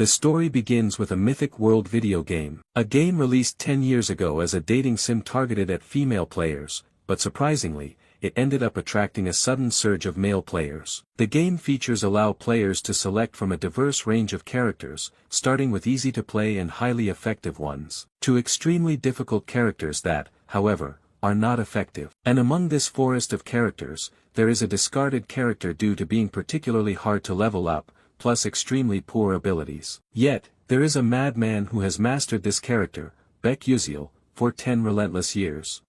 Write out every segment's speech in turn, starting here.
The story begins with a mythic world video game. A game released 10 years ago as a dating sim targeted at female players, but surprisingly, it ended up attracting a sudden surge of male players. The game features allow players to select from a diverse range of characters, starting with easy-to-play and highly effective ones, to extremely difficult characters that, however, are not effective. And among this forest of characters, there is a discarded character due to being particularly hard to level up, plus extremely poor abilities. Yet, there is a madman who has mastered this character, Baek Yuseol, for 10 relentless years.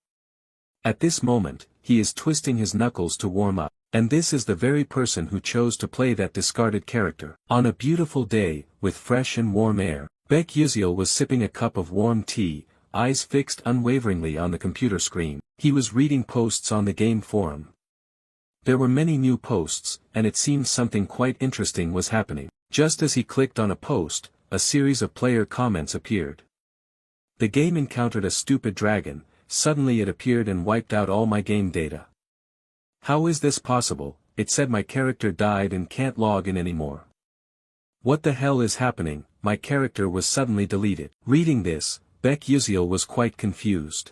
At this moment, he is twisting his knuckles to warm up, and this is the very person who chose to play that discarded character. On a beautiful day, with fresh and warm air, Baek Yuseol was sipping a cup of warm tea, eyes fixed unwaveringly on the computer screen. He was reading posts on the game forum. There were many new posts, and it seemed something quite interesting was happening. Just as he clicked on a post, a series of player comments appeared. The game encountered a stupid dragon. Suddenly it appeared and wiped out all my game data. How is this possible? It said my character died and can't log in anymore. What the hell is happening? My character was suddenly deleted. Reading this, Baek Yuseol was quite confused.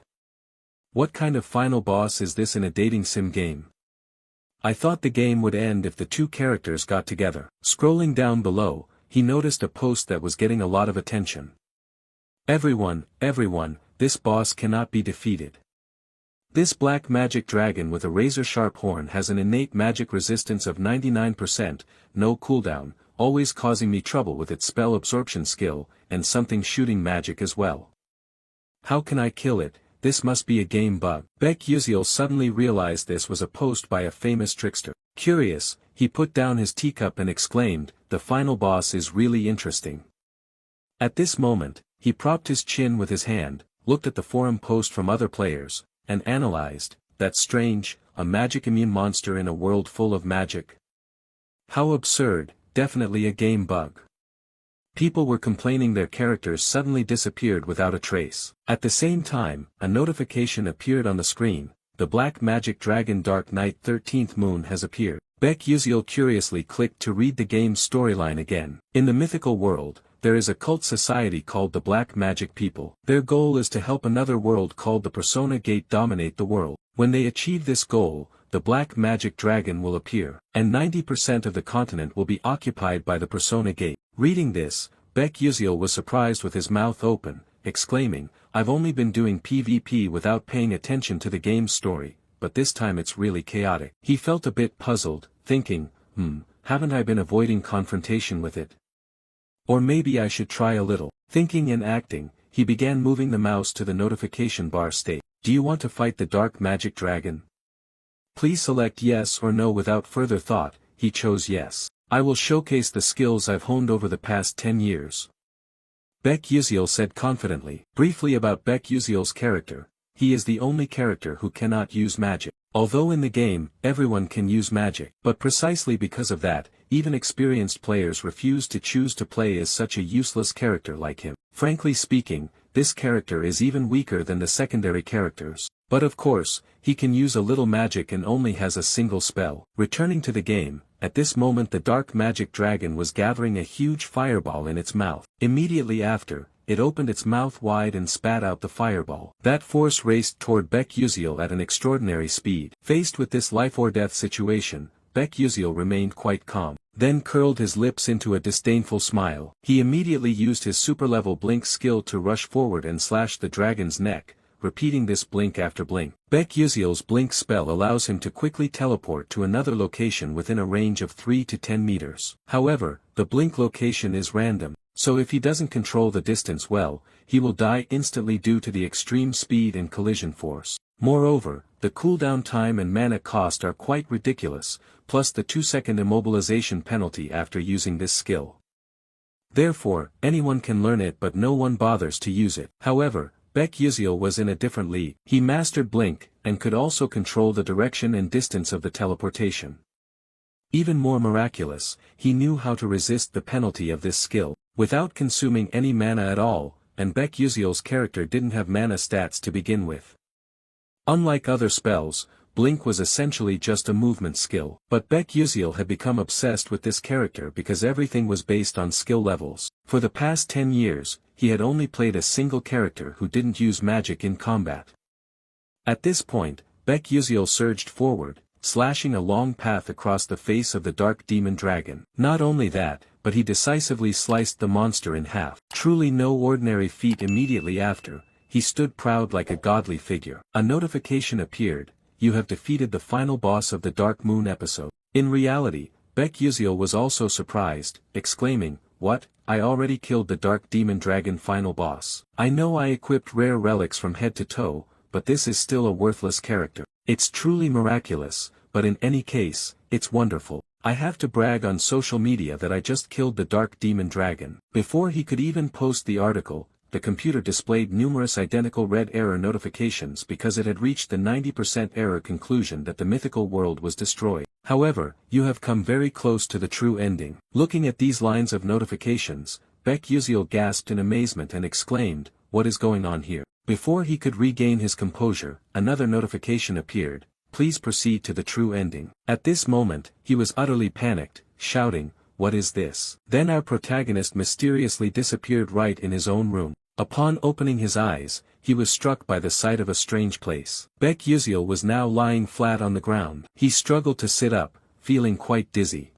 What kind of final boss is this in a dating sim game? I thought the game would end if the two characters got together. Scrolling down below, he noticed a post that was getting a lot of attention. Everyone, this boss cannot be defeated. This black magic dragon with a razor-sharp horn has an innate magic resistance of 99%, no cooldown, always causing me trouble with its spell absorption skill, and something shooting magic as well. How can I kill it? This must be a game bug. Baek Yuseol suddenly realized this was a post by a famous trickster. Curious, he put down his teacup and exclaimed, "The final boss is really interesting." At this moment, he propped his chin with his hand, looked at the forum post from other players, and analyzed, "That's strange, a magic-immune monster in a world full of magic. How absurd, definitely a game bug." People were complaining their characters suddenly disappeared without a trace. At the same time, a notification appeared on the screen, "The black magic dragon Dark Knight 13th Moon has appeared." Baek Yuseol curiously clicked to read the game's storyline again. In the mythical world, there is a cult society called the Black Magic People. Their goal is to help another world called the Persona Gate dominate the world. When they achieve this goal, the Black Magic Dragon will appear, and 90% of the continent will be occupied by the Persona Gate. Reading this, Baek Yuseol was surprised with his mouth open, exclaiming, "I've only been doing PvP without paying attention to the game's story, but this time it's really chaotic." He felt a bit puzzled, thinking, haven't I been avoiding confrontation with it? Or maybe I should try a little. Thinking and acting, he began moving the mouse to the notification bar state. "Do you want to fight the Dark Magic Dragon? Please select yes or no." Without further thought, he chose yes. "I will showcase the skills I've honed over the past 10 years. Baek Yuseol said confidently. Briefly about Baek Yuseol's character, he is the only character who cannot use magic. Although in the game, everyone can use magic, but precisely because of that, even experienced players refuse to choose to play as such a useless character like him. Frankly speaking, this character is even weaker than the secondary characters. But of course, he can use a little magic and only has a single spell. Returning to the game, at this moment the Dark Magic Dragon was gathering a huge fireball in its mouth. Immediately after, it opened its mouth wide and spat out the fireball. That force raced toward Baek Yuseol at an extraordinary speed. Faced with this life-or-death situation, Baek Yuseol remained quite calm, then curled his lips into a disdainful smile. He immediately used his super-level blink skill to rush forward and slash the dragon's neck, repeating this blink after blink. Baek Yuseol's blink spell allows him to quickly teleport to another location within a range of 3 to 10 meters. However, the blink location is random, so if he doesn't control the distance well, he will die instantly due to the extreme speed and collision force. Moreover, the cooldown time and mana cost are quite ridiculous, plus the 2-second immobilization penalty after using this skill. Therefore, anyone can learn it but no one bothers to use it. However, Baek Yuseol was in a different league. He mastered blink, and could also control the direction and distance of the teleportation. Even more miraculous, he knew how to resist the penalty of this skill, without consuming any mana at all, and Baek Yuseol's character didn't have mana stats to begin with. Unlike other spells, blink was essentially just a movement skill. But Baek Yuseol had become obsessed with this character because everything was based on skill levels. For the past 10 years, he had only played a single character who didn't use magic in combat. At this point, Baek Yuseol surged forward, slashing a long path across the face of the dark demon dragon. Not only that, but he decisively sliced the monster in half. Truly no ordinary feat. Immediately after, he stood proud like a godly figure. A notification appeared: you have defeated the final boss of the Dark Moon episode. In reality, Baek Yuseol was also surprised, exclaiming, "What? I already killed the Dark Demon Dragon final boss. I know I equipped rare relics from head to toe, but this is still a worthless character. It's truly miraculous, but in any case, it's wonderful. I have to brag on social media that I just killed the Dark Demon Dragon." Before he could even post the article, the computer displayed numerous identical red error notifications because it had reached the 90% error conclusion that the mythical world was destroyed. However, you have come very close to the true ending. Looking at these lines of notifications, Baek Yuseol gasped in amazement and exclaimed, "What is going on here?" Before he could regain his composure, another notification appeared: "Please proceed to the true ending." At this moment, he was utterly panicked, shouting, "What is this?" Then our protagonist mysteriously disappeared right in his own room. Upon opening his eyes, he was struck by the sight of a strange place. Baek Yuseol was now lying flat on the ground. He struggled to sit up, feeling quite dizzy.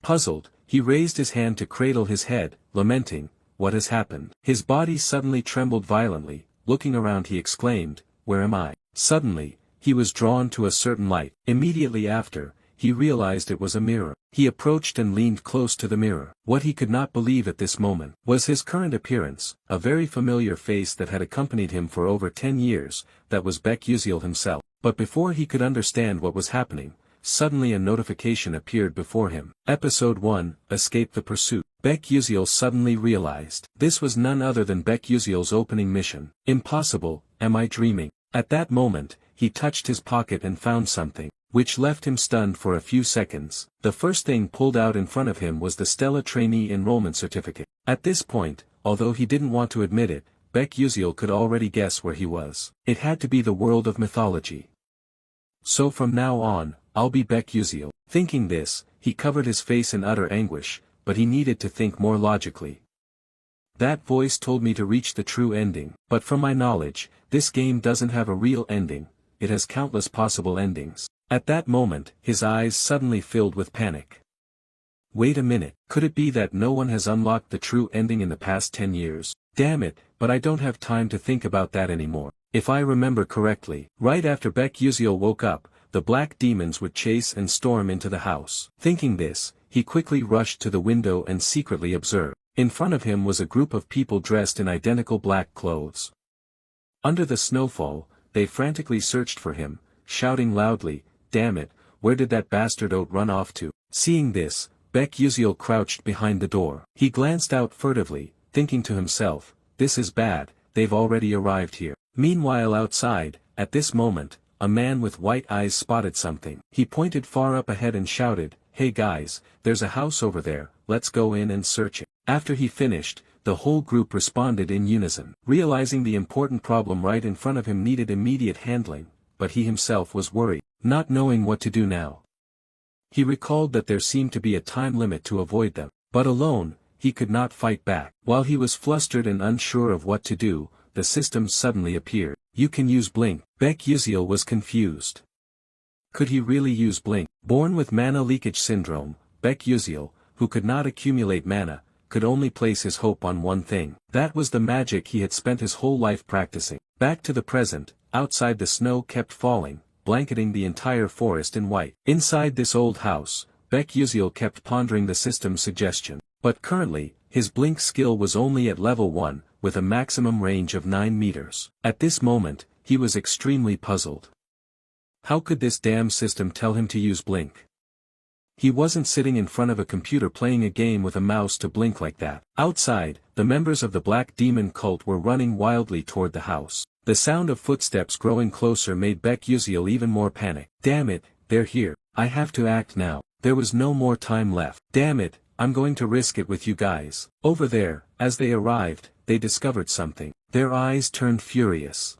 Puzzled, he raised his hand to cradle his head, lamenting, "What has happened?" His body suddenly trembled violently. Looking around, he exclaimed, "Where am I?" Suddenly, he was drawn to a certain light. Immediately after, he realized it was a mirror. He approached and leaned close to the mirror. What he could not believe at this moment was his current appearance, a very familiar face that had accompanied him for over 10 years, that was Baek Yuseol himself. But before he could understand what was happening, suddenly a notification appeared before him. Episode 1, Escape the Pursuit. Baek Yuseol suddenly realized this was none other than Baek Yuseol's opening mission. Impossible, am I dreaming? At that moment, he touched his pocket and found something, which left him stunned for a few seconds. The first thing pulled out in front of him was the Stella Trainee Enrollment Certificate. At this point, although he didn't want to admit it, Baek Yuseol could already guess where he was. It had to be the world of mythology. So from now on, I'll be Baek Yuseol. Thinking this, he covered his face in utter anguish, but he needed to think more logically. That voice told me to reach the true ending, but from my knowledge, this game doesn't have a real ending, it has countless possible endings. At that moment, his eyes suddenly filled with panic. Wait a minute, could it be that no one has unlocked the true ending in the past 10 years? Damn it, but I don't have time to think about that anymore. If I remember correctly, right after Baek Yuseol woke up, the black demons would chase and storm into the house. Thinking this, he quickly rushed to the window and secretly observed. In front of him was a group of people dressed in identical black clothes. Under the snowfall, they frantically searched for him, shouting loudly, "Damn it, where did that bastard run off to?" Seeing this, Baek Yuseol crouched behind the door. He glanced out furtively, thinking to himself, "This is bad, they've already arrived here." Meanwhile outside, at this moment, a man with white eyes spotted something. He pointed far up ahead and shouted, "Hey guys, there's a house over there, let's go in and search it." After he finished, the whole group responded in unison. Realizing the important problem right in front of him needed immediate handling, but he himself was worried, not knowing what to do now. He recalled that there seemed to be a time limit to avoid them, but alone, he could not fight back. While he was flustered and unsure of what to do, the system suddenly appeared. "You can use Blink." Baek Yuseol was confused. Could he really use Blink? Born with mana leakage syndrome, Baek Yuseol, who could not accumulate mana, could only place his hope on one thing. That was the magic he had spent his whole life practicing. Back to the present, outside the snow kept falling, blanketing the entire forest in white. Inside this old house, Baek Yuseol kept pondering the system's suggestion. But currently, his Blink skill was only at level 1, with a maximum range of 9 meters. At this moment, he was extremely puzzled. How could this damn system tell him to use Blink? He wasn't sitting in front of a computer playing a game with a mouse to blink like that. Outside, the members of the Black Demon cult were running wildly toward the house. The sound of footsteps growing closer made Baek Yuseol even more panicked. Damn it, they're here. I have to act now. There was no more time left. Damn it, I'm going to risk it with you guys. Over there, as they arrived, they discovered something. Their eyes turned furious.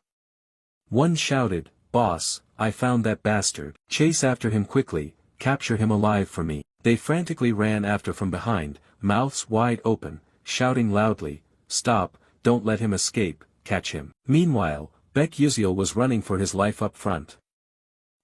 One shouted, "Boss, I found that bastard. Chase after him quickly, capture him alive for me. They frantically ran after from behind, mouths wide open, shouting loudly, "Stop, don't let him escape, catch him." Meanwhile, Baek Yuziel was running for his life up front.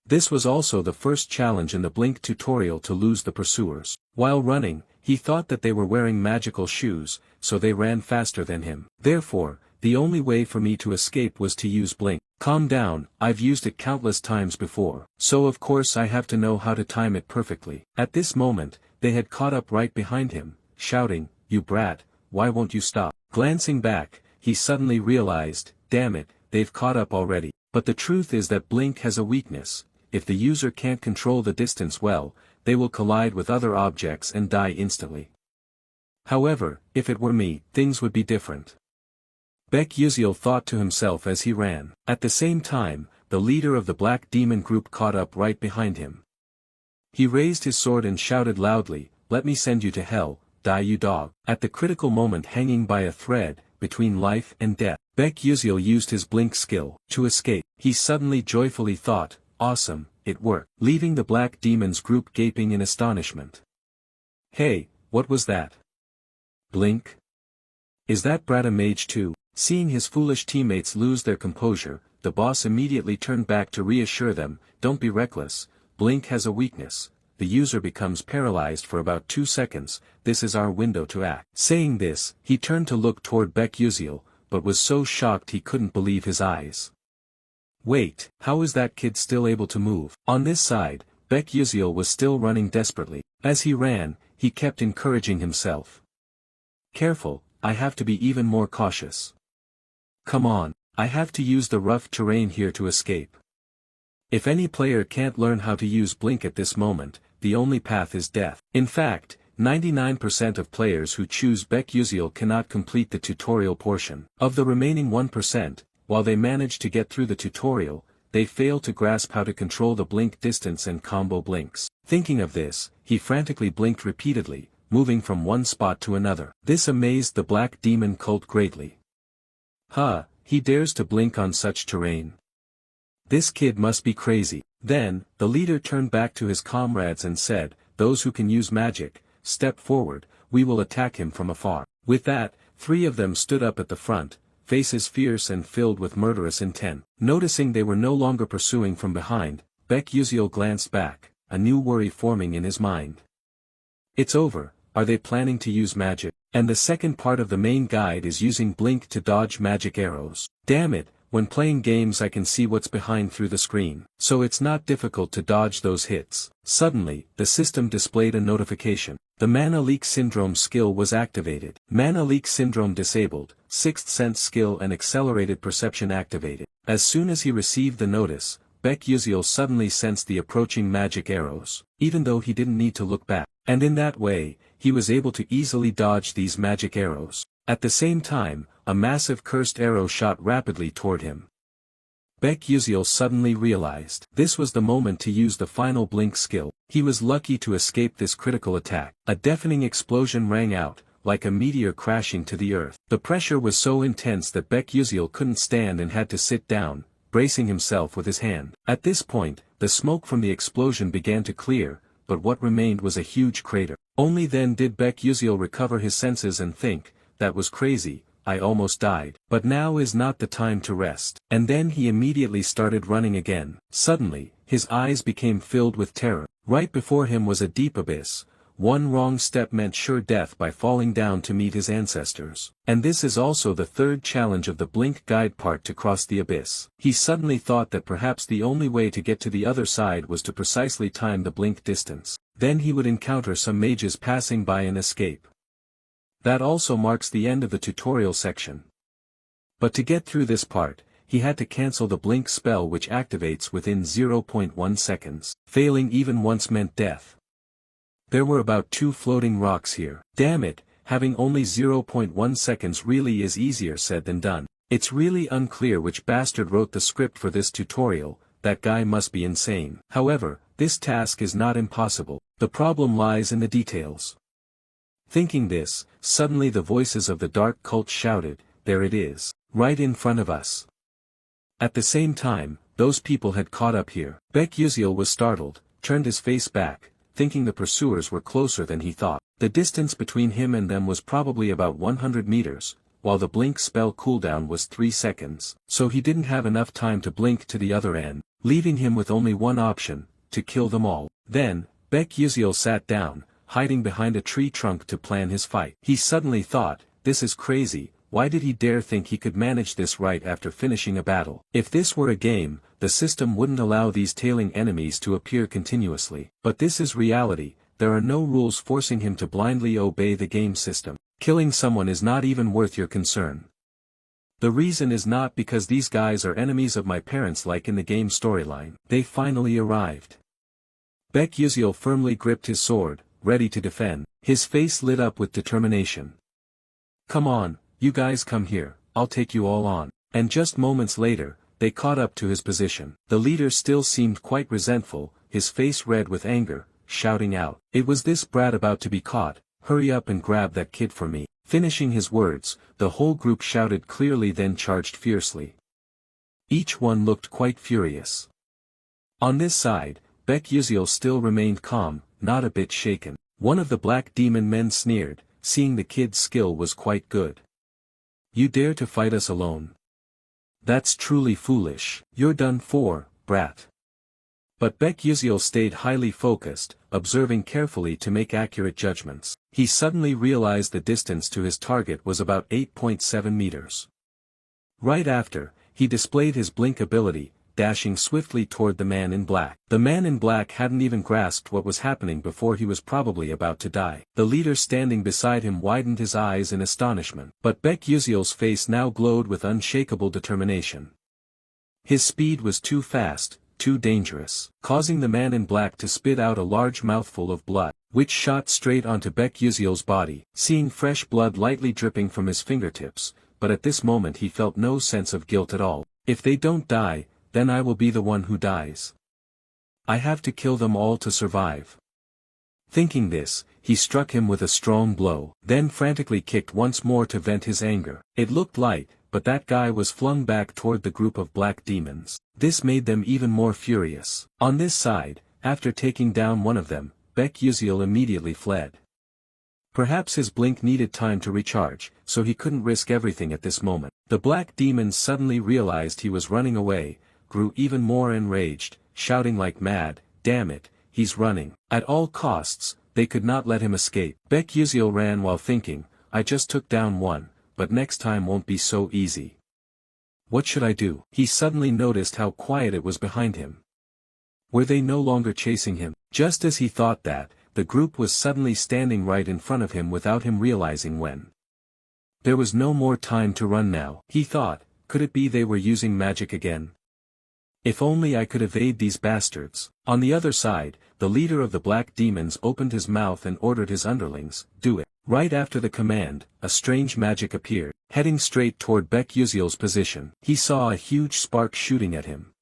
This was also the first challenge in the Blink tutorial to lose the pursuers. While running, he thought that they were wearing magical shoes, so they ran faster than him. Therefore, the only way for me to escape was to use Blink. Calm down, I've used it countless times before, so of course I have to know how to time it perfectly. At this moment, they had caught up right behind him, shouting, "You brat, why won't you stop?" Glancing back, he suddenly realized, damn it, they've caught up already. But the truth is that Blink has a weakness. If the user can't control the distance well, they will collide with other objects and die instantly. However, if it were me, things would be different. Baek Yuziel thought to himself as he ran. At the same time, the leader of the Black Demon group caught up right behind him. He raised his sword and shouted loudly, "Let me send you to hell, die you dog." At the critical moment hanging by a thread, between life and death, Baek Yuziel used his Blink skill to escape. He suddenly joyfully thought, "Awesome, it worked," leaving the Black Demon's group gaping in astonishment. "Hey, what was that? Blink? Is that brat a mage too?" Seeing his foolish teammates lose their composure, the boss immediately turned back to reassure them, "Don't be reckless, Blink has a weakness. The user becomes paralyzed for about 2 seconds, this is our window to act." Saying this, he turned to look toward Baek Yuziel, but was so shocked he couldn't believe his eyes. Wait, how is that kid still able to move? On this side, Baek Yuziel was still running desperately. As he ran, he kept encouraging himself. "Careful, I have to be even more cautious. Come on, I have to use the rough terrain here to escape." If any player can't learn how to use Blink at this moment, the only path is death. In fact, 99% of players who choose Baek Yuziel cannot complete the tutorial portion. Of the remaining 1%, while they manage to get through the tutorial, they fail to grasp how to control the Blink distance and combo blinks. Thinking of this, he frantically blinked repeatedly, moving from one spot to another. This amazed the Black Demon cult greatly. He dares to blink on such terrain. This kid must be crazy. Then, the leader turned back to his comrades and said, "Those who can use magic, step forward, we will attack him from afar." With that, 3 of them stood up at the front, faces fierce and filled with murderous intent. Noticing they were no longer pursuing from behind, Baek Yuziel glanced back, a new worry forming in his mind. It's over, are they planning to use magic? And the second part of the main guide is using Blink to dodge magic arrows. Damn it, when playing games I can see what's behind through the screen, so it's not difficult to dodge those hits. Suddenly, the system displayed a notification. The Mana Leak Syndrome skill was activated. Mana Leak Syndrome disabled, Sixth Sense skill and Accelerated Perception activated. As soon as he received the notice, Baek Yuziel suddenly sensed the approaching magic arrows, even though he didn't need to look back. And in that way, he was able to easily dodge these magic arrows. At the same time, a massive cursed arrow shot rapidly toward him. Baek Yuziel suddenly realized this was the moment to use the final Blink skill. He was lucky to escape this critical attack. A deafening explosion rang out, like a meteor crashing to the earth. The pressure was so intense that Baek Yuziel couldn't stand and had to sit down, bracing himself with his hand. At this point, the smoke from the explosion began to clear, but what remained was a huge crater. Only then did Baek Yuziel recover his senses and think, "That was crazy, I almost died. But now is not the time to rest." And then he immediately started running again. Suddenly, his eyes became filled with terror. Right before him was a deep abyss. One wrong step meant sure death by falling down to meet his ancestors. And this is also the third challenge of the Blink guide part to cross the abyss. He suddenly thought that perhaps the only way to get to the other side was to precisely time the Blink distance. Then he would encounter some mages passing by and escape. That also marks the end of the tutorial section. But to get through this part, he had to cancel the Blink spell which activates within 0.1 seconds. Failing even once meant death. There were about 2 floating rocks here. Damn it, having only 0.1 seconds really is easier said than done. It's really unclear which bastard wrote the script for this tutorial, that guy must be insane. However, this task is not impossible, the problem lies in the details. Thinking this, suddenly the voices of the dark cult shouted, "There it is, right in front of us." At the same time, those people had caught up here. Baek Yuziel was startled, turned his face back, thinking the pursuers were closer than he thought. The distance between him and them was probably about 100 meters, while the blink spell cooldown was 3 seconds. So he didn't have enough time to blink to the other end, leaving him with only one option, to kill them all. Then, Baek Yuziel sat down, hiding behind a tree trunk to plan his fight. He suddenly thought, this is crazy, why did he dare think he could manage this right after finishing a battle? If this were a game, the system wouldn't allow these tailing enemies to appear continuously. But this is reality, there are no rules forcing him to blindly obey the game system. Killing someone is not even worth your concern. The reason is not because these guys are enemies of my parents like in the game storyline. They finally arrived. Baek Yuziel firmly gripped his sword, ready to defend. His face lit up with determination. Come on, you guys come here, I'll take you all on. And just moments later, they caught up to his position. The leader still seemed quite resentful, his face red with anger, shouting out, "It was this brat about to be caught, hurry up and grab that kid for me." Finishing his words, the whole group shouted clearly then charged fiercely. Each one looked quite furious. On this side, Baek Yuziel still remained calm, not a bit shaken. One of the black demon men sneered, seeing the kid's skill was quite good. "You dare to fight us alone? That's truly foolish. You're done for, brat." But Baek Yuziel stayed highly focused, observing carefully to make accurate judgments. He suddenly realized the distance to his target was about 8.7 meters. Right after, he displayed his blink ability, dashing swiftly toward the man in black. The man in black hadn't even grasped what was happening before he was probably about to die. The leader standing beside him widened his eyes in astonishment. But Baek Yuziel's face now glowed with unshakable determination. His speed was too fast, too dangerous, causing the man in black to spit out a large mouthful of blood, which shot straight onto Baek Yuziel's body. Seeing fresh blood lightly dripping from his fingertips, but at this moment he felt no sense of guilt at all. If they don't die, then I will be the one who dies. I have to kill them all to survive. Thinking this, he struck him with a strong blow, then frantically kicked once more to vent his anger. It looked light, but that guy was flung back toward the group of black demons. This made them even more furious. On this side, after taking down one of them, Baek Yuziel immediately fled. Perhaps his blink needed time to recharge, so he couldn't risk everything at this moment. The black demons suddenly realized he was running away, grew even more enraged, shouting like mad, "Damn it, he's running." At all costs, they could not let him escape. Baek Yuziel ran while thinking, I just took down one, but next time won't be so easy. What should I do? He suddenly noticed how quiet it was behind him. Were they no longer chasing him? Just as he thought that, the group was suddenly standing right in front of him without him realizing when. There was no more time to run now. He thought, could it be they were using magic again? If only I could evade these bastards. On the other side, the leader of the black demons opened his mouth and ordered his underlings, do it. Right after the command, a strange magic appeared, heading straight toward Baek Yuziel's position. He saw a huge spark shooting at him.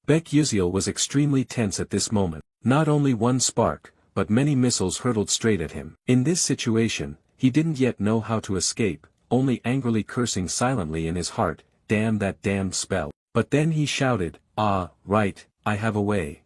Baek Yuziel was extremely tense at this moment. Not only one spark, but many missiles hurtled straight at him. In this situation, he didn't yet know how to escape, only angrily cursing silently in his heart, damn that damned spell. But then he shouted, "Ah, right, I have a way."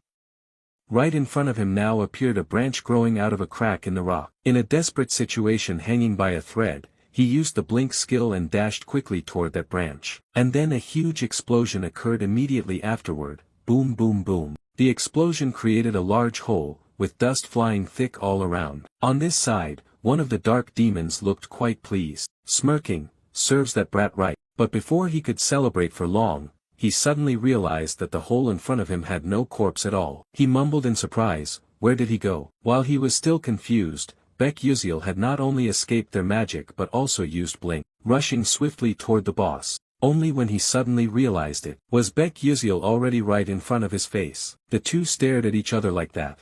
Right in front of him now appeared a branch growing out of a crack in the rock. In a desperate situation hanging by a thread, he used the blink skill and dashed quickly toward that branch. And then a huge explosion occurred immediately afterward, boom boom boom. The explosion created a large hole, with dust flying thick all around. On this side, one of the dark demons looked quite pleased, smirking, serves that brat right. But before he could celebrate for long, he suddenly realized that the hole in front of him had no corpse at all. He mumbled in surprise, where did he go? While he was still confused, Baek Yuziel had not only escaped their magic but also used blink, rushing swiftly toward the boss. Only when he suddenly realized it, was Baek Yuziel already right in front of his face. The two stared at each other like that.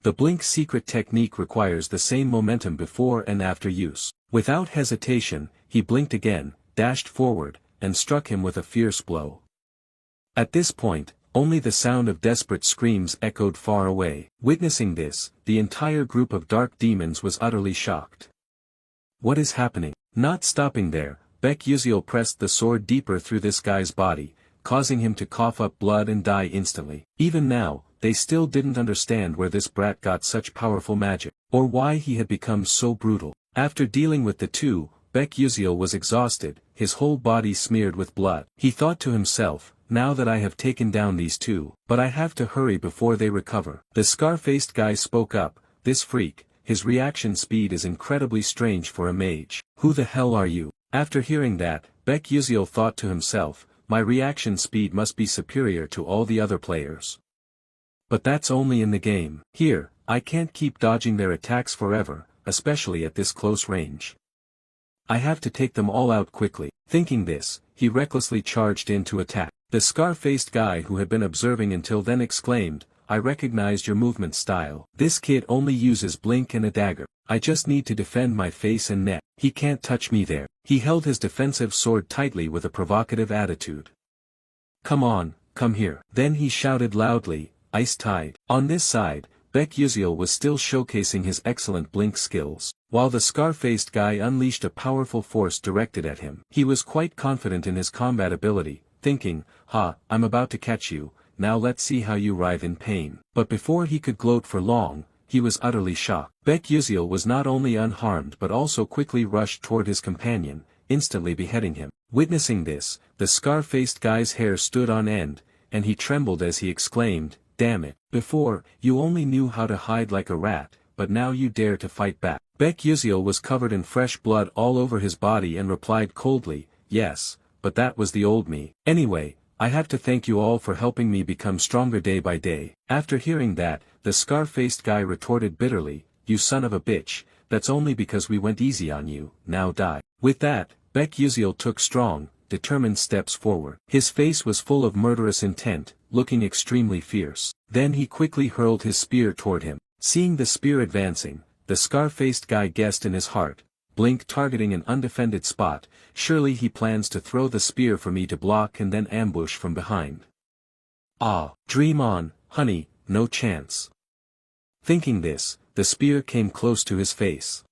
The blink secret technique requires the same momentum before and after use. Without hesitation, he blinked again, dashed forward, and struck him with a fierce blow. At this point, only the sound of desperate screams echoed far away. Witnessing this, the entire group of dark demons was utterly shocked. What is happening? Not stopping there, Baek Yuziel pressed the sword deeper through this guy's body, causing him to cough up blood and die instantly. Even now, they still didn't understand where this brat got such powerful magic, or why he had become so brutal. After dealing with the two, Baek was exhausted, his whole body smeared with blood. He thought to himself, now that I have taken down these two, but I have to hurry before they recover. The scar-faced guy spoke up, this freak, his reaction speed is incredibly strange for a mage. Who the hell are you? After hearing that, Baek thought to himself, my reaction speed must be superior to all the other players. But that's only in the game. Here, I can't keep dodging their attacks forever, especially at this close range. I have to take them all out quickly. Thinking this, he recklessly charged in to attack. The scar-faced guy who had been observing until then exclaimed, I recognized your movement style. This kid only uses blink and a dagger. I just need to defend my face and neck. He can't touch me there. He held his defensive sword tightly with a provocative attitude. Come on, come here. Then he shouted loudly, Ice Tide. On this side, Baek was still showcasing his excellent blink skills, while the scar-faced guy unleashed a powerful force directed at him. He was quite confident in his combat ability, thinking, I'm about to catch you, now let's see how you writhe in pain. But before he could gloat for long, he was utterly shocked. Baek was not only unharmed but also quickly rushed toward his companion, instantly beheading him. Witnessing this, the scar-faced guy's hair stood on end, and he trembled as he exclaimed, damn it, before, you only knew how to hide like a rat, but now you dare to fight back. Baek was covered in fresh blood all over his body and replied coldly, yes, but that was the old me. Anyway, I have to thank you all for helping me become stronger day by day. After hearing that, the scar-faced guy retorted bitterly, you son of a bitch, that's only because we went easy on you, now die. With that, Baek took strong, determined steps forward. His face was full of murderous intent, looking extremely fierce. Then he quickly hurled his spear toward him. Seeing the spear advancing, the scar-faced guy guessed in his heart, blink targeting an undefended spot, surely he plans to throw the spear for me to block and then ambush from behind. Ah, dream on, honey, no chance. Thinking this, the spear came close to his face.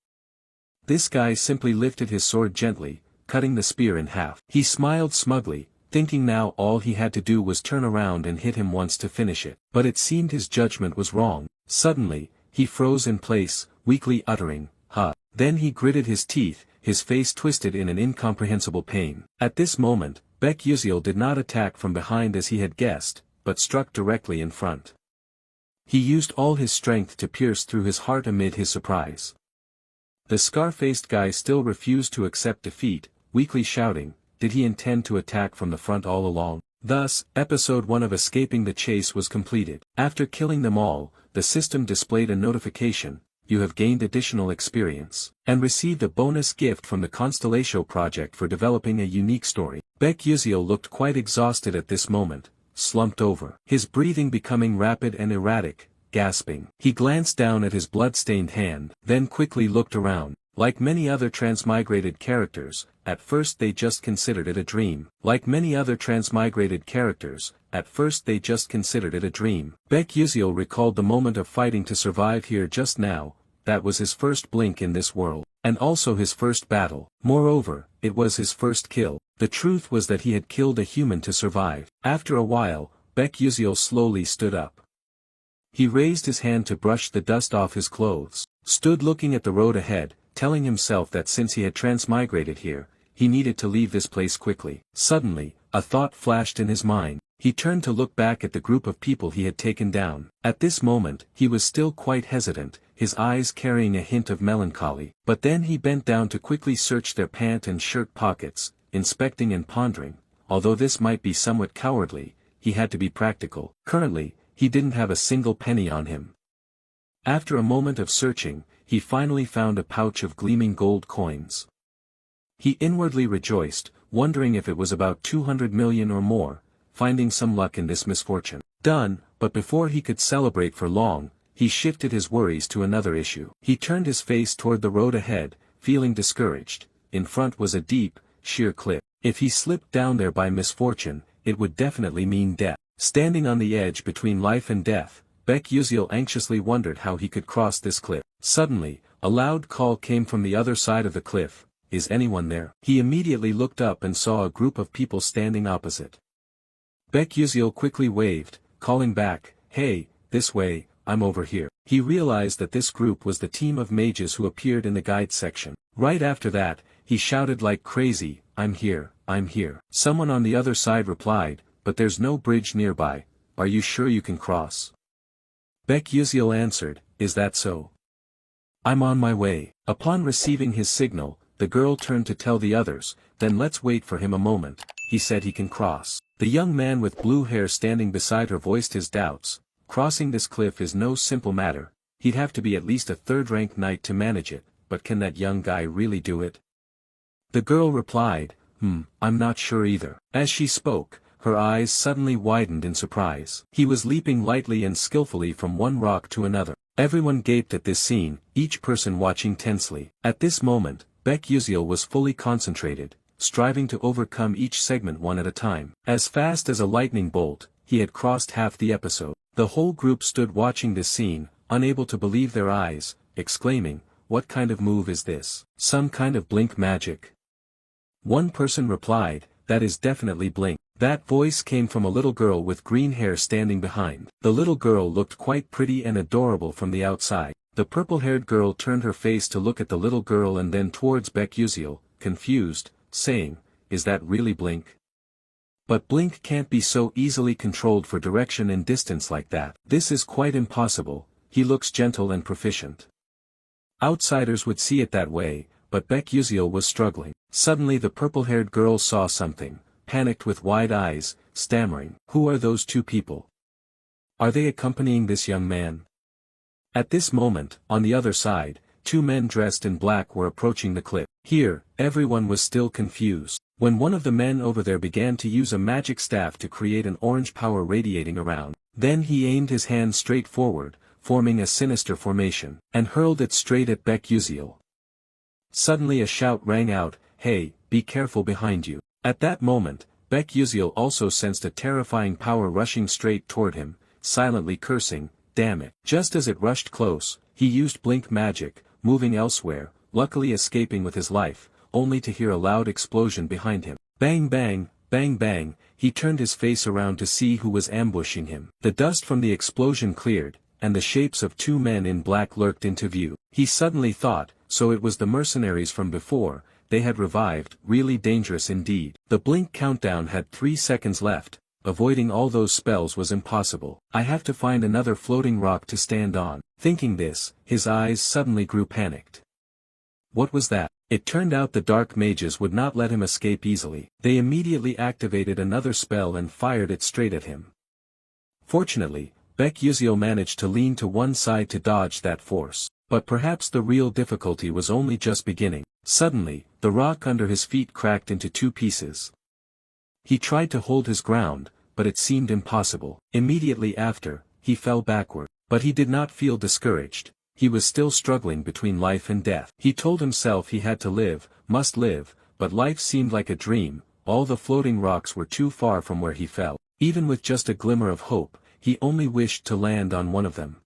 This guy simply lifted his sword gently, cutting the spear in half. He smiled smugly, thinking now all he had to do was turn around and hit him once to finish it. But it seemed his judgment was wrong. Suddenly, he froze in place, weakly uttering, "Ha." Then he gritted his teeth, his face twisted in an incomprehensible pain. At this moment, Baek did not attack from behind as he had guessed, but struck directly in front. He used all his strength to pierce through his heart amid his surprise. The scar-faced guy still refused to accept defeat, weakly shouting, did he intend to attack from the front all along? Thus, episode 1 of Escaping the Chase was completed. After killing them all, the system displayed a notification, you have gained additional experience, and received a bonus gift from the Constellatio project for developing a unique story. Baek looked quite exhausted at this moment, slumped over, his breathing becoming rapid and erratic, gasping. He glanced down at his blood-stained hand, then quickly looked around. Like many other transmigrated characters, at first they just considered it a dream. Baek recalled the moment of fighting to survive here just now, that was his first blink in this world, and also his first battle. Moreover, it was his first kill. The truth was that he had killed a human to survive. After a while, Baek slowly stood up. He raised his hand to brush the dust off his clothes, stood looking at the road ahead, telling himself that since he had transmigrated here, he needed to leave this place quickly. Suddenly, a thought flashed in his mind. He turned to look back at the group of people he had taken down. At this moment, he was still quite hesitant, his eyes carrying a hint of melancholy. But then he bent down to quickly search their pant and shirt pockets, inspecting and pondering. Although this might be somewhat cowardly, he had to be practical. Currently, he didn't have a single penny on him. After a moment of searching, he finally found a pouch of gleaming gold coins. He inwardly rejoiced, wondering if it was about 200 million or more, finding some luck in this misfortune. Done, but before he could celebrate for long, he shifted his worries to another issue. He turned his face toward the road ahead, feeling discouraged. In front was a deep, sheer cliff. If he slipped down there by misfortune, it would definitely mean death. Standing on the edge between life and death, Baek anxiously wondered how he could cross this cliff. Suddenly, a loud call came from the other side of the cliff. Is anyone there? He immediately looked up and saw a group of people standing opposite. Baek quickly waved, calling back, "Hey, this way, I'm over here." He realized that this group was the team of mages who appeared in the guide section. Right after that, he shouted like crazy, "I'm here, I'm here." Someone on the other side replied, "But there's no bridge nearby, are you sure you can cross?" Baek answered, "Is that so? I'm on my way." Upon receiving his signal, the girl turned to tell the others, "Then let's wait for him a moment, he said he can cross." The young man with blue hair standing beside her voiced his doubts. "Crossing this cliff is no simple matter, he'd have to be at least a third-rank knight to manage it, but can that young guy really do it?" The girl replied, I'm not sure either." As she spoke, her eyes suddenly widened in surprise. He was leaping lightly and skillfully from one rock to another. Everyone gaped at this scene, each person watching tensely. At this moment, Baek was fully concentrated, striving to overcome each segment one at a time. As fast as a lightning bolt, he had crossed half the episode. The whole group stood watching this scene, unable to believe their eyes, exclaiming, "What kind of move is this? Some kind of blink magic?" One person replied, "That is definitely blink." That voice came from a little girl with green hair standing behind. The little girl looked quite pretty and adorable from the outside. The purple-haired girl turned her face to look at the little girl and then towards Baek confused, saying, "Is that really blink? But blink can't be so easily controlled for direction and distance like that. This is quite impossible, he looks gentle and proficient." Outsiders would see it that way, but Baek was struggling. Suddenly the purple-haired girl saw something, panicked with wide eyes, stammering, "Who are those two people? Are they accompanying this young man?" At this moment, on the other side, two men dressed in black were approaching the cliff. Here, everyone was still confused. When one of the men over there began to use a magic staff to create an orange power radiating around, then he aimed his hand straight forward, forming a sinister formation, and hurled it straight at Baek Suddenly a shout rang out, "Hey, be careful behind you." At that moment, Baek also sensed a terrifying power rushing straight toward him, silently cursing, "Damn it." Just as it rushed close, he used blink magic, moving elsewhere, luckily escaping with his life, only to hear a loud explosion behind him. Bang bang, bang bang, he turned his face around to see who was ambushing him. The dust from the explosion cleared, and the shapes of two men in black lurked into view. He suddenly thought, so it was the mercenaries from before, they had revived, really dangerous indeed. The blink countdown had 3 seconds left, avoiding all those spells was impossible. "I have to find another floating rock to stand on." Thinking this, his eyes suddenly grew panicked. What was that? It turned out the dark mages would not let him escape easily. They immediately activated another spell and fired it straight at him. Fortunately, Baek managed to lean to one side to dodge that force. But perhaps the real difficulty was only just beginning. Suddenly, the rock under his feet cracked into 2 pieces. He tried to hold his ground, but it seemed impossible. Immediately after, he fell backward. But he did not feel discouraged. He was still struggling between life and death. He told himself he had to live, must live, but life seemed like a dream. All the floating rocks were too far from where he fell. Even with just a glimmer of hope, he only wished to land on one of them.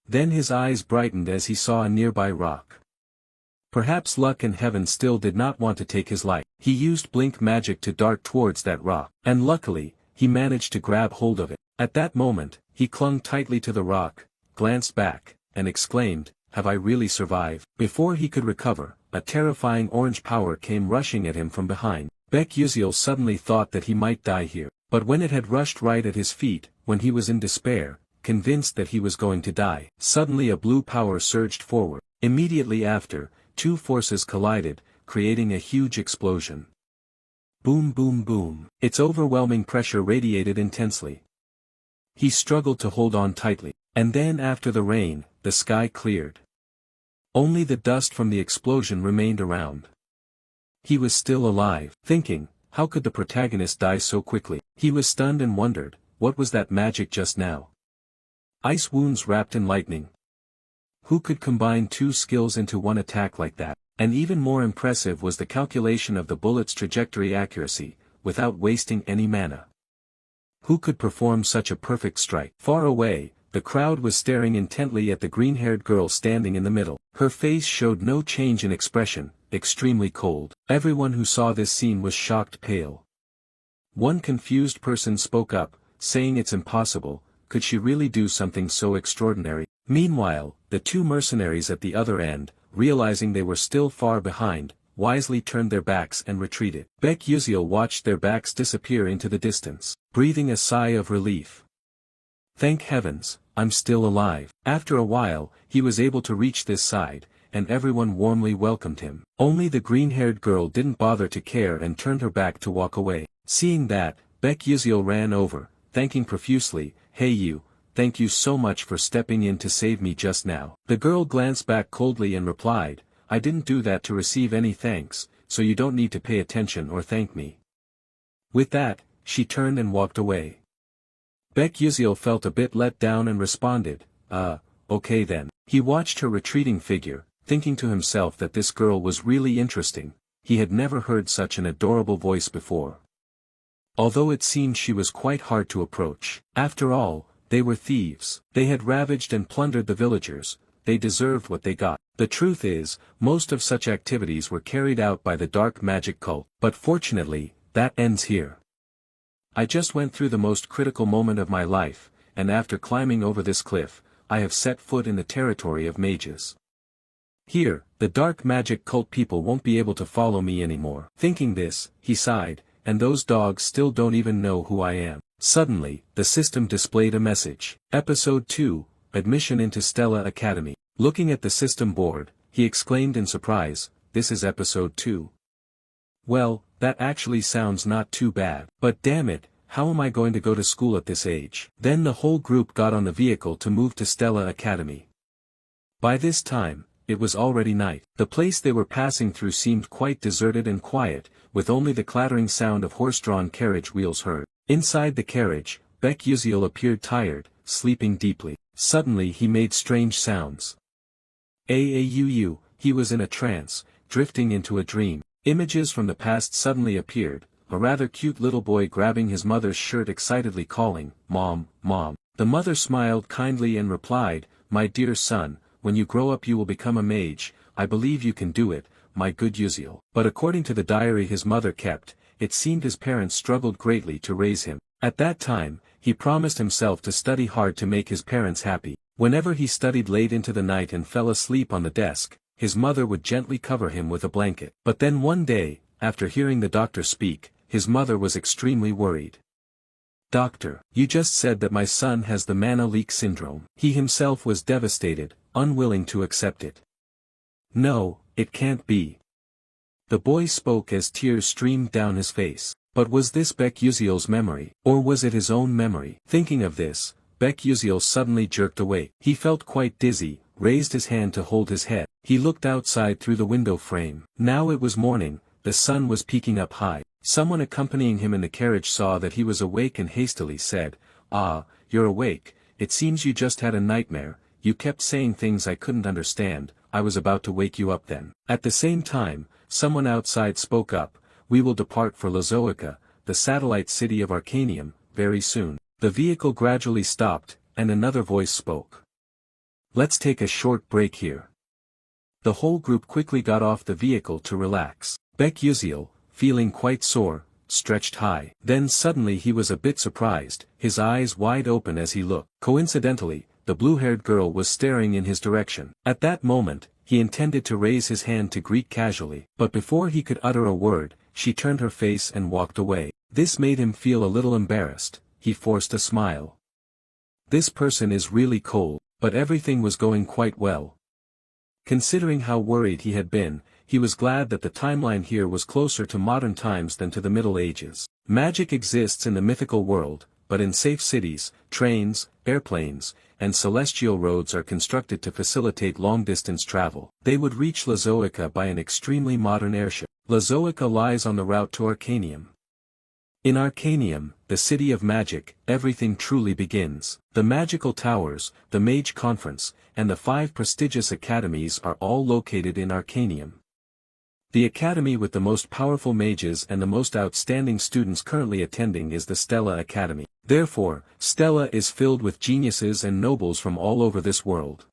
Then his eyes brightened as he saw a nearby rock. Perhaps luck and heaven still did not want to take his life. He used blink magic to dart towards that rock, and luckily, he managed to grab hold of it. At that moment, he clung tightly to the rock, glanced back, and exclaimed, "Have I really survived?" Before he could recover, a terrifying orange power came rushing at him from behind. Baek suddenly thought that he might die here. But when it had rushed right at his feet, when he was in despair, convinced that he was going to die, suddenly a blue power surged forward. Immediately after, 2 forces collided, creating a huge explosion. Boom boom boom. Its overwhelming pressure radiated intensely. He struggled to hold on tightly. And then after the rain, the sky cleared. Only the dust from the explosion remained around. He was still alive, thinking, how could the protagonist die so quickly? He was stunned and wondered, what was that magic just now? Ice wounds wrapped in lightning. Who could combine 2 skills into one attack like that? And even more impressive was the calculation of the bullet's trajectory accuracy, without wasting any mana. Who could perform such a perfect strike? Far away, the crowd was staring intently at the green-haired girl standing in the middle. Her face showed no change in expression, extremely cold. Everyone who saw this scene was shocked pale. One confused person spoke up, saying it's impossible. Could she really do something so extraordinary? Meanwhile, the two mercenaries at the other end, realizing they were still far behind, wisely turned their backs and retreated. Baek Yuziel watched their backs disappear into the distance, breathing a sigh of relief. Thank heavens, I'm still alive. After a while, he was able to reach this side, and everyone warmly welcomed him. Only the green-haired girl didn't bother to care and turned her back to walk away. Seeing that, Baek Yuziel ran over, thanking profusely, "Hey you, thank you so much for stepping in to save me just now." The girl glanced back coldly and replied, "I didn't do that to receive any thanks, so you don't need to pay attention or thank me." With that, she turned and walked away. Baek Yuziel felt a bit let down and responded, okay then." He watched her retreating figure, thinking to himself that this girl was really interesting. He had never heard such an adorable voice before. Although it seemed she was quite hard to approach. After all, they were thieves. They had ravaged and plundered the villagers. They deserved what they got. The truth is, most of such activities were carried out by the dark magic cult. But fortunately, that ends here. I just went through the most critical moment of my life, and after climbing over this cliff, I have set foot in the territory of mages. Here, the dark magic cult people won't be able to follow me anymore. Thinking this, he sighed, and those dogs still don't even know who I am. Suddenly, the system displayed a message. Episode 2, Admission into Stella Academy. Looking at the system board, he exclaimed in surprise, "This is episode 2. Well, that actually sounds not too bad. But damn it, how am I going to go to school at this age?" Then the whole group got on the vehicle to move to Stella Academy. By this time, it was already night. The place they were passing through seemed quite deserted and quiet, with only the clattering sound of horse-drawn carriage wheels heard. Inside the carriage, Baek Yuziel appeared tired, sleeping deeply. Suddenly he made strange sounds. Aauuu, he was in a trance, drifting into a dream. Images from the past suddenly appeared, a rather cute little boy grabbing his mother's shirt excitedly calling, "Mom, Mom." The mother smiled kindly and replied, "My dear son, when you grow up you will become a mage. I believe you can do it, my good Yuziel." But according to the diary his mother kept, it seemed his parents struggled greatly to raise him. At that time, he promised himself to study hard to make his parents happy. Whenever he studied late into the night and fell asleep on the desk, his mother would gently cover him with a blanket. But then one day, after hearing the doctor speak, his mother was extremely worried. "Doctor, you just said that my son has the mana leak syndrome." He himself was devastated, unwilling to accept it. "No, it can't be." The boy spoke as tears streamed down his face. But was this Baek Yuziel's memory, or was it his own memory? Thinking of this, Baek Yuziel suddenly jerked awake. He felt quite dizzy, raised his hand to hold his head. He looked outside through the window frame. Now it was morning, the sun was peaking up high. Someone accompanying him in the carriage saw that he was awake and hastily said, "Ah, you're awake, it seems you just had a nightmare, you kept saying things I couldn't understand, I was about to wake you up then." At the same time, someone outside spoke up, "We will depart for Lazoica, the satellite city of Arcanium, very soon." The vehicle gradually stopped, and another voice spoke. "Let's take a short break here." The whole group quickly got off the vehicle to relax. Baek Yuziel, feeling quite sore, stretched high. Then suddenly he was a bit surprised, his eyes wide open as he looked. Coincidentally, the blue-haired girl was staring in his direction. At that moment, he intended to raise his hand to greet casually, but before he could utter a word, she turned her face and walked away. This made him feel a little embarrassed. He forced a smile. This person is really cold, but everything was going quite well. Considering how worried he had been, he was glad that the timeline here was closer to modern times than to the Middle Ages. Magic exists in the mythical world, but in safe cities, trains, airplanes, and celestial roads are constructed to facilitate long-distance travel. They would reach Lazoica by an extremely modern airship. Lazoica lies on the route to Arcanium. In Arcanium, the city of magic, everything truly begins. The magical towers, the Mage Conference, and the 5 prestigious academies are all located in Arcanium. The academy with the most powerful mages and the most outstanding students currently attending is the Stella Academy. Therefore, Stella is filled with geniuses and nobles from all over this world.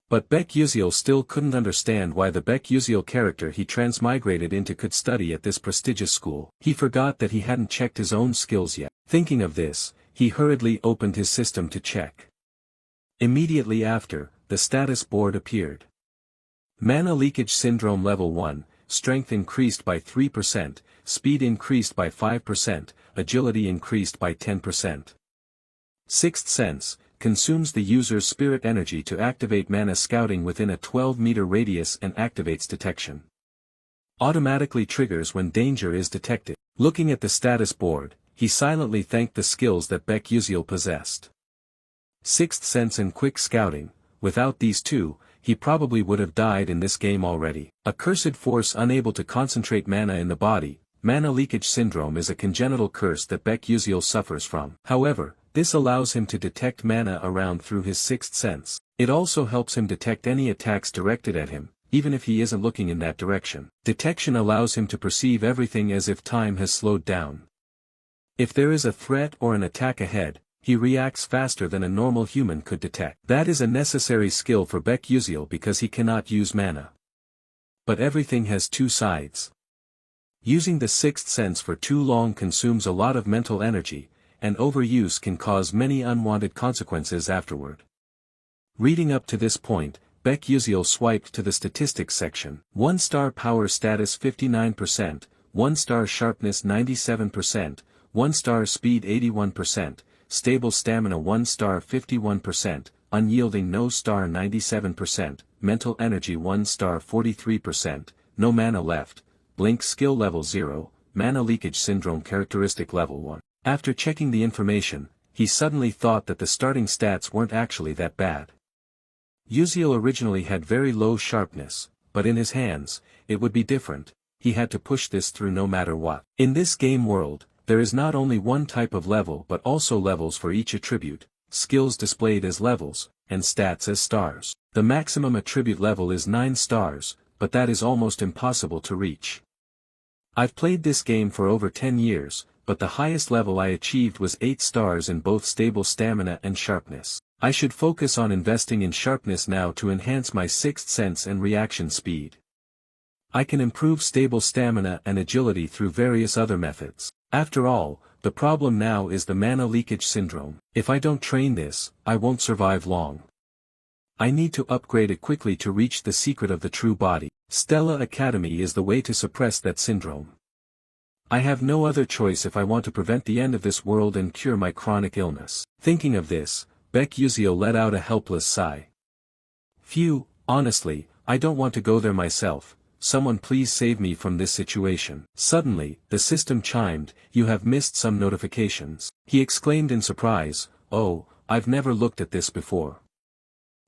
But Baek Yuseol still couldn't understand why the Baek Yuseol character he transmigrated into could study at this prestigious school. He forgot that he hadn't checked his own skills yet. Thinking of this, he hurriedly opened his system to check. Immediately after, the status board appeared. Mana Leakage Syndrome Level 1, Strength increased by 3%, Speed increased by 5%, Agility increased by 10%. Sixth Sense, consumes the user's spirit energy to activate mana scouting within a 12-meter radius and activates detection. Automatically triggers when danger is detected. Looking at the status board, he silently thanked the skills that Baek Yuseol possessed. Sixth Sense and Quick Scouting, without these two, he probably would have died in this game already. A cursed force unable to concentrate mana in the body, Mana Leakage Syndrome is a congenital curse that Baek Yuseol suffers from. However, this allows him to detect mana around through his sixth sense. It also helps him detect any attacks directed at him, even if he isn't looking in that direction. Detection allows him to perceive everything as if time has slowed down. If there is a threat or an attack ahead, he reacts faster than a normal human could detect. That is a necessary skill for Baek Yuseol because he cannot use mana. But everything has two sides. Using the sixth sense for too long consumes a lot of mental energy, and overuse can cause many unwanted consequences afterward. Reading up to this point, Baek Yuseol swiped to the statistics section. 1-star power status 59%, 1-star sharpness 97%, 1-star speed 81%, stable stamina 1-star 51%, unyielding no-star 97%, mental energy 1-star 43%, no mana left, blink skill level 0, mana leakage syndrome characteristic level 1. After checking the information, he suddenly thought that the starting stats weren't actually that bad. Yuseol originally had very low sharpness, but in his hands, it would be different. He had to push this through no matter what. In this game world, there is not only one type of level but also levels for each attribute, skills displayed as levels, and stats as stars. The maximum attribute level is 9 stars, but that is almost impossible to reach. I've played this game for over 10 years, but the highest level I achieved was 8 stars in both stable stamina and sharpness. I should focus on investing in sharpness now to enhance my sixth sense and reaction speed. I can improve stable stamina and agility through various other methods. After all, the problem now is the mana leakage syndrome. If I don't train this, I won't survive long. I need to upgrade it quickly to reach the secret of the true body. Stella Academy is the way to suppress that syndrome. I have no other choice if I want to prevent the end of this world and cure my chronic illness. Thinking of this, Baek Yuseol let out a helpless sigh. Phew, honestly, I don't want to go there myself. Someone please save me from this situation. Suddenly, the system chimed, "You have missed some notifications." He exclaimed in surprise, "Oh, I've never looked at this before."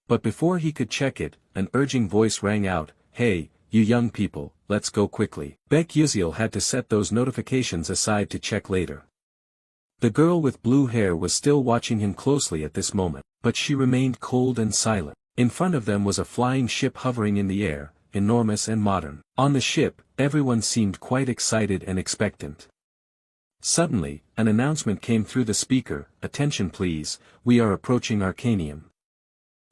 But before he could check it, an urging voice rang out, "Hey, you young people, let's go quickly." Baek Yuseol had to set those notifications aside to check later. The girl with blue hair was still watching him closely at this moment, but she remained cold and silent. In front of them was a flying ship hovering in the air, enormous and modern. On the ship, everyone seemed quite excited and expectant. Suddenly, an announcement came through the speaker, "Attention please, we are approaching Arcanium.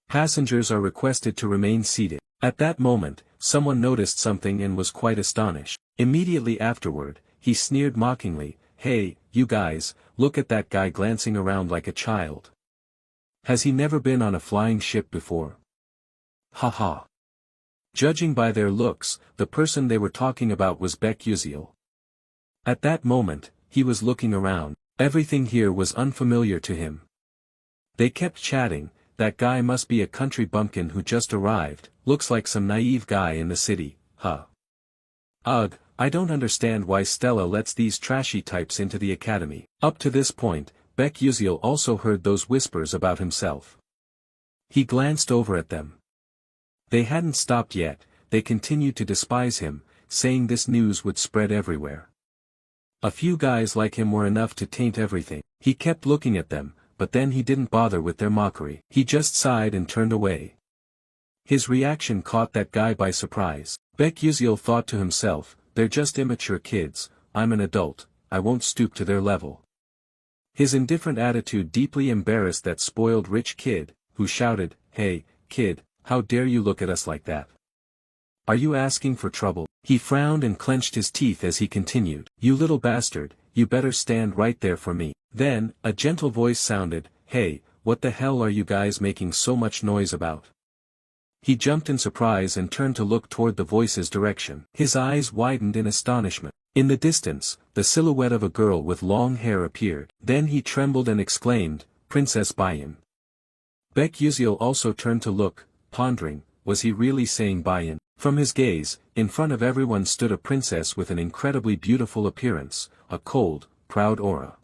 Passengers are requested to remain seated." At that moment, someone noticed something and was quite astonished. Immediately afterward, he sneered mockingly, "Hey, you guys, look at that guy glancing around like a child. Has he never been on a flying ship before? Ha ha." Judging by their looks, the person they were talking about was Baek Yuseol. At that moment, he was looking around. Everything here was unfamiliar to him. They kept chatting, "That guy must be a country bumpkin who just arrived, looks like some naive guy in the city, huh? Ugh, I don't understand why Stella lets these trashy types into the academy." Up to this point, Baek Yuseol also heard those whispers about himself. He glanced over at them. They hadn't stopped yet, they continued to despise him, saying this news would spread everywhere. A few guys like him were enough to taint everything. He kept looking at them, but then he didn't bother with their mockery. He just sighed and turned away. His reaction caught that guy by surprise. Baek Yuseol thought to himself, "They're just immature kids, I'm an adult, I won't stoop to their level." His indifferent attitude deeply embarrassed that spoiled rich kid, who shouted, "Hey, kid, how dare you look at us like that? Are you asking for trouble? He frowned and clenched his teeth as he continued. You little bastard, you better stand right there for me. Then, a gentle voice sounded, hey, what the hell are you guys making so much noise about? He jumped in surprise and turned to look toward the voice's direction. His eyes widened in astonishment. In the distance, the silhouette of a girl with long hair appeared. Then he trembled and exclaimed, Princess Bayan. Baek Yuziel also turned to look, pondering, was he really saying Bayan? From his gaze, in front of everyone stood a princess with an incredibly beautiful appearance, a cold, proud aura.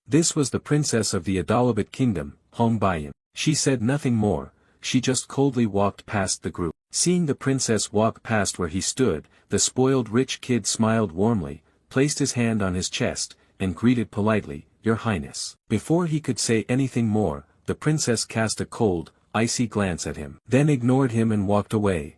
This was the princess of the Adalabit kingdom, Hong Bayan. She said nothing more, she just coldly walked past the group. Seeing the princess walk past where he stood, the spoiled rich kid smiled warmly, placed his hand on his chest, and greeted politely, Your Highness. Before he could say anything more, the princess cast a cold, icy glance at him, then ignored him and walked away.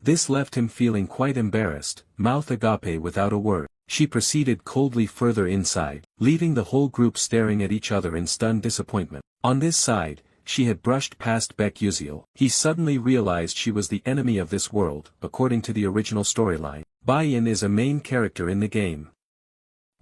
This left him feeling quite embarrassed, mouth agape without a word. She proceeded coldly further inside, leaving the whole group staring at each other in stunned disappointment. On this side, she had brushed past Baek Yuziel. He suddenly realized she was the enemy of this world, according to the original storyline. Bayan is a main character in the game.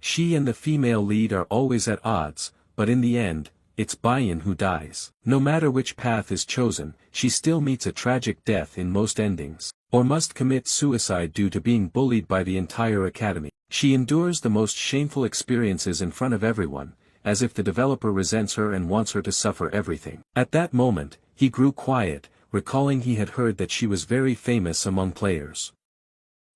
She and the female lead are always at odds, but in the end, it's Bayan who dies. No matter which path is chosen, she still meets a tragic death in most endings, or must commit suicide due to being bullied by the entire academy. She endures the most shameful experiences in front of everyone, as if the developer resents her and wants her to suffer everything. At that moment, he grew quiet, recalling he had heard that she was very famous among players.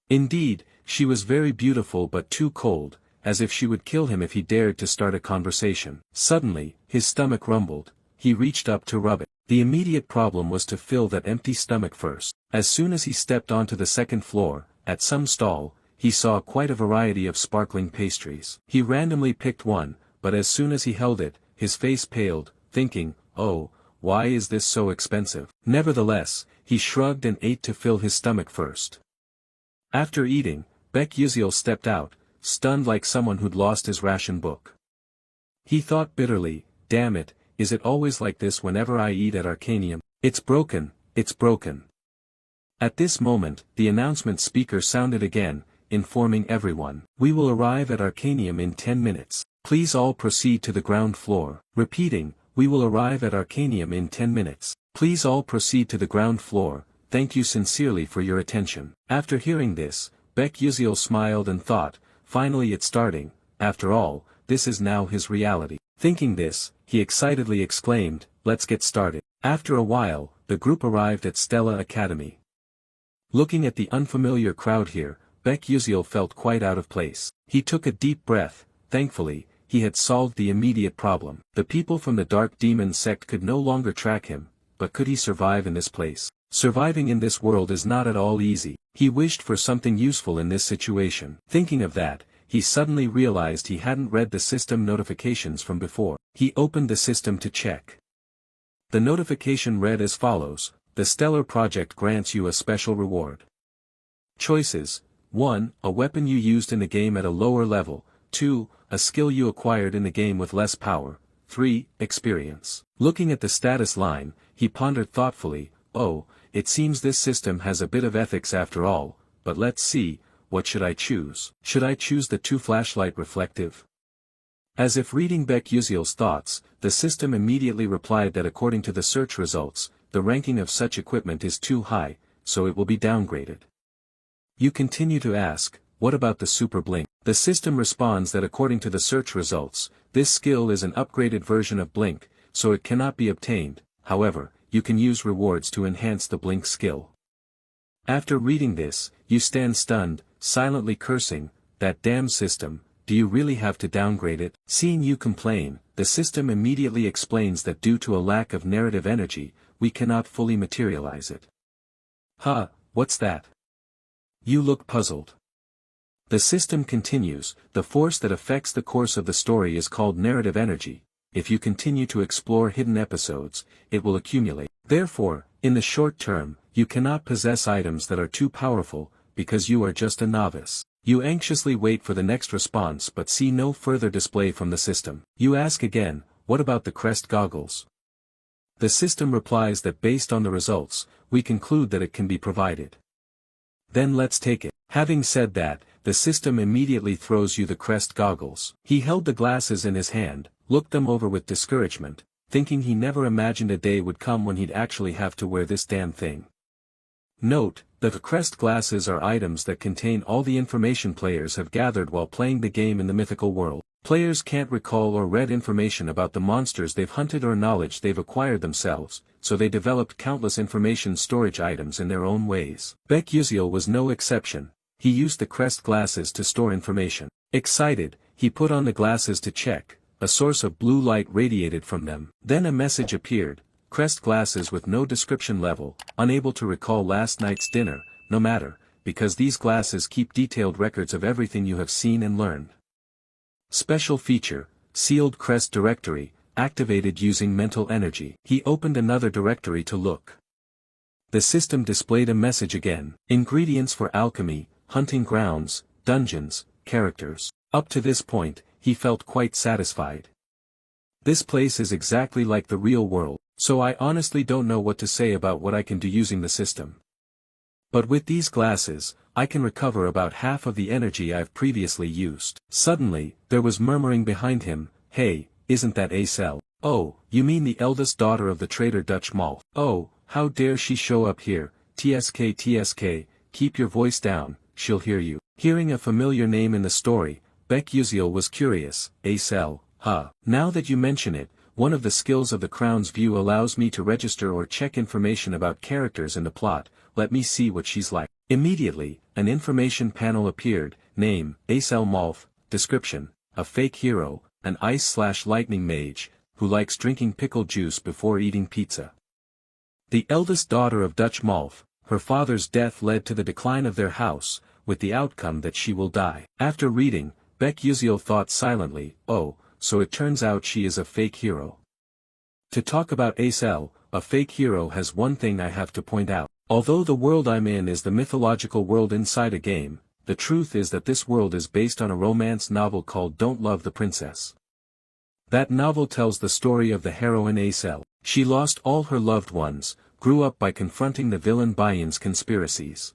Indeed, she was very beautiful but too cold, as if she would kill him if he dared to start a conversation. Suddenly, his stomach rumbled, he reached up to rub it. The immediate problem was to fill that empty stomach first. As soon as he stepped onto the second floor, at some stall, he saw quite a variety of sparkling pastries. He randomly picked one, but as soon as he held it, his face paled, thinking, oh, why is this so expensive? Nevertheless, he shrugged and ate to fill his stomach first. After eating, Baek Yuziel stepped out, stunned like someone who'd lost his ration book. He thought bitterly, damn it, is it always like this whenever I eat at Arcanium? It's broken, it's broken. At this moment, the announcement speaker sounded again, informing everyone, we will arrive at Arcanium in 10 minutes. Please all proceed to the ground floor. Repeating, we will arrive at Arcanium in 10 minutes. Please all proceed to the ground floor, thank you sincerely for your attention. After hearing this, Baek Yuziel smiled and thought, finally it's starting, after all, this is now his reality. Thinking this, he excitedly exclaimed, let's get started. After a while, the group arrived at Stella Academy. Looking at the unfamiliar crowd here, Baek Yuziel felt quite out of place. He took a deep breath, thankfully, he had solved the immediate problem. The people from the Dark Demon sect could no longer track him, but could he survive in this place? Surviving in this world is not at all easy. He wished for something useful in this situation. Thinking of that, he suddenly realized he hadn't read the system notifications from before. He opened the system to check. The notification read as follows, the Stellar Project grants you a special reward. Choices: 1. A weapon you used in the game at a lower level, 2. A skill you acquired in the game with less power, 3. Experience. Looking at the status line, he pondered thoughtfully, oh, it seems this system has a bit of ethics after all, but let's see, what should I choose? Should I choose the 2 flashlight reflective? As if reading Baek Yuziel's thoughts, the system immediately replied that according to the search results, the ranking of such equipment is too high, so it will be downgraded. You continue to ask, what about the Super Blink? The system responds that according to the search results, this skill is an upgraded version of Blink, so it cannot be obtained, however, you can use rewards to enhance the Blink skill. After reading this, you stand stunned, silently cursing, that damn system, do you really have to downgrade it? Seeing you complain, the system immediately explains that due to a lack of narrative energy, we cannot fully materialize it. Huh, what's that? You look puzzled. The system continues, the force that affects the course of the story is called narrative energy. If you continue to explore hidden episodes, it will accumulate. Therefore, in the short term, you cannot possess items that are too powerful, because you are just a novice. You anxiously wait for the next response but see no further display from the system. You ask again, what about the crest goggles? The system replies that based on the results, we conclude that it can be provided. Then let's take it. Having said that, the system immediately throws you the crest goggles. He held the glasses in his hand, looked them over with discouragement, thinking he never imagined a day would come when he'd actually have to wear this damn thing. Note, that the crest glasses are items that contain all the information players have gathered while playing the game in the mythical world. Players can't recall or read information about the monsters they've hunted or knowledge they've acquired themselves, so they developed countless information storage items in their own ways. Baek Yuziel was no exception. He used the crest glasses to store information. Excited, he put on the glasses to check. A source of blue light radiated from them. Then a message appeared. Crest glasses with no description level, unable to recall last night's dinner, no matter, because these glasses keep detailed records of everything you have seen and learned. Special feature, sealed crest directory, activated using mental energy. He opened another directory to look. The system displayed a message again. Ingredients for alchemy, hunting grounds, dungeons, characters. Up to this point, he felt quite satisfied. This place is exactly like the real world, so I honestly don't know what to say about what I can do using the system. But with these glasses, I can recover about half of the energy I've previously used. Suddenly, there was murmuring behind him. Hey, isn't that Acel? Oh, you mean the eldest daughter of the traitor Dutch Mall? Oh, how dare she show up here? TSK, keep your voice down, she'll hear you. Hearing a familiar name in the story, Baek Yuziel was curious. Acel, huh? Now that you mention it, one of the skills of the Crown's View allows me to register or check information about characters in the plot. Let me see what she's like. Immediately, an information panel appeared. Name, Acel Malf. Description, a fake hero, an ice/lightning mage, who likes drinking pickle juice before eating pizza. The eldest daughter of Dutch Malf, her father's death led to the decline of their house, with the outcome that she will die. After reading, Baek Yuziel thought silently, oh, so it turns out she is a fake hero. To talk about Acel, a fake hero has one thing I have to point out. Although the world I'm in is the mythological world inside a game, the truth is that this world is based on a romance novel called Don't Love the Princess. That novel tells the story of the heroine Acel. She lost all her loved ones, grew up by confronting the villain Bayan's conspiracies.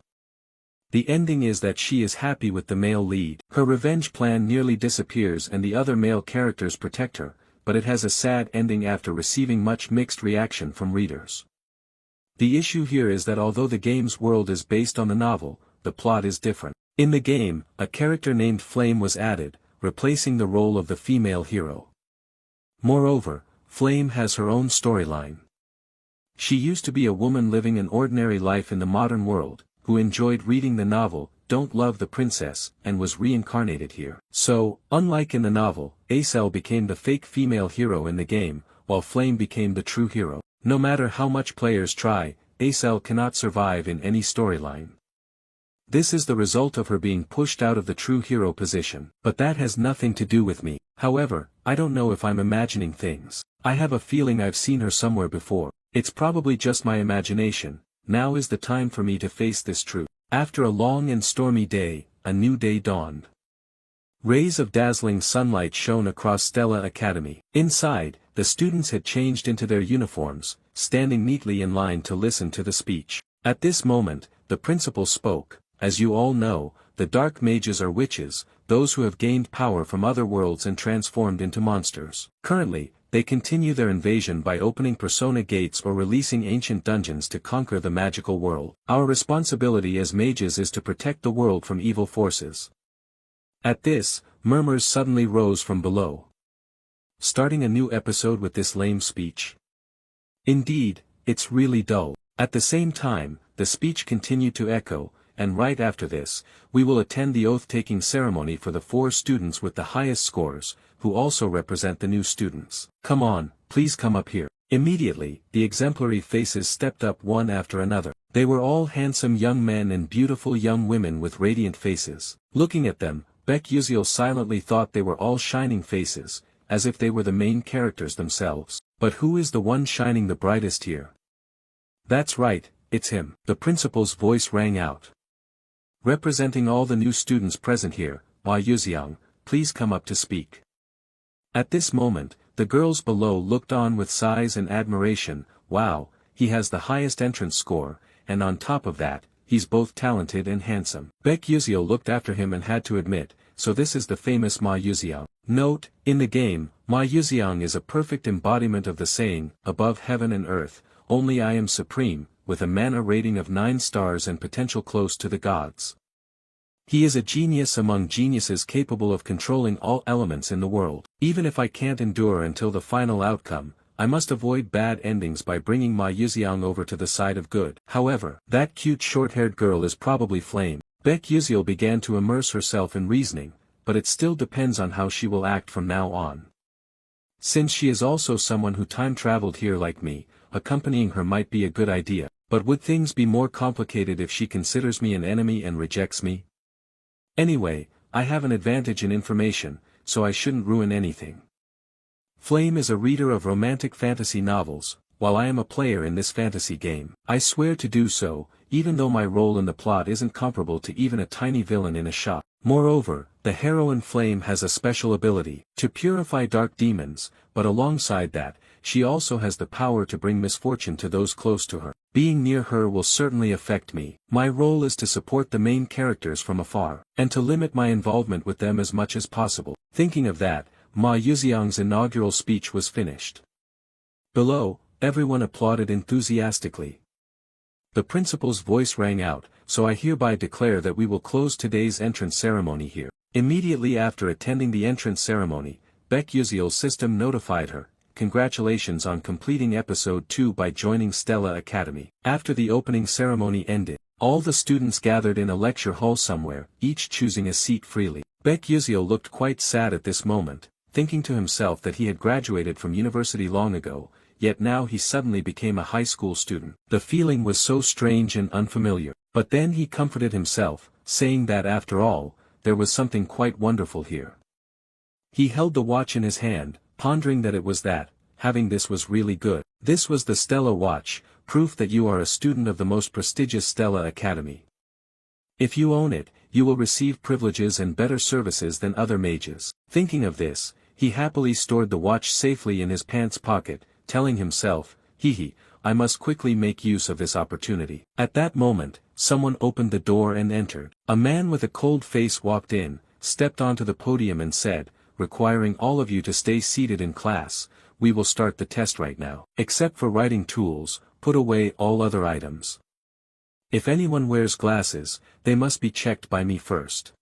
The ending is that she is happy with the male lead. Her revenge plan nearly disappears and the other male characters protect her, but it has a sad ending after receiving much mixed reaction from readers. The issue here is that although the game's world is based on the novel, the plot is different. In the game, a character named Flame was added, replacing the role of the female hero. Moreover, Flame has her own storyline. She used to be a woman living an ordinary life in the modern world, who enjoyed reading the novel, Don't Love the Princess, and was reincarnated here. So, unlike in the novel, Acel became the fake female hero in the game, while Flame became the true hero. No matter how much players try, Acel cannot survive in any storyline. This is the result of her being pushed out of the true hero position. But that has nothing to do with me. However, I don't know if I'm imagining things. I have a feeling I've seen her somewhere before. It's probably just my imagination. Now is the time for me to face this truth. After a long and stormy day, a new day dawned. Rays of dazzling sunlight shone across Stella Academy. Inside, the students had changed into their uniforms, standing neatly in line to listen to the speech. At this moment, the principal spoke. As you all know, the dark mages are witches, those who have gained power from other worlds and transformed into monsters. Currently, they continue their invasion by opening persona gates or releasing ancient dungeons to conquer the magical world. Our responsibility as mages is to protect the world from evil forces. At this, murmurs suddenly rose from below. Starting a new episode with this lame speech? Indeed, it's really dull. At the same time, the speech continued to echo, and right after this, we will attend the oath-taking ceremony for the 4 students with the highest scores, who also represent the new students. Come on, please come up here. Immediately, the exemplary faces stepped up one after another. They were all handsome young men and beautiful young women with radiant faces. Looking at them, Baek Yuziel silently thought they were all shining faces, as if they were the main characters themselves. But who is the one shining the brightest here? That's right, it's him. The principal's voice rang out. Representing all the new students present here, Hua Yuziang, please come up to speak. At this moment, The girls below looked on with sighs and admiration. Wow, he has the highest entrance score, and on top of that, he's both talented and handsome. Baek Yuzio looked after him and had to admit, so this is the famous Ma Yuziang. Note, in the game, Ma Yuziang is a perfect embodiment of the saying, above heaven and earth, only I am supreme, with a mana rating of 9 stars and potential close to the gods. He is a genius among geniuses capable of controlling all elements in the world. Even if I can't endure until the final outcome, I must avoid bad endings by bringing Ma Yuziang over to the side of good. However, that cute short-haired girl is probably Flame. Baek Yuzio began to immerse herself in reasoning, but it still depends on how she will act from now on. Since she is also someone who time-traveled here like me, accompanying her might be a good idea, but would things be more complicated if she considers me an enemy and rejects me? Anyway, I have an advantage in information, so I shouldn't ruin anything. Flame is a reader of romantic fantasy novels, while I am a player in this fantasy game. I swear to do so, even though my role in the plot isn't comparable to even a tiny villain in a shop. Moreover, the heroine Flame has a special ability to purify dark demons, but alongside that, she also has the power to bring misfortune to those close to her. Being near her will certainly affect me. My role is to support the main characters from afar, and to limit my involvement with them as much as possible. Thinking of that, Ma Yuziang's inaugural speech was finished. Below, everyone applauded enthusiastically. The principal's voice rang out, so I hereby declare that we will close today's entrance ceremony here. Immediately after attending the entrance ceremony, Baek Yuzio's system notified her, "Congratulations on completing episode 2 by joining Stella Academy." After the opening ceremony ended, all the students gathered in a lecture hall somewhere, each choosing a seat freely. Baek Yuzio looked quite sad at this moment, thinking to himself that he had graduated from university long ago, yet now he suddenly became a high school student. The feeling was so strange and unfamiliar, but then he comforted himself, saying that after all, there was something quite wonderful here. He held the watch in his hand, pondering that it was that, having this was really good. This was the Stella watch, proof that you are a student of the most prestigious Stella Academy. If you own it, you will receive privileges and better services than other mages. Thinking of this, he happily stored the watch safely in his pants pocket, telling himself, I must quickly make use of this opportunity. At that moment, someone opened the door and entered. A man with a cold face walked in, stepped onto the podium and said, "Requiring all of you to stay seated in class, we will start the test right now. Except for writing tools, put away all other items. If anyone wears glasses, they must be checked by me first."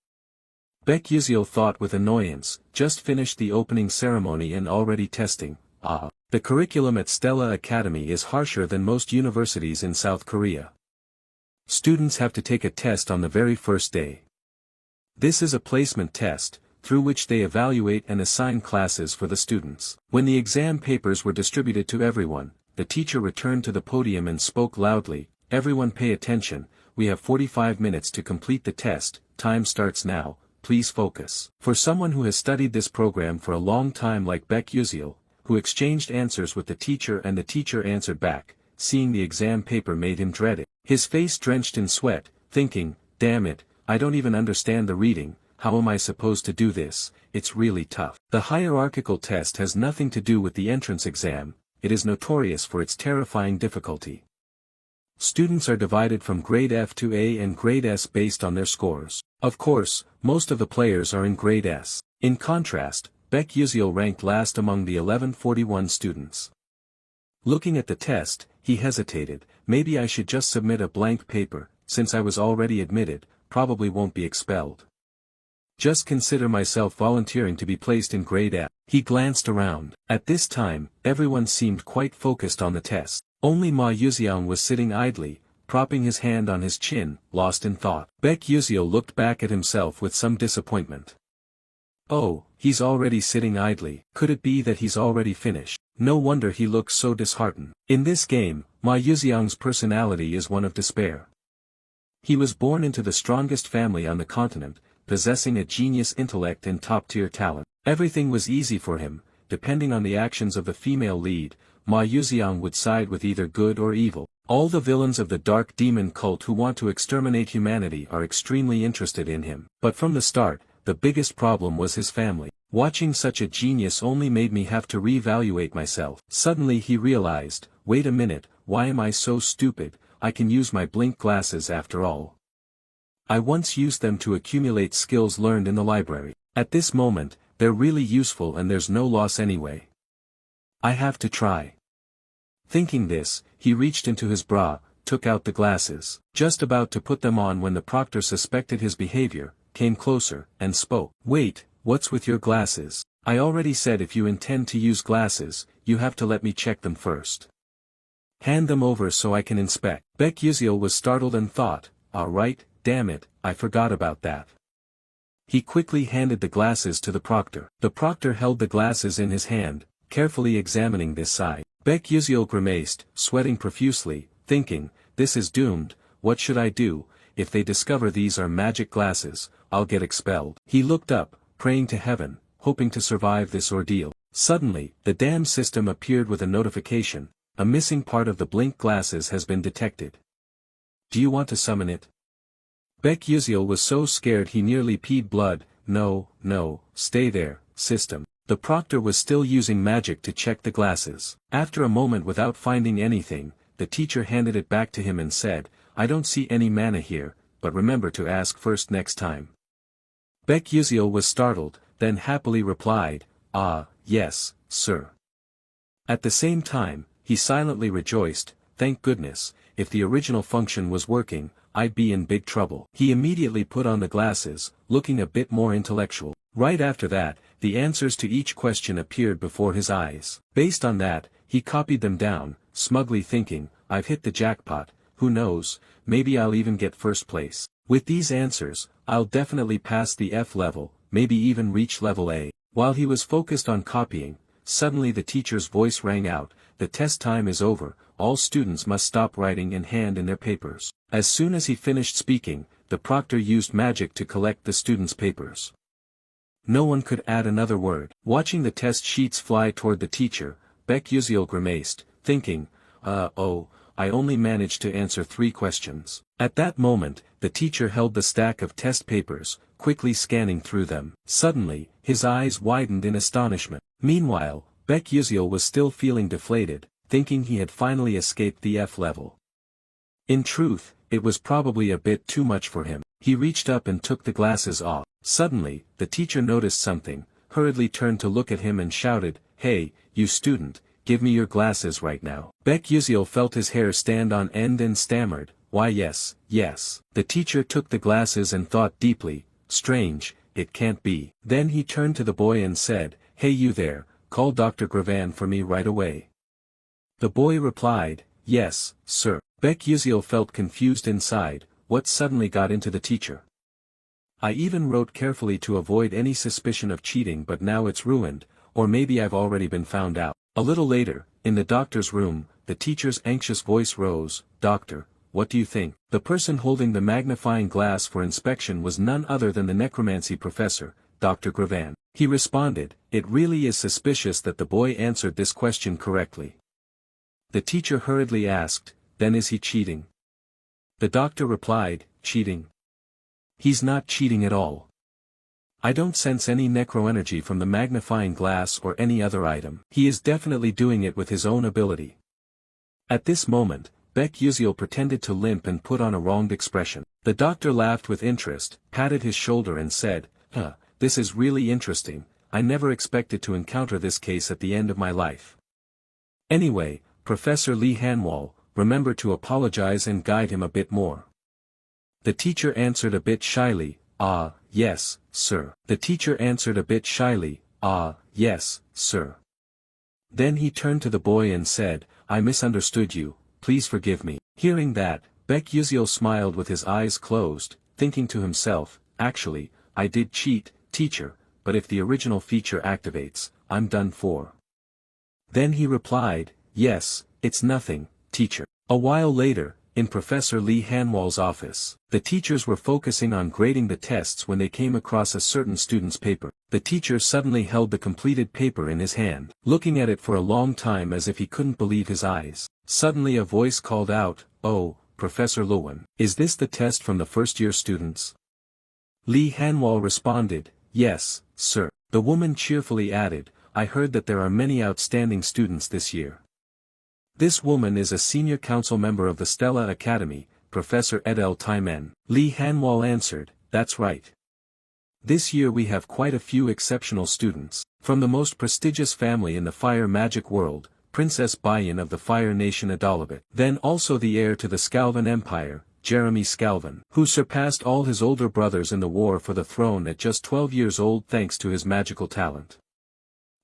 Baek Yuzio thought with annoyance, just finished the opening ceremony and already testing. The curriculum at Stella Academy is harsher than most universities in South Korea. Students have to take a test on the very first day. This is a placement test, through which they evaluate and assign classes for the students. When the exam papers were distributed to everyone, the teacher returned to the podium and spoke loudly, "Everyone pay attention, we have 45 minutes to complete the test, time starts now, please focus." For someone who has studied this program for a long time like Baek Yuzio, who exchanged answers with the teacher and the teacher answered back, seeing the exam paper made him dread it. His face drenched in sweat, thinking, "Damn it, I don't even understand the reading, how am I supposed to do this, it's really tough." The hierarchical test has nothing to do with the entrance exam, it is notorious for its terrifying difficulty. Students are divided from grade F to A and grade S based on their scores. Of course, most of the players are in grade S. In contrast, Baek Yuzio ranked last among the 1141 students. Looking at the test, he hesitated, maybe I should just submit a blank paper, since I was already admitted, probably won't be expelled. Just consider myself volunteering to be placed in grade F. He glanced around. At this time, everyone seemed quite focused on the test. Only Ma Yuziang was sitting idly, propping his hand on his chin, lost in thought. Baek Yuzio looked back at himself with some disappointment. Oh, he's already sitting idly. Could it be that he's already finished? No wonder he looks so disheartened. In this game, Ma Yuziang's personality is one of despair. He was born into the strongest family on the continent, possessing a genius intellect and top-tier talent. Everything was easy for him, depending on the actions of the female lead, Ma Yuziang would side with either good or evil. All the villains of the dark demon cult who want to exterminate humanity are extremely interested in him. But from the start, the biggest problem was his family. Watching such a genius only made me have to reevaluate myself. Suddenly he realized, wait a minute, why am I so stupid? I can use my blink glasses after all. I once used them to accumulate skills learned in the library. At this moment, they're really useful and there's no loss anyway. I have to try. Thinking this, he reached into his bra, took out the glasses, just about to put them on when the proctor suspected his behavior, came closer, and spoke. Wait, what's with your glasses? I already said if you intend to use glasses, you have to let me check them first. Hand them over so I can inspect. Baek Yuseol was startled and thought, alright, damn it, I forgot about that. He quickly handed the glasses to the proctor. The proctor held the glasses in his hand, carefully examining this side. Baek Yuseol grimaced, sweating profusely, thinking, this is doomed, what should I do? If they discover these are magic glasses, I'll get expelled. He looked up, praying to heaven, hoping to survive this ordeal. Suddenly, the damn system appeared with a notification, a missing part of the blink glasses has been detected. Do you want to summon it? Baek Yuseol was so scared he nearly peed blood. No, stay there, system. The proctor was still using magic to check the glasses. After a moment without finding anything, the teacher handed it back to him and said, I don't see any mana here, but remember to ask first next time. Baek Yuseol was startled, then happily replied, yes, sir. At the same time, he silently rejoiced, thank goodness, if the original function was working, I'd be in big trouble. He immediately put on the glasses, looking a bit more intellectual. Right after that, the answers to each question appeared before his eyes. Based on that, he copied them down, smugly thinking, I've hit the jackpot, who knows, maybe I'll even get first place. With these answers, I'll definitely pass the F level, maybe even reach level A. While he was focused on copying, suddenly the teacher's voice rang out, the test time is over, all students must stop writing in hand in their papers. As soon as he finished speaking, the proctor used magic to collect the students' papers. No one could add another word. Watching the test sheets fly toward the teacher, Baek Yuseol grimaced, thinking, I only managed to answer 3 questions. At that moment, the teacher held the stack of test papers, quickly scanning through them. Suddenly, his eyes widened in astonishment. Meanwhile, Baek Yuseol was still feeling deflated, thinking he had finally escaped the F level. In truth, it was probably a bit too much for him. He reached up and took the glasses off. Suddenly, the teacher noticed something, hurriedly turned to look at him and shouted, Hey, you student, give me your glasses right now. Baek Yuseol felt his hair stand on end and stammered, why yes. The teacher took the glasses and thought deeply, strange, it can't be. Then he turned to the boy and said, Hey you there, call Dr. Gravan for me right away. The boy replied, Yes, sir. Baek Yuseol felt confused inside, what suddenly got into the teacher? I even wrote carefully to avoid any suspicion of cheating but now it's ruined, or maybe I've already been found out. A little later, in the doctor's room, the teacher's anxious voice rose, Doctor, what do you think? The person holding the magnifying glass for inspection was none other than the necromancy professor, Dr. Gravan. He responded, It really is suspicious that the boy answered this question correctly. The teacher hurriedly asked, Then is he cheating? The doctor replied, Cheating? He's not cheating at all. I don't sense any necroenergy from the magnifying glass or any other item. He is definitely doing it with his own ability. At this moment, Baek Yuseol pretended to limp and put on a wronged expression. The doctor laughed with interest, patted his shoulder and said, This is really interesting, I never expected to encounter this case at the end of my life. Anyway, Professor Lee Hanwol, remember to apologize and guide him a bit more. The teacher answered a bit shyly, yes, sir. The teacher answered a bit shyly, yes, sir. Then he turned to the boy and said, I misunderstood you, please forgive me. Hearing that, Baek Yuseol smiled with his eyes closed, thinking to himself, actually, I did cheat, teacher, but if the original feature activates, I'm done for. Then he replied, Yes, it's nothing, teacher. A while later, in Professor Lee Hanwol's office, the teachers were focusing on grading the tests when they came across a certain student's paper. The teacher suddenly held the completed paper in his hand, looking at it for a long time as if he couldn't believe his eyes. Suddenly a voice called out, Oh, Professor Lowen, is this the test from the first-year students? Lee Hanwol responded, Yes, sir. The woman cheerfully added, I heard that there are many outstanding students this year. This woman is a senior council member of the Stella Academy, Professor Edel Taimen. Lee Hanwal answered, that's right. This year we have quite a few exceptional students. From the most prestigious family in the fire magic world, Princess Bayan of the Fire Nation Adalabit. Then also the heir to the Scalvan Empire, Jeremy Scalvan, who surpassed all his older brothers in the war for the throne at just 12 years old thanks to his magical talent.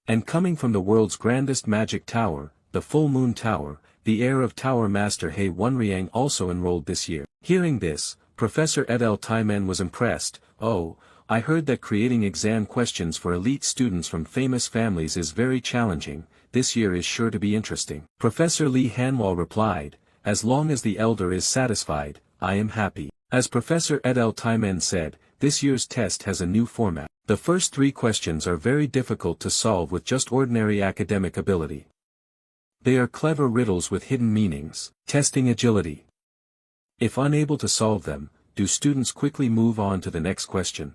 And coming from the world's grandest magic tower, the Full Moon Tower, the heir of Tower Master He Wonriang also enrolled this year. Hearing this, Professor Edel Taimen was impressed. Oh, I heard that creating exam questions for elite students from famous families is very challenging. This year is sure to be interesting. Professor Lee Hanwal replied, as long as the elder is satisfied, I am happy. As Professor Edel Taimen said, this year's test has a new format. The first 3 questions are very difficult to solve with just ordinary academic ability. They are clever riddles with hidden meanings, testing agility. If unable to solve them, do students quickly move on to the next question?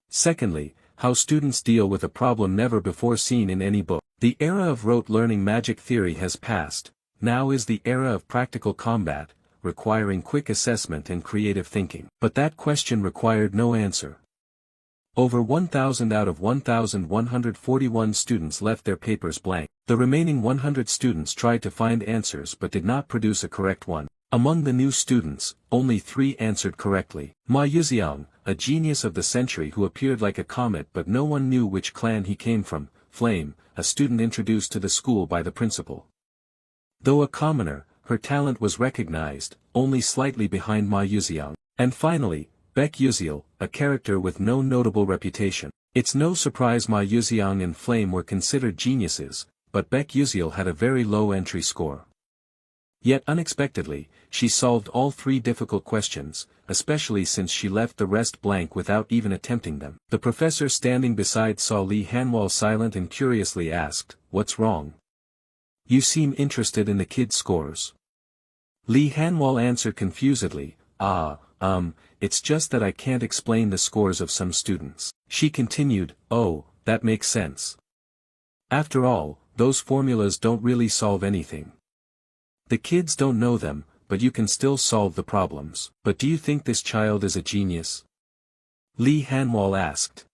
Secondly, how students deal with a problem never before seen in any book. The era of rote learning magic theory has passed, now is the era of practical combat, requiring quick assessment and creative thinking. But that question required no answer. Over 1,000 out of 1,141 students left their papers blank. The remaining 100 students tried to find answers but did not produce a correct one. Among the new students, only 3 answered correctly. Ma Yuxiang, a genius of the century who appeared like a comet but no one knew which clan he came from. Flame, a student introduced to the school by the principal. Though a commoner, her talent was recognized, only slightly behind Ma Yuxiang. And finally, Baek Yuziel, a character with no notable reputation. It's no surprise Ma Yuxiang and Flame were considered geniuses, but Baek Yuziel had a very low entry score. Yet unexpectedly, she solved all 3 difficult questions, especially since she left the rest blank without even attempting them. The professor standing beside saw Lee Hanwal silent and curiously asked, what's wrong? You seem interested in the kid's scores. Lee Hanwal answered confusedly, it's just that I can't explain the scores of some students. She continued, oh, that makes sense. After all, those formulas don't really solve anything. The kids don't know them, but you can still solve the problems. But do you think this child is a genius? Lee Hanwal asked.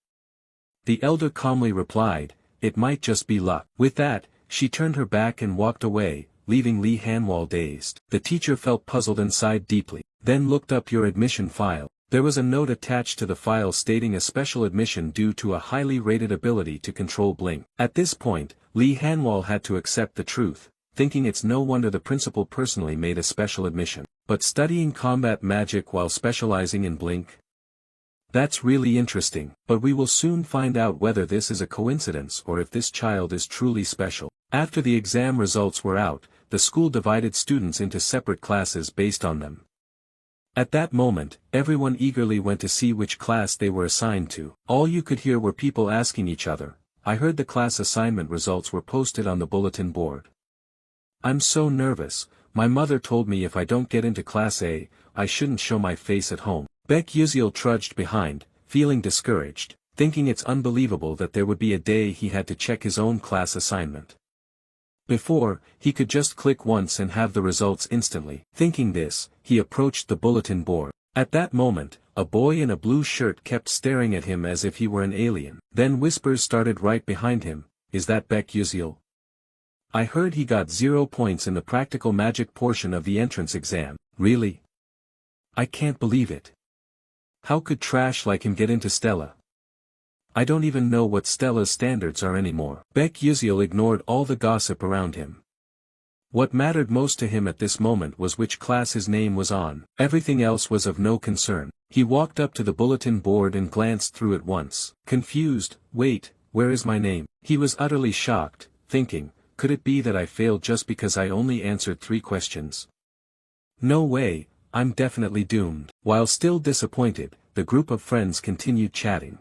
The elder calmly replied, it might just be luck. With that, she turned her back and walked away, leaving Lee Hanwal dazed. The teacher felt puzzled and sighed deeply, then looked up your admission file. There was a note attached to the file stating a special admission due to a highly rated ability to control blink. At this point, Lee Hanwal had to accept the truth, thinking it's no wonder the principal personally made a special admission. But studying combat magic while specializing in blink? That's really interesting, but we will soon find out whether this is a coincidence or if this child is truly special. After the exam results were out, the school divided students into separate classes based on them. At that moment, everyone eagerly went to see which class they were assigned to. All you could hear were people asking each other, I heard the class assignment results were posted on the bulletin board. I'm so nervous, my mother told me if I don't get into Class A, I shouldn't show my face at home. Baek Yuziel trudged behind, feeling discouraged, thinking it's unbelievable that there would be a day he had to check his own class assignment. Before, he could just click once and have the results instantly. Thinking this, he approached the bulletin board. At that moment, a boy in a blue shirt kept staring at him as if he were an alien. Then whispers started right behind him, is that Baek Yuziel? I heard he got 0 points in the practical magic portion of the entrance exam. Really? I can't believe it. How could trash like him get into Stella? I don't even know what Stella's standards are anymore. Baek Yuziel ignored all the gossip around him. What mattered most to him at this moment was which class his name was on. Everything else was of no concern. He walked up to the bulletin board and glanced through it once. Confused, wait, where is my name? He was utterly shocked, thinking, could it be that I failed just because I only answered 3 questions? No way, I'm definitely doomed. While still disappointed, the group of friends continued chatting.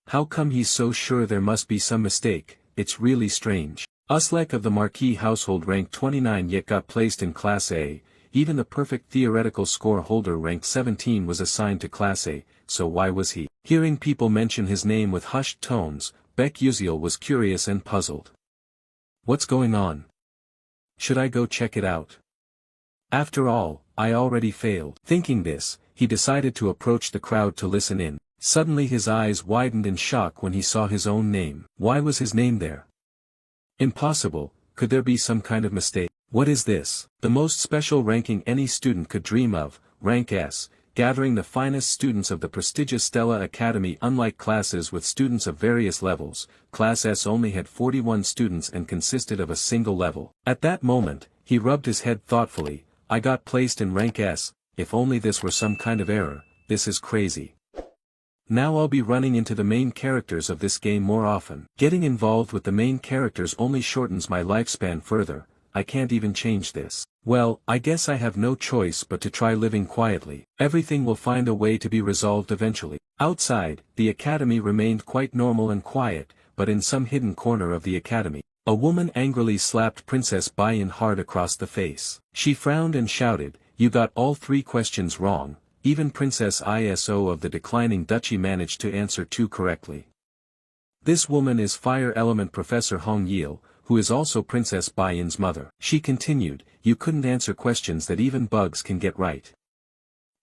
How come he's so sure there must be some mistake? It's really strange. Uslek of the Marquis household ranked 29 yet got placed in Class A, even the perfect theoretical score holder ranked 17 was assigned to Class A. so why was he? Hearing people mention his name with hushed tones, Baek Yuziel was curious and puzzled. What's going on? Should I go check it out? After all, I already failed. Thinking this, he decided to approach the crowd to listen in. Suddenly his eyes widened in shock when he saw his own name. Why was his name there? Impossible, could there be some kind of mistake? What is this? The most special ranking any student could dream of, Rank S, gathering the finest students of the prestigious Stella Academy. Unlike classes with students of various levels, Class S only had 41 students and consisted of a single level. At that moment, he rubbed his head thoughtfully. I got placed in Rank S, if only this were some kind of error, this is crazy. Now I'll be running into the main characters of this game more often. Getting involved with the main characters only shortens my lifespan further, I can't even change this. Well, I guess I have no choice but to try living quietly. Everything will find a way to be resolved eventually. Outside, the academy remained quite normal and quiet, but in some hidden corner of the academy, a woman angrily slapped Princess Bayan hard across the face. She frowned and shouted, "You got all 3 questions wrong." Even Princess Iso of the declining duchy managed to answer 2 correctly. This woman is Fire Element Professor Hong Yil, who is also Princess Bayan's mother. She continued, "You couldn't answer questions that even bugs can get right.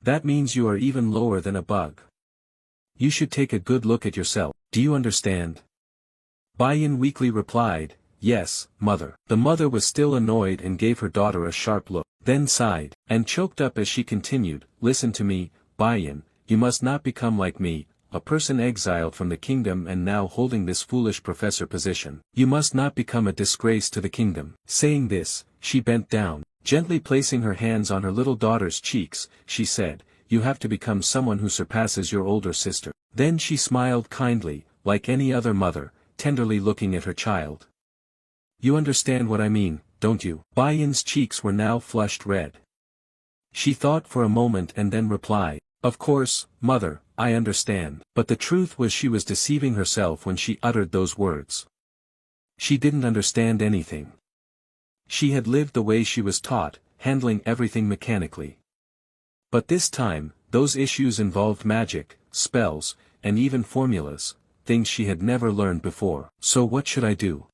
That means you are even lower than a bug. You should take a good look at yourself. Do you understand?" Bayan weakly replied, "Yes, mother." The mother was still annoyed and gave her daughter a sharp look, then sighed, and choked up as she continued, "Listen to me, Bayan, you must not become like me, a person exiled from the kingdom and now holding this foolish professor position. You must not become a disgrace to the kingdom." Saying this, she bent down, gently placing her hands on her little daughter's cheeks. She said, "You have to become someone who surpasses your older sister." Then she smiled kindly, like any other mother, tenderly looking at her child. "You understand what I mean, don't you?" Bayan's cheeks were now flushed red. She thought for a moment and then replied, "Of course, mother, I understand." But the truth was she was deceiving herself when she uttered those words. She didn't understand anything. She had lived the way she was taught, handling everything mechanically. But this time, those issues involved magic, spells, and even formulas, things she had never learned before. So what should I do?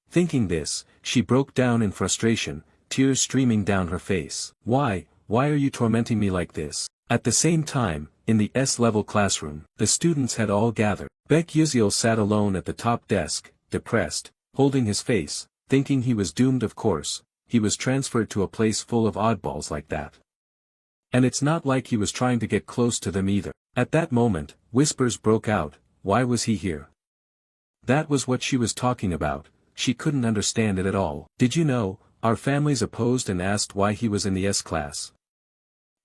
Thinking this, she broke down in frustration, tears streaming down her face. Why are you tormenting me like this?" At the same time, in the S-level classroom, the students had all gathered. Baek Yuziel sat alone at the top desk, depressed, holding his face, thinking he was doomed. Of course, he was transferred to a place full of oddballs like that. And it's not like he was trying to get close to them either. At that moment, whispers broke out, "Why was he here?" That was what she was talking about. She couldn't understand it at all. "Did you know, our families opposed and asked why he was in the S class.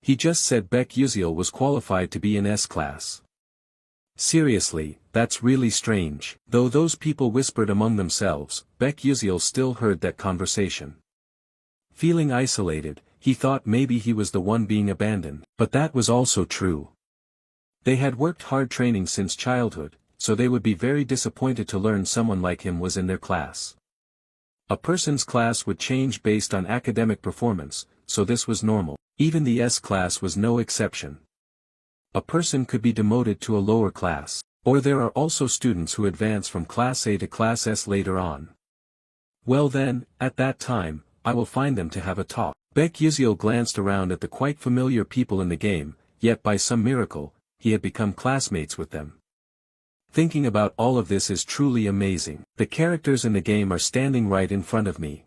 He just said Baek Yuziel was qualified to be in S class. Seriously, that's really strange." Though those people whispered among themselves, Baek Yuziel still heard that conversation. Feeling isolated, he thought maybe he was the one being abandoned. But that was also true. They had worked hard training since childhood, so they would be very disappointed to learn someone like him was in their class. A person's class would change based on academic performance, so this was normal. Even the S class was no exception. A person could be demoted to a lower class, or there are also students who advance from Class A to Class S later on. Well then, at that time, I will find them to have a talk. Baek Yuziel glanced around at the quite familiar people in the game, yet by some miracle, he had become classmates with them. Thinking about all of this is truly amazing. The characters in the game are standing right in front of me.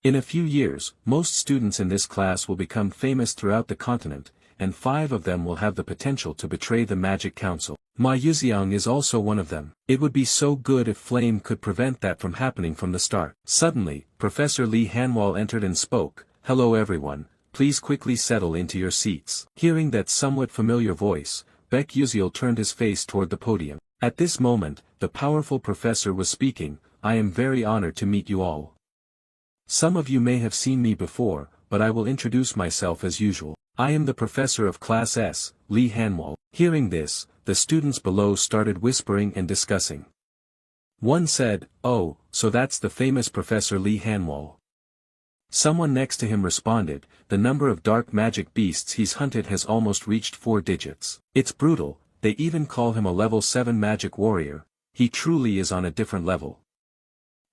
In a few years, most students in this class will become famous throughout the continent, and 5 of them will have the potential to betray the Magic Council. Ma Yuziang is also one of them. It would be so good if Flame could prevent that from happening from the start. Suddenly, Professor Lee Hanwal entered and spoke, "Hello everyone, please quickly settle into your seats." Hearing that somewhat familiar voice, Baek Yuziel turned his face toward the podium. At this moment, the powerful professor was speaking, "I am very honored to meet you all. Some of you may have seen me before, but I will introduce myself as usual. I am the professor of Class S, Lee Hanwal." Hearing this, the students below started whispering and discussing. One said, "Oh, so that's the famous Professor Lee Hanwal. Someone next to him responded, "The number of dark magic beasts he's hunted has almost reached 4 digits. It's brutal, they even call him a level 7 magic warrior, he truly is on a different level."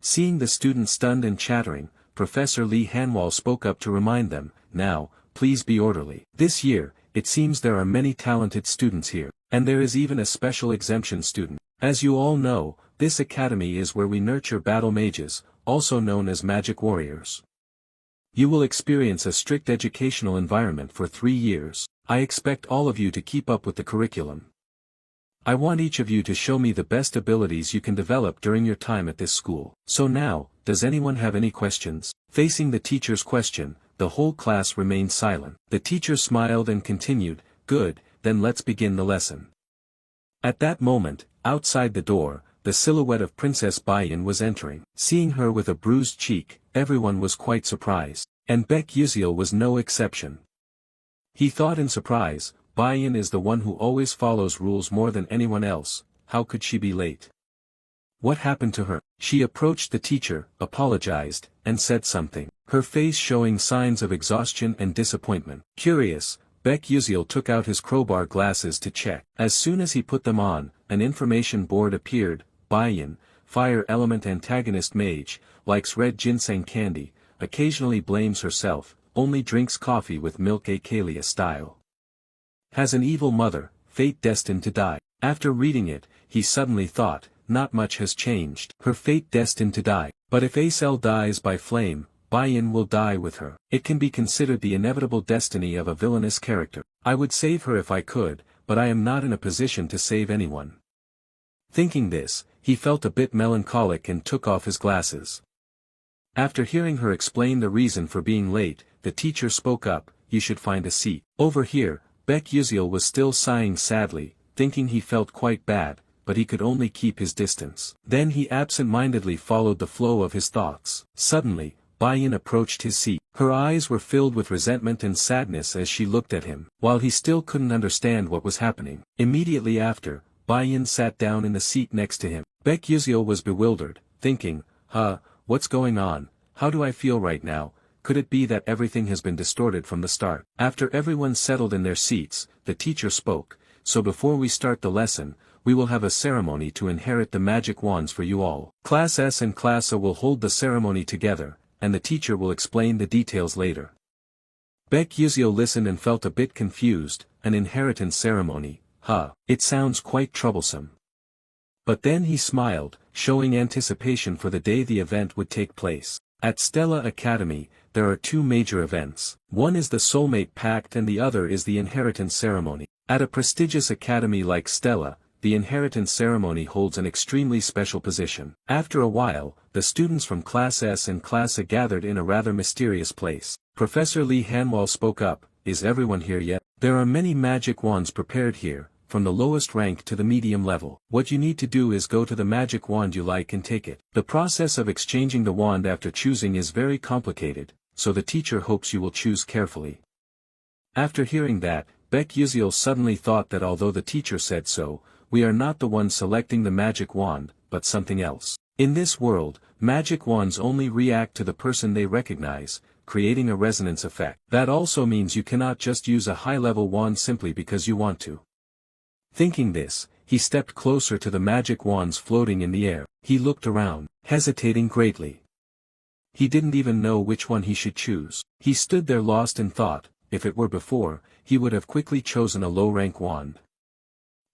Seeing the students stunned and chattering, Professor Lee Hanwal spoke up to remind them, "Now, please be orderly. This year, it seems there are many talented students here, and there is even a special exemption student. As you all know, this academy is where we nurture battle mages, also known as magic warriors. You will experience a strict educational environment for 3 years. I expect all of you to keep up with the curriculum. I want each of you to show me the best abilities you can develop during your time at this school. So now, does anyone have any questions?" Facing the teacher's question, the whole class remained silent. The teacher smiled and continued, "Good, then let's begin the lesson." At that moment, outside the door, the silhouette of Princess Bayan was entering. Seeing her with a bruised cheek, everyone was quite surprised. And Baek Yuziel was no exception. He thought in surprise, Bayan is the one who always follows rules more than anyone else, how could she be late? What happened to her? She approached the teacher, apologized, and said something, her face showing signs of exhaustion and disappointment. Curious, Baek Yuziel took out his crowbar glasses to check. As soon as he put them on, an information board appeared. Bayan, fire element antagonist mage, likes red ginseng candy, occasionally blames herself, only drinks coffee with milk Akalia style. Has an evil mother, fate destined to die. After reading it, he suddenly thought, not much has changed. Her fate destined to die. But if Acel dies by flame, Bayan will die with her. It can be considered the inevitable destiny of a villainous character. I would save her if I could, but I am not in a position to save anyone. Thinking this, he felt a bit melancholic and took off his glasses. After hearing her explain the reason for being late, the teacher spoke up, "You should find a seat." Over here, Baek Yuziel was still sighing sadly, thinking he felt quite bad, but he could only keep his distance. Then he absent-mindedly followed the flow of his thoughts. Suddenly, Bayan approached his seat. Her eyes were filled with resentment and sadness as she looked at him, while he still couldn't understand what was happening. Immediately after, Bayan sat down in the seat next to him. Baek Yuziel was bewildered, thinking, what's going on, how do I feel right now? Could it be that everything has been distorted from the start? After everyone settled in their seats, the teacher spoke, "So before we start the lesson, we will have a ceremony to inherit the magic wands for you all. Class S and Class A will hold the ceremony together, and the teacher will explain the details later." Baek Yuziel listened and felt a bit confused. An inheritance ceremony, it sounds quite troublesome. But then he smiled, showing anticipation for the day the event would take place. At Stella Academy, there are 2 major events. One is the Soulmate Pact and the other is the Inheritance Ceremony. At a prestigious academy like Stella, the Inheritance Ceremony holds an extremely special position. After a while, the students from Class S and Class A gathered in a rather mysterious place. Professor Lee Hanwal spoke up, "Is everyone here yet? There are many magic wands prepared here, from the lowest rank to the medium level. What you need to do is go to the magic wand you like and take it. The process of exchanging the wand after choosing is very complicated, so the teacher hopes you will choose carefully." After hearing that, Baek Yuziel suddenly thought that although the teacher said so, we are not the ones selecting the magic wand, but something else. In this world, magic wands only react to the person they recognize, creating a resonance effect. That also means you cannot just use a high-level wand simply because you want to. Thinking this, he stepped closer to the magic wands floating in the air. He looked around, hesitating greatly. He didn't even know which one he should choose. He stood there lost in thought. If it were before, he would have quickly chosen a low-rank wand.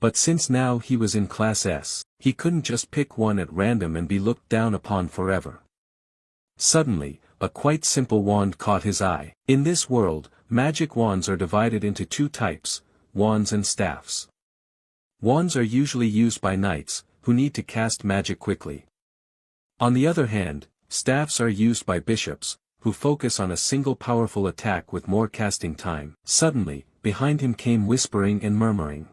But since now he was in Class S, he couldn't just pick one at random and be looked down upon forever. Suddenly, a quite simple wand caught his eye. In this world, magic wands are divided into 2 types, wands and staffs. Wands are usually used by knights, who need to cast magic quickly. On the other hand, staffs are used by bishops, who focus on a single powerful attack with more casting time. Suddenly, behind him came whispering and murmuring.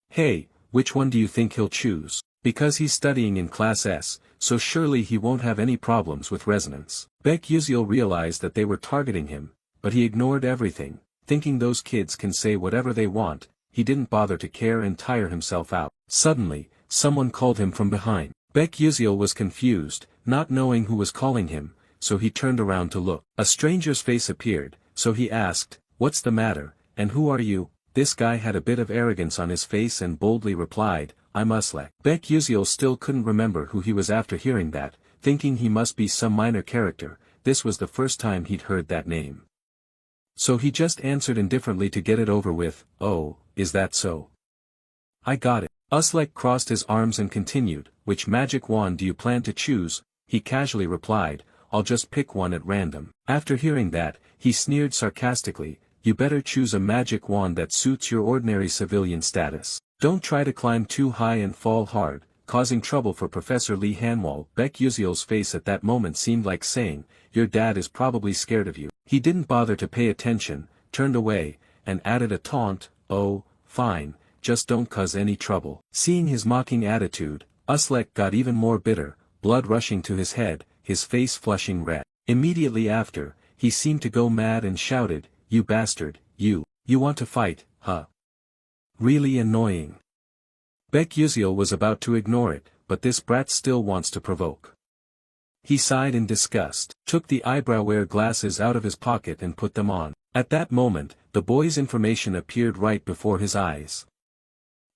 "Hey, which one do you think he'll choose? Because he's studying in Class S, so surely he won't have any problems with resonance." Baek Yuziel realized that they were targeting him, but he ignored everything, thinking those kids can say whatever they want. He didn't bother to care and tire himself out. Suddenly, someone called him from behind. Baek Yuziel was confused, not knowing who was calling him, so he turned around to look. A stranger's face appeared, so he asked, "What's the matter, and who are you?" This guy had a bit of arrogance on his face and boldly replied, "I'm Uslek." Baek Yuziel still couldn't remember who he was after hearing that, thinking he must be some minor character. This was the first time he'd heard that name. So he just answered indifferently to get it over with, "Oh, is that so? I got it." Uslek crossed his arms and continued, "Which magic wand do you plan to choose?" He casually replied, "I'll just pick one at random." After hearing that, he sneered sarcastically, "You better choose a magic wand that suits your ordinary civilian status. Don't try to climb too high and fall hard, causing trouble for Professor Lee Hanwol." Baek Yuziel's face at that moment seemed like saying, "Your dad is probably scared of you." He didn't bother to pay attention, turned away, and added a taunt, "Oh, fine, just don't cause any trouble." Seeing his mocking attitude, Uslek got even more bitter, blood rushing to his head, his face flushing red. Immediately after, he seemed to go mad and shouted, "You bastard, you want to fight, huh? Really annoying." Baek Yuziel was about to ignore it, but this brat still wants to provoke. He sighed in disgust, took the eyebrow-wear glasses out of his pocket and put them on. At that moment, the boy's information appeared right before his eyes.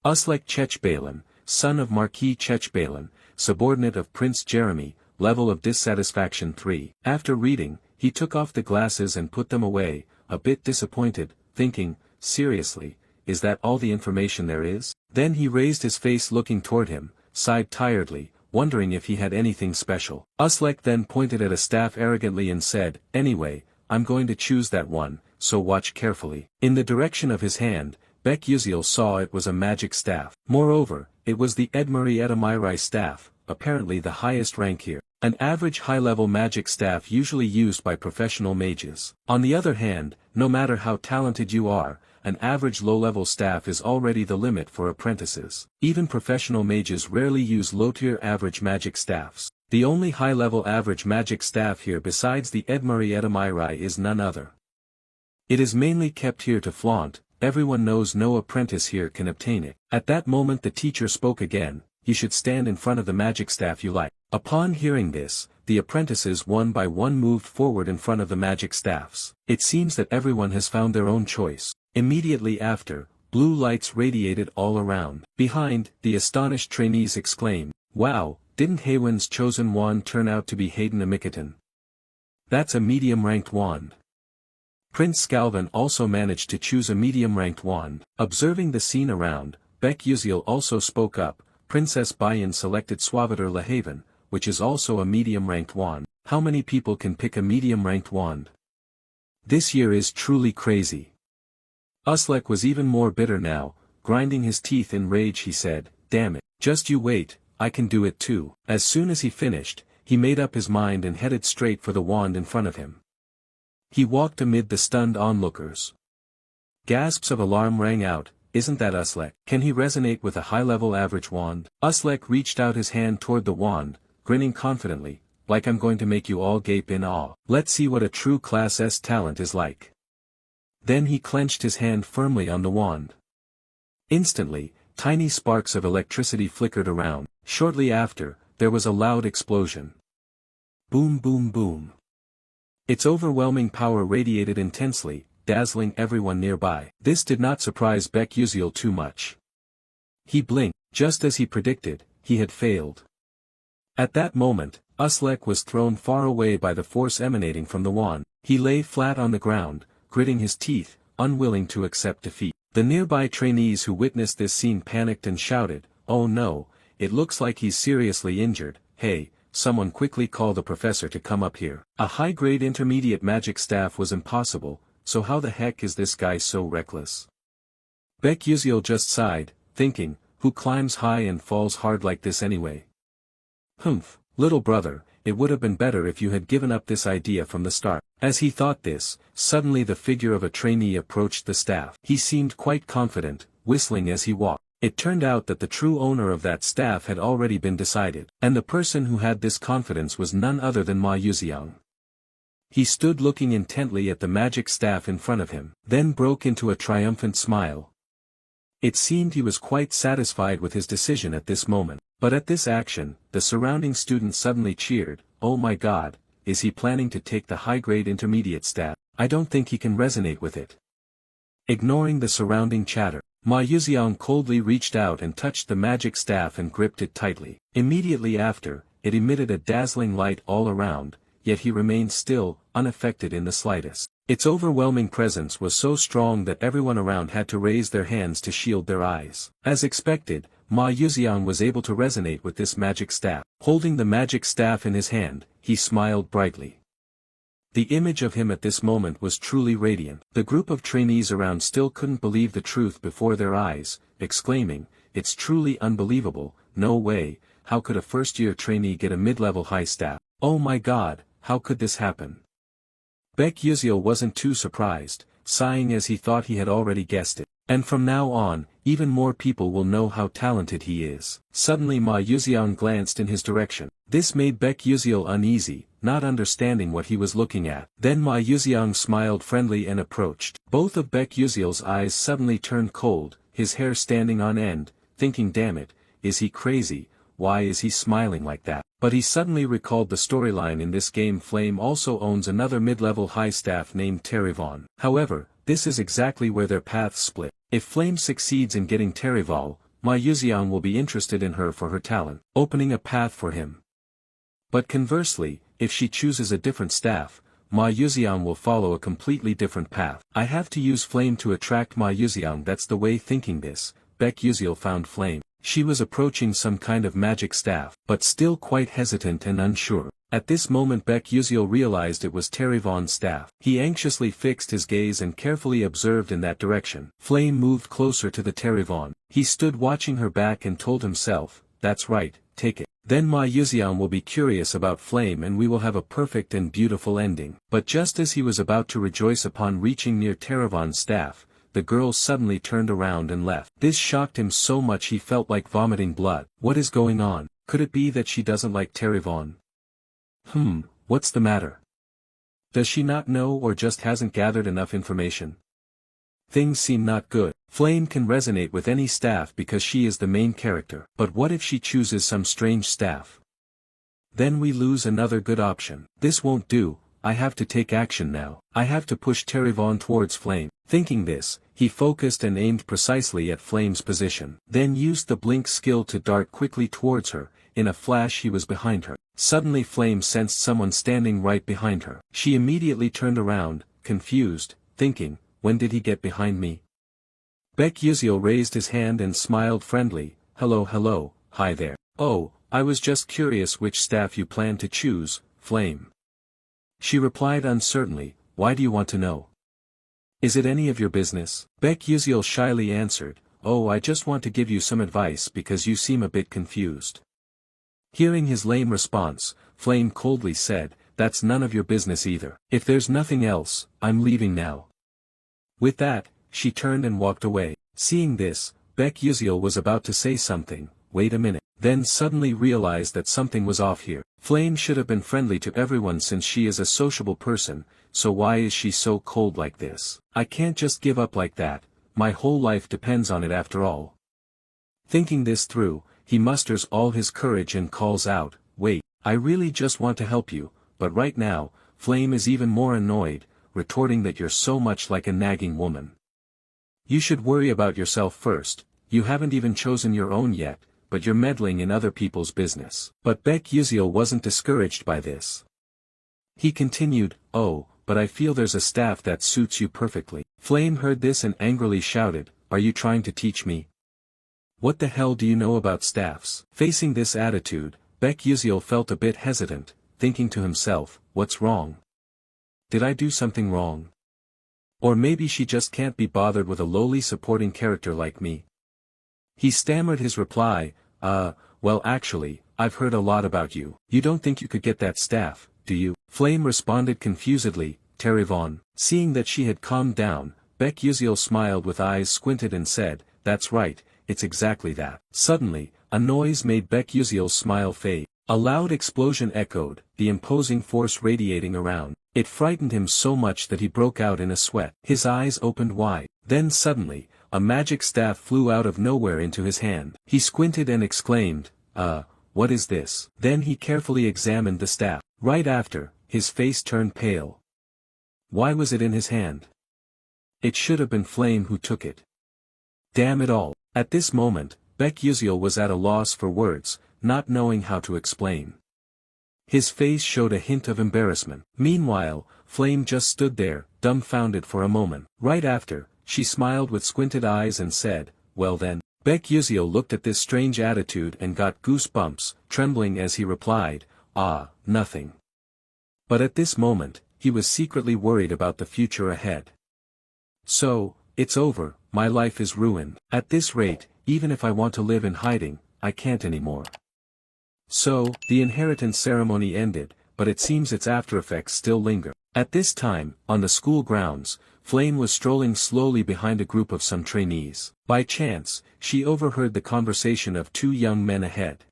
Uslek Chechbalen, son of Marquis Chechbalen, subordinate of Prince Jeremy, level of dissatisfaction 3. After reading, he took off the glasses and put them away, a bit disappointed, thinking, "Seriously, is that all the information there is?" Then he raised his face looking toward him, sighed tiredly, wondering if he had anything special. Uslek then pointed at a staff arrogantly and said, "Anyway, I'm going to choose that one, so watch carefully." In the direction of his hand, Baek Yuziel saw it was a magic staff. Moreover, it was the Edmuri Edamirai staff, apparently the highest rank here. An average high-level magic staff usually used by professional mages. On the other hand, no matter how talented you are, an average low-level staff is already the limit for apprentices. Even professional mages rarely use low-tier average magic staffs. The only high-level average magic staff here besides the Edmuri Edamirai is none other. It is mainly kept here to flaunt, everyone knows no apprentice here can obtain it. At that moment the teacher spoke again, "You should stand in front of the magic staff you like." Upon hearing this, the apprentices one by one moved forward in front of the magic staffs. It seems that everyone has found their own choice. Immediately after, blue lights radiated all around. Behind, the astonished trainees exclaimed, "Wow, didn't Haywin's chosen wand turn out to be Hayden Amikatan? That's a medium-ranked wand." Prince Scalvan also managed to choose a medium-ranked wand. Observing the scene around, Baek Yuziel also spoke up, "Princess Bayan selected Suavitor Lahaven, which is also a medium-ranked wand. How many people can pick a medium-ranked wand? This year is truly crazy." Uslek was even more bitter now, grinding his teeth in rage. He said, "Damn it, just you wait, I can do it too." As soon as he finished, he made up his mind and headed straight for the wand in front of him. He walked amid the stunned onlookers. Gasps of alarm rang out. "Isn't that Uslek? Can he resonate with a high-level average wand?" Uslek reached out his hand toward the wand, grinning confidently, "Like I'm going to make you all gape in awe. Let's see what a true Class S talent is like." Then he clenched his hand firmly on the wand. Instantly, tiny sparks of electricity flickered around. Shortly after, there was a loud explosion. Boom boom boom. Its overwhelming power radiated intensely, dazzling everyone nearby. This did not surprise Baek Yuziel too much. He blinked. Just as he predicted, he had failed. At that moment, Uslek was thrown far away by the force emanating from the wand. He lay flat on the ground, gritting his teeth, unwilling to accept defeat. The nearby trainees who witnessed this scene panicked and shouted, "Oh no, it looks like he's seriously injured. Hey, someone quickly call the professor to come up here." A high-grade intermediate magic staff was impossible, so how the heck is this guy so reckless? Baek Yuziel just sighed, thinking, who climbs high and falls hard like this anyway? Humph, little brother, it would have been better if you had given up this idea from the start. As he thought this, suddenly the figure of a trainee approached the staff. He seemed quite confident, whistling as he walked. It turned out that the true owner of that staff had already been decided, and the person who had this confidence was none other than Ma Yuziang. He stood looking intently at the magic staff in front of him, then broke into a triumphant smile. It seemed he was quite satisfied with his decision at this moment. But at this action, the surrounding students suddenly cheered, "Oh my god, is he planning to take the high-grade intermediate staff? I don't think he can resonate with it. Ignoring the surrounding chatter, Ma Yuxiang coldly reached out and touched the magic staff and gripped it tightly. Immediately after, it emitted a dazzling light all around, yet he remained still, unaffected in the slightest. Its overwhelming presence was so strong that everyone around had to raise their hands to shield their eyes. As expected, Ma Yuxiang was able to resonate with this magic staff. Holding the magic staff in his hand, he smiled brightly. The image of him at this moment was truly radiant. The group of trainees around still couldn't believe the truth before their eyes, exclaiming, "It's truly unbelievable, no way, how could a first-year trainee get a mid-level high staff? Oh my god, how could this happen?" Baek Yuziel wasn't too surprised, sighing as he thought he had already guessed it. And from now on, even more people will know how talented he is. Suddenly Ma Yuxiang glanced in his direction. This made Baek Yuziel uneasy, not understanding what he was looking at. Then Ma Yuxiang smiled friendly and approached. Both of Baek Yuziel's eyes suddenly turned cold, his hair standing on end, thinking, damn it, is he crazy, why is he smiling like that? But he suddenly recalled the storyline in this game. Flame also owns another mid-level high staff named Terrivon. However, this is exactly where their paths split. If Flame succeeds in getting Terrival, Ma Yuxiang will be interested in her for her talent, opening a path for him. But conversely, if she chooses a different staff, Ma Yuxiang will follow a completely different path. I have to use Flame to attract Ma Yuxiang. That's the way. Thinking this, Baek Yuziel found Flame. She was approaching some kind of magic staff, but still quite hesitant and unsure. At this moment Baek Yuziel realized it was Terrivon's staff. He anxiously fixed his gaze and carefully observed in that direction. Flame moved closer to the Terrivon. He stood watching her back and told himself, that's right, take it. Then Ma Yuxiang will be curious about Flame and we will have a perfect and beautiful ending. But just as he was about to rejoice upon reaching near Terrivon's staff, the girl suddenly turned around and left. This shocked him so much he felt like vomiting blood. What is going on? Could it be that she doesn't like Terrivon? What's the matter? Does she not know or just hasn't gathered enough information? Things seem not good. Flame can resonate with any staff because she is the main character. But what if she chooses some strange staff? Then we lose another good option. This won't do, I have to take action now. I have to push Terrivon towards Flame. Thinking this, he focused and aimed precisely at Flame's position. Then used the blink skill to dart quickly towards her. In a flash he was behind her. Suddenly Flame sensed someone standing right behind her. She immediately turned around, confused, thinking, when did he get behind me? Baek Yuziel raised his hand and smiled friendly, hello, hi there. Oh, I was just curious which staff you plan to choose, Flame. She replied uncertainly, why do you want to know? Is it any of your business? Baek Yuziel shyly answered, oh, I just want to give you some advice because you seem a bit confused. Hearing his lame response, Flame coldly said, that's none of your business either. If there's nothing else, I'm leaving now. With that, she turned and walked away. Seeing this, Baek Yuziel was about to say something, wait a minute, then suddenly realized that something was off here. Flame should have been friendly to everyone since she is a sociable person, so why is she so cold like this? I can't just give up like that, my whole life depends on it after all. Thinking this through, he musters all his courage and calls out, wait, I really just want to help you, but right now, Flame is even more annoyed, retorting that you're so much like a nagging woman. You should worry about yourself first, you haven't even chosen your own yet, but you're meddling in other people's business. But Baek Yuziel wasn't discouraged by this. He continued, oh, but I feel there's a staff that suits you perfectly. Flame heard this and angrily shouted, are you trying to teach me? What the hell do you know about staffs? Facing this attitude, Baek Yuziel felt a bit hesitant, thinking to himself, what's wrong? Did I do something wrong? Or maybe she just can't be bothered with a lowly supporting character like me. He stammered his reply, well actually, I've heard a lot about you. You don't think you could get that staff, do you? Flame responded confusedly, Terrivon. Seeing that she had calmed down, Baek Yuziel smiled with eyes squinted and said, that's right, it's exactly that. Suddenly, a noise made Baek Yuziel's smile fade. A loud explosion echoed, the imposing force radiating around. It frightened him so much that he broke out in a sweat. His eyes opened wide. Then suddenly, a magic staff flew out of nowhere into his hand. He squinted and exclaimed, what is this? Then he carefully examined the staff. Right after, his face turned pale. Why was it in his hand? It should have been Flame who took it. Damn it all. At this moment, Baek Yuseol was at a loss for words, not knowing how to explain. His face showed a hint of embarrassment. Meanwhile, Flame just stood there, dumbfounded for a moment. Right after, she smiled with squinted eyes and said, "Well then." Baek Yuseol looked at this strange attitude and got goosebumps, trembling as he replied, nothing. But at this moment, he was secretly worried about the future ahead. So, it's over, my life is ruined. At this rate, even if I want to live in hiding, I can't anymore. So, the inheritance ceremony ended, but it seems its aftereffects still linger. At this time, on the school grounds, Flame was strolling slowly behind a group of some trainees. By chance, she overheard the conversation of two young men ahead.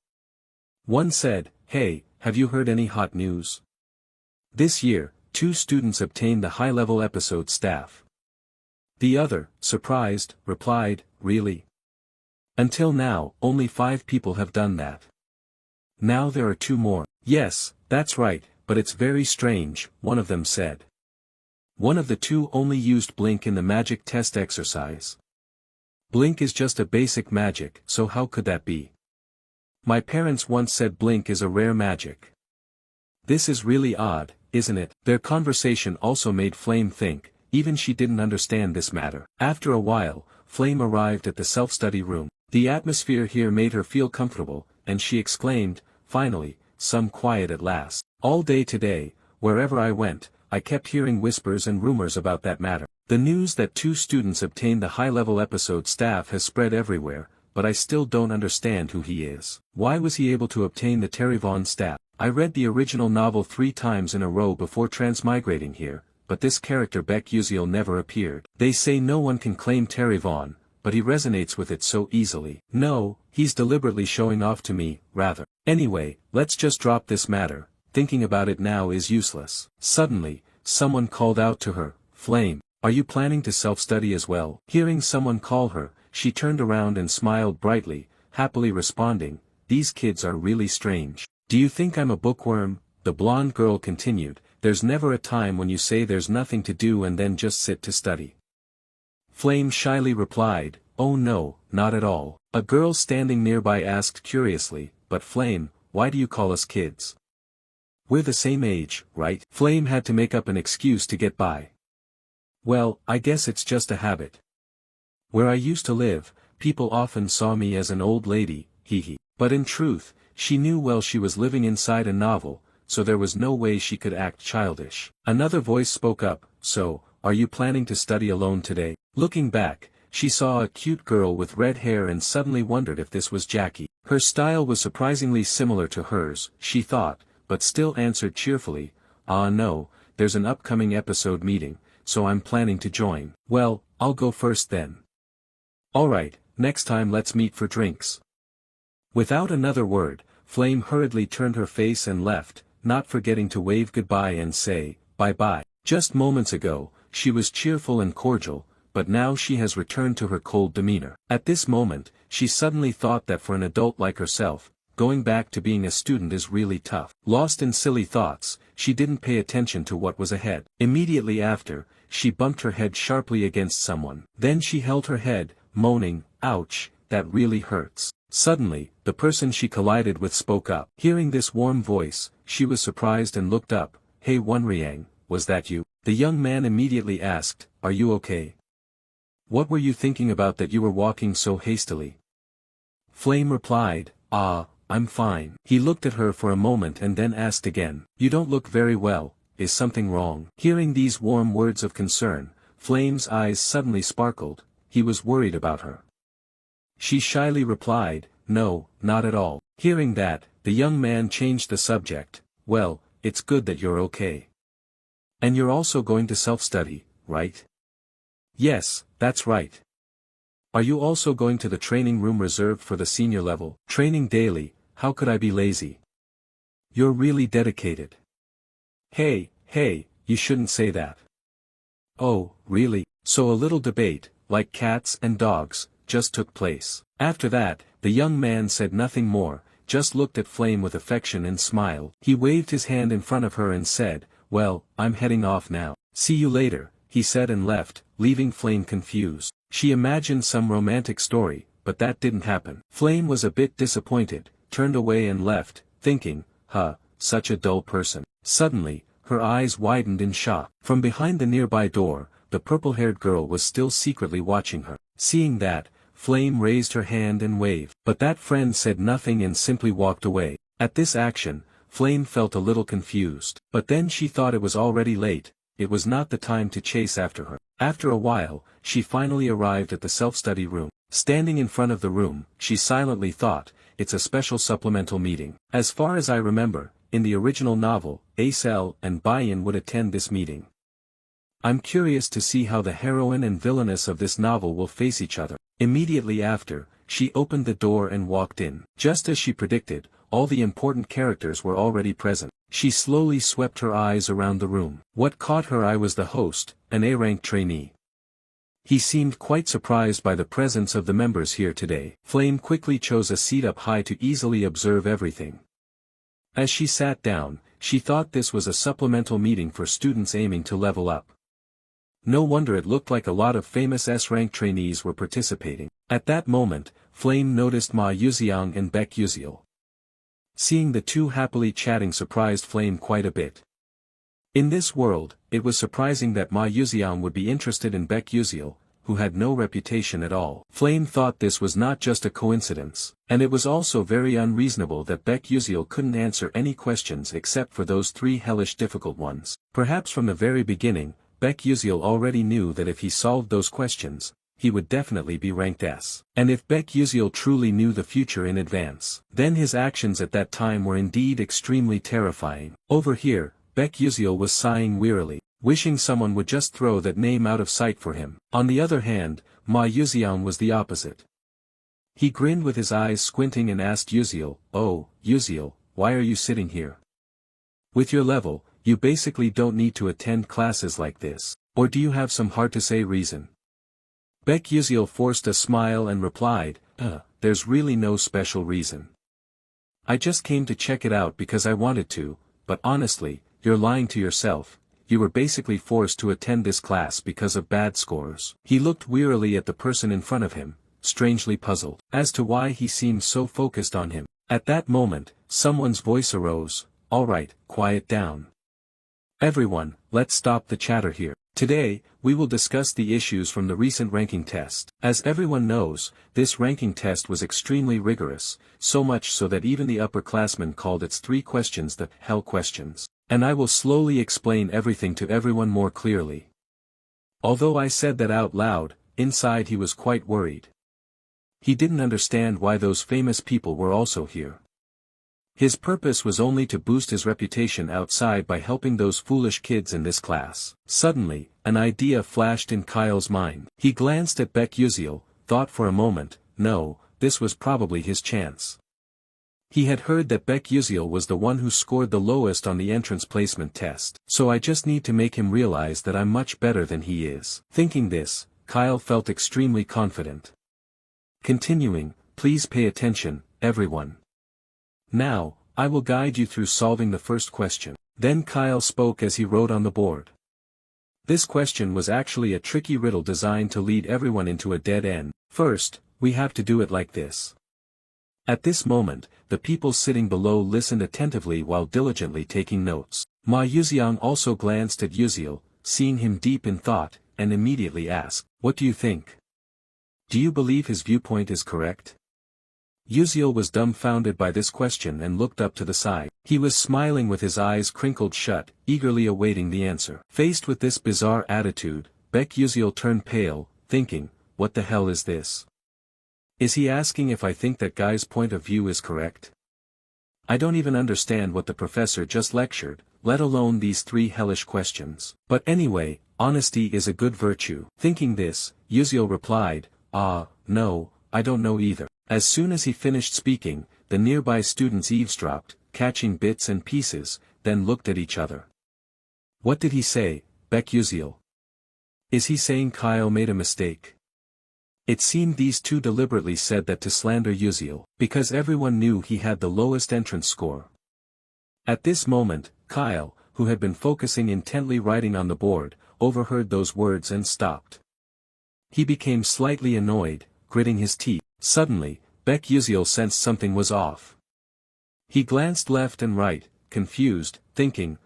One said, "Hey, have you heard any hot news? This year, 2 students obtained the high-level episode staff." The other, surprised, replied, "Really? Until now, only 5 people have done that. Now there are 2 more." "Yes, that's right, but it's very strange," one of them said. One of the 2 only used Blink in the magic test exercise. Blink is just a basic magic, so how could that be? My parents once said Blink is a rare magic. This is really odd, isn't it? Their conversation also made Flame think, even she didn't understand this matter. After a while, Flame arrived at the self-study room. The atmosphere here made her feel comfortable, and she exclaimed, "Finally, some quiet at last. All day today, wherever I went, I kept hearing whispers and rumors about that matter. The news that 2 students obtained the high-level episode staff has spread everywhere, but I still don't understand who he is. Why was he able to obtain the Terryvon staff? I read the original novel 3 times in a row before transmigrating here, but this character Baek Yuseol never appeared. They say no one can claim Terryvon, but he resonates with it so easily. No, he's deliberately showing off to me, rather. Anyway, let's just drop this matter. Thinking about it now is useless." Suddenly, someone called out to her, "Flame, are you planning to self-study as well?" Hearing someone call her, she turned around and smiled brightly, happily responding, "These kids are really strange. Do you think I'm a bookworm?" The blonde girl continued, "There's never a time when you say there's nothing to do and then just sit to study." Flame shyly replied, "Oh no, not at all." A girl standing nearby asked curiously, "But Flame, why do you call us kids? We're the same age, right?" Flame had to make up an excuse to get by. "Well, I guess it's just a habit. Where I used to live, people often saw me as an old lady, hee. But in truth, she knew well she was living inside a novel, so there was no way she could act childish." Another voice spoke up, "So, are you planning to study alone today?" Looking back, she saw a cute girl with red hair and suddenly wondered if this was Jackie. Her style was surprisingly similar to hers, she thought, but still answered cheerfully, "No, there's an upcoming episode meeting, so I'm planning to join." "Well, I'll go first then." "Alright, next time let's meet for drinks." Without another word, Flame hurriedly turned her face and left, not forgetting to wave goodbye and say, "Bye-bye." Just moments ago, she was cheerful and cordial, but now she has returned to her cold demeanor. At this moment, she suddenly thought that for an adult like herself, going back to being a student is really tough. Lost in silly thoughts, she didn't pay attention to what was ahead. Immediately after, she bumped her head sharply against someone. Then she held her head, moaning, "Ouch, that really hurts." Suddenly, the person she collided with spoke up. Hearing this warm voice, she was surprised and looked up. "Hey Wonriang, was that you?" The young man immediately asked, "Are you okay? What were you thinking about that you were walking so hastily?" Flame replied, I'm fine." He looked at her for a moment and then asked again, "You don't look very well, is something wrong?" Hearing these warm words of concern, Flame's eyes suddenly sparkled. He was worried about her. She shyly replied, "No, not at all." Hearing that, the young man changed the subject. "Well, it's good that you're okay. And you're also going to self-study, right?" "Yes, that's right." "Are you also going to the training room reserved for the senior level?" "Training daily, how could I be lazy?" "You're really dedicated." Hey, you shouldn't say that." "Oh, really?" So a little debate, like cats and dogs, just took place. After that, the young man said nothing more, just looked at Flame with affection and smiled. He waved his hand in front of her and said, "Well, I'm heading off now. See you later," he said and left, leaving Flame confused. She imagined some romantic story, but that didn't happen. Flame was a bit disappointed, turned away and left, thinking, such a dull person. Suddenly, her eyes widened in shock. From behind the nearby door, the purple-haired girl was still secretly watching her. Seeing that, Flame raised her hand and waved. But that friend said nothing and simply walked away. At this action, Flame felt a little confused. But then she thought it was already late, it was not the time to chase after her. After a while, she finally arrived at the self-study room. Standing in front of the room, she silently thought, it's a special supplemental meeting. As far as I remember, in the original novel, Acel and Bayan would attend this meeting. I'm curious to see how the heroine and villainess of this novel will face each other. Immediately after, she opened the door and walked in. Just as she predicted, all the important characters were already present. She slowly swept her eyes around the room. What caught her eye was the host, an A-rank trainee. He seemed quite surprised by the presence of the members here today. Flame quickly chose a seat up high to easily observe everything. As she sat down, she thought this was a supplemental meeting for students aiming to level up. No wonder it looked like a lot of famous S-rank trainees were participating. At that moment, Flame noticed Ma Yuxiang and Baek Yuziel. Seeing the two happily chatting surprised Flame quite a bit. In this world, it was surprising that Ma Yuxiang would be interested in Baek Yuziel, who had no reputation at all. Flame thought this was not just a coincidence, and it was also very unreasonable that Baek Yuziel couldn't answer any questions except for those three hellish difficult ones. Perhaps from the very beginning, Baek Yuziel already knew that if he solved those questions, he would definitely be ranked S. And if Baek Yuziel truly knew the future in advance, then his actions at that time were indeed extremely terrifying. Over here, Baek Yuziel was sighing wearily, wishing someone would just throw that name out of sight for him. On the other hand, Ma Yuxiang was the opposite. He grinned with his eyes squinting and asked Yuziel, "Oh, Yuziel, why are you sitting here? With your level, you basically don't need to attend classes like this. Or do you have some hard-to-say reason?" Baek Yuziel forced a smile and replied, there's really no special reason. I just came to check it out because I wanted to, but honestly, you're lying to yourself. You were basically forced to attend this class because of bad scores." He looked wearily at the person in front of him, strangely puzzled as to why he seemed so focused on him. At that moment, someone's voice arose, "All right, quiet down. Everyone, let's stop the chatter here. Today, we will discuss the issues from the recent ranking test. As everyone knows, this ranking test was extremely rigorous, so much so that even the upperclassmen called its 3 questions the hell questions. And I will slowly explain everything to everyone more clearly." Although I said that out loud, inside he was quite worried. He didn't understand why those famous people were also here. His purpose was only to boost his reputation outside by helping those foolish kids in this class. Suddenly, an idea flashed in Kyle's mind. He glanced at Baek Yuziel, thought for a moment, no, this was probably his chance. He had heard that Baek Yuziel was the one who scored the lowest on the entrance placement test. So I just need to make him realize that I'm much better than he is. Thinking this, Kyle felt extremely confident. Continuing, please pay attention, everyone. Now, I will guide you through solving the first question. Then Kyle spoke as he wrote on the board. This question was actually a tricky riddle designed to lead everyone into a dead end. First, we have to do it like this. At this moment, the people sitting below listened attentively while diligently taking notes. Ma Yuxiang also glanced at Yuziel, seeing him deep in thought, and immediately asked, "What do you think? Do you believe his viewpoint is correct?" Yuziel was dumbfounded by this question and looked up to the side. He was smiling with his eyes crinkled shut, eagerly awaiting the answer. Faced with this bizarre attitude, Baek Yuziel turned pale, thinking, what the hell is this? Is he asking if I think that guy's point of view is correct? I don't even understand what the professor just lectured, let alone these 3 hellish questions. But anyway, honesty is a good virtue. Thinking this, Yuziel replied, no, I don't know either. As soon as he finished speaking, the nearby students eavesdropped, catching bits and pieces, then looked at each other. What did he say, Baek Yuziel? Is he saying Kyle made a mistake? It seemed these two deliberately said that to slander Yuziel, because everyone knew he had the lowest entrance score. At this moment, Kyle, who had been focusing intently writing on the board, overheard those words and stopped. He became slightly annoyed, gritting his teeth. Suddenly, Yuziel sensed something was off. He glanced left and right, confused, thinking,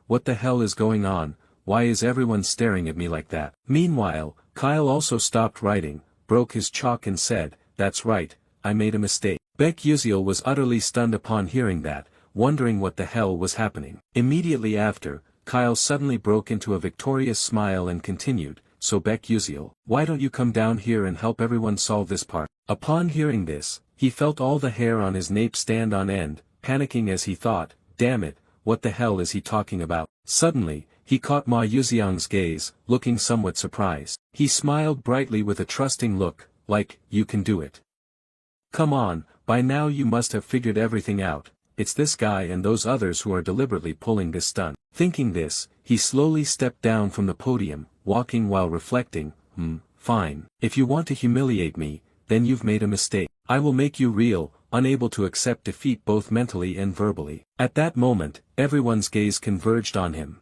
what the hell is going on, why is everyone staring at me like that? Meanwhile, Kyle also stopped writing, broke his chalk and said, "That's right, I made a mistake." Yuziel was utterly stunned upon hearing that, wondering what the hell was happening. Immediately after, Kyle suddenly broke into a victorious smile and continued, "So Yuziel, why don't you come down here and help everyone solve this part?" Upon hearing this, he felt all the hair on his nape stand on end, panicking as he thought, "Damn it, what the hell is he talking about?" Suddenly, he caught Ma Yuziang's gaze, looking somewhat surprised. He smiled brightly with a trusting look, like, "You can do it. Come on, by now you must have figured everything out, it's this guy and those others who are deliberately pulling this stunt." Thinking this, he slowly stepped down from the podium, walking while reflecting, Fine, if you want to humiliate me, then you've made a mistake. I will make you real, unable to accept defeat both mentally and verbally." At that moment, everyone's gaze converged on him.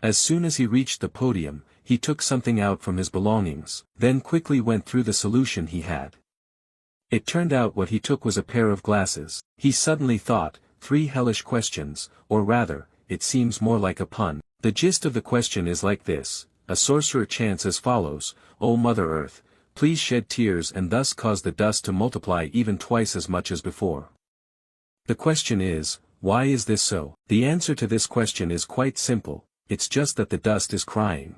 As soon as he reached the podium, he took something out from his belongings, then quickly went through the solution he had. It turned out what he took was a pair of glasses. He suddenly thought, 3 hellish questions, or rather, it seems more like a pun. The gist of the question is like this: a sorcerer chants as follows, "O Mother Earth, please shed tears and thus cause the dust to multiply even twice as much as before." The question is, why is this so? The answer to this question is quite simple, it's just that the dust is crying.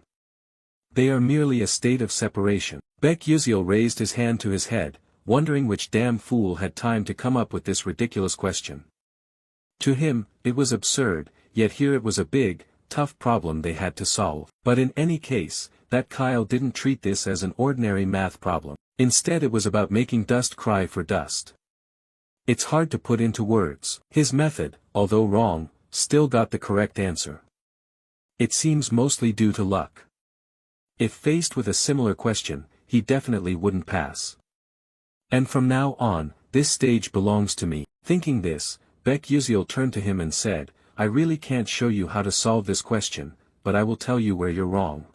They are merely a state of separation. Yuziel raised his hand to his head, wondering which damn fool had time to come up with this ridiculous question. To him, it was absurd, yet here it was a big, tough problem they had to solve. But in any case, that Kyle didn't treat this as an ordinary math problem. Instead it was about making dust cry for dust. It's hard to put into words. His method, although wrong, still got the correct answer. It seems mostly due to luck. If faced with a similar question, he definitely wouldn't pass. And from now on, this stage belongs to me. Thinking this, Yuziel turned to him and said, "I really can't show you how to solve this question, but I will tell you where you're wrong."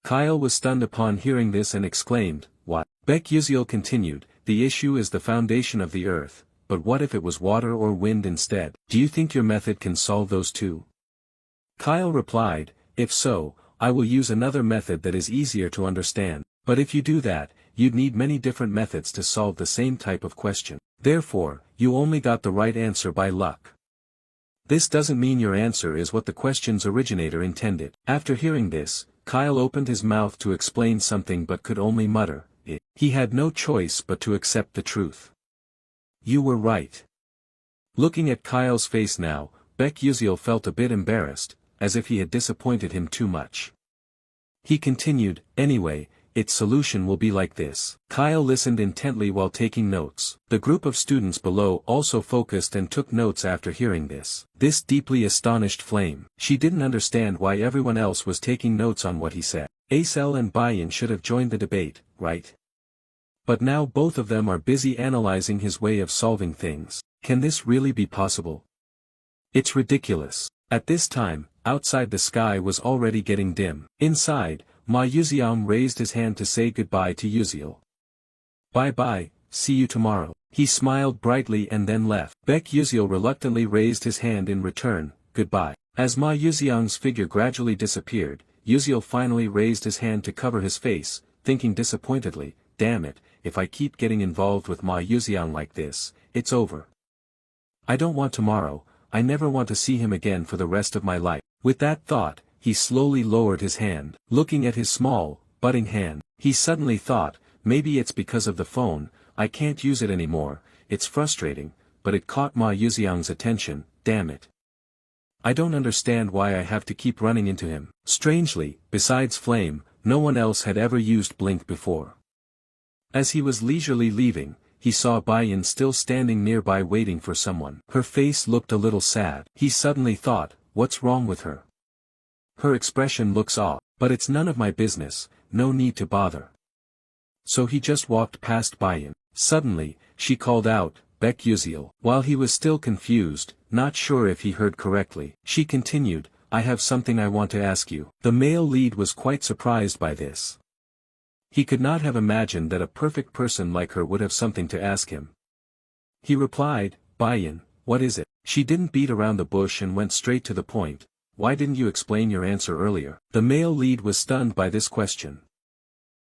Kyle was stunned upon hearing this and exclaimed, "What?" Yuziel continued, "The issue is the foundation of the earth, but what if it was water or wind instead? Do you think your method can solve those two?" Kyle replied, "If so, I will use another method that is easier to understand. But if you do that, you'd need many different methods to solve the same type of question. Therefore, you only got the right answer by luck. This doesn't mean your answer is what the question's originator intended." After hearing this, Kyle opened his mouth to explain something but could only mutter, "It." He had no choice but to accept the truth. "You were right." Looking at Kyle's face now, Yuziel felt a bit embarrassed, as if he had disappointed him too much. He continued, "Anyway, its solution will be like this." Kyle listened intently while taking notes. The group of students below also focused and took notes after hearing this. This deeply astonished Flame. She didn't understand why everyone else was taking notes on what he said. Acel and Bayan should have joined the debate, right? But now both of them are busy analyzing his way of solving things. Can this really be possible? It's ridiculous. At this time, outside the sky was already getting dim. Inside, Ma Yuziang raised his hand to say goodbye to Yuziel. "Bye-bye, see you tomorrow." He smiled brightly and then left. Yuziel reluctantly raised his hand in return, "Goodbye." As Ma Yuziang's figure gradually disappeared, Yuziel finally raised his hand to cover his face, thinking disappointedly, "Damn it, if I keep getting involved with Ma Yuziang like this, it's over. I don't want tomorrow, I never want to see him again for the rest of my life." With that thought, he slowly lowered his hand. Looking at his small, budding hand, he suddenly thought, maybe it's because of the phone, I can't use it anymore, it's frustrating, but it caught Ma Yuziang's attention, damn it. I don't understand why I have to keep running into him. Strangely, besides Flame, no one else had ever used Blink before. As he was leisurely leaving, he saw Bayan still standing nearby waiting for someone. Her face looked a little sad. He suddenly thought, what's wrong with her? Her expression looks off, but it's none of my business, no need to bother. so he just walked past Bayan. Suddenly, she called out, Baek. While he was still confused, not sure if he heard correctly, she continued, I have something I want to ask you. The male lead was quite surprised by this. He could not have imagined that a perfect person like her would have something to ask him. He replied, Bayan, what is it? She didn't beat around the bush and went straight to the point. Why didn't you explain your answer earlier? The male lead was stunned by this question.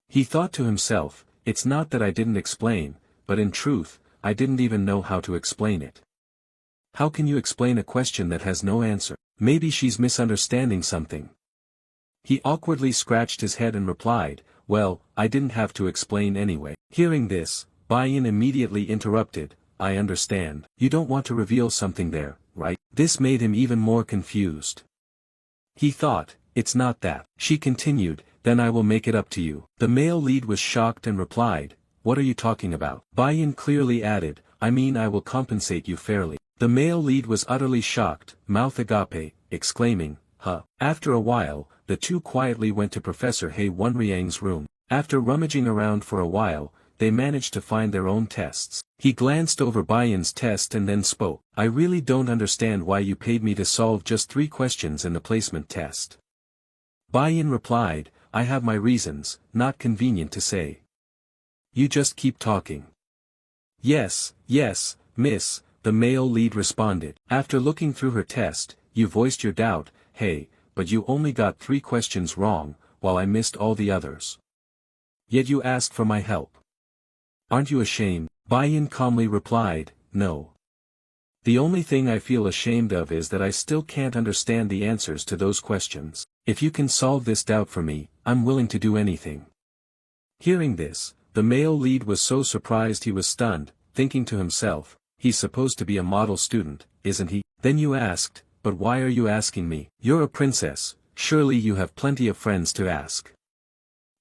He thought to himself, it's not that I didn't explain, but in truth, I didn't even know how to explain it. How can you explain a question that has no answer? Maybe she's misunderstanding something. He awkwardly scratched his head and replied, well, I didn't have to explain anyway. Hearing this, Bayan immediately interrupted, I understand. You don't want to reveal something there, right? This made him even more confused. He thought, it's not that. She continued, then I will make it up to you. The male lead was shocked and replied, what are you talking about? Bayan clearly added, I mean I will compensate you fairly. The male lead was utterly shocked, mouth agape, exclaiming, huh. After a while, the two quietly went to Professor Hei Wonriang's room. After rummaging around for a while, they managed to find their own tests. He glanced over Bayan's test and then spoke. I really don't understand why you paid me to solve just 3 questions in the placement test. Bayan replied, I have my reasons, not convenient to say. You just keep talking. Yes, miss, the male lead responded. After looking through her test, you voiced your doubt, hey, but you only got 3 questions wrong, while I missed all the others. Yet you asked for my help. Aren't you ashamed? Bayan calmly replied, no. The only thing I feel ashamed of is that I still can't understand the answers to those questions. If you can solve this doubt for me, I'm willing to do anything. Hearing this, the male lead was so surprised he was stunned, thinking to himself, he's supposed to be a model student, isn't he? Then you asked, but why are you asking me? You're a princess, surely you have plenty of friends to ask.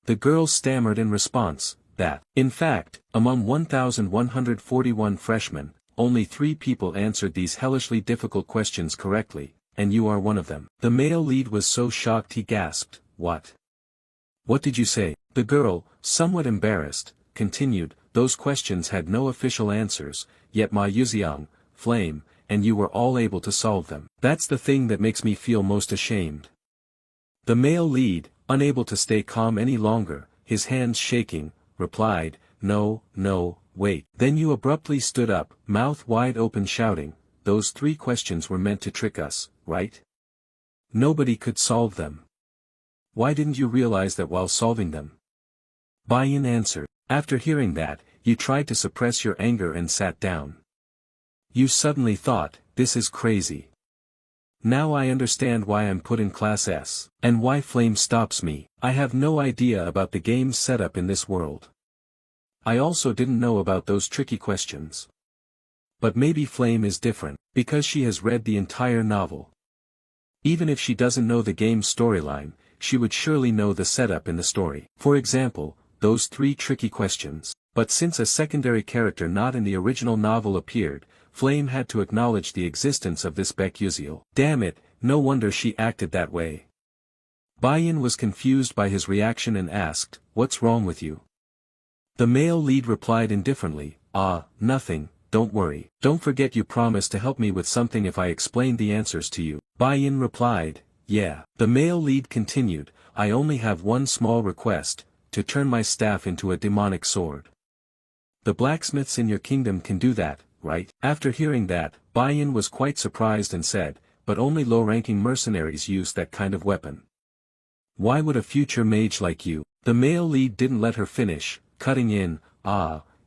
The girl stammered in response, that, in fact, among 1,141 freshmen, only 3 people answered these hellishly difficult questions correctly, and you are one of them. The male lead was so shocked he gasped, what? What did you say? The girl, somewhat embarrassed, continued, those questions had no official answers, yet Ma Yuxiang, Flame, and you were all able to solve them. That's the thing that makes me feel most ashamed. The male lead, unable to stay calm any longer, his hands shaking, replied, no, wait. Then you abruptly stood up, mouth wide open shouting, those 3 questions were meant to trick us, right? Nobody could solve them. Why didn't you realize that while solving them? Bayan answered, after hearing that, you tried to suppress your anger and sat down. You suddenly thought, this is crazy. Now I understand why I'm put in Class S, and why Flame stops me. I have no idea about the game's setup in this world. I also didn't know about those tricky questions. But maybe Flame is different, because she has read the entire novel. Even if she doesn't know the game's storyline, she would surely know the setup in the story. For example, those 3 tricky questions. But since a secondary character not in the original novel appeared, Flame had to acknowledge the existence of this Baek. Damn it, no wonder she acted that way. Bayan was confused by his reaction and asked, what's wrong with you? The male lead replied indifferently, nothing, don't worry. Don't forget you promised to help me with something if I explained the answers to you. Bayan replied, yeah. The male lead continued, I only have one small request, to turn my staff into a demonic sword. The blacksmiths in your kingdom can do that, right? After hearing that, Bayan was quite surprised and said, but only low-ranking mercenaries use that kind of weapon. Why would a future mage like you? The male lead didn't let her finish, cutting in,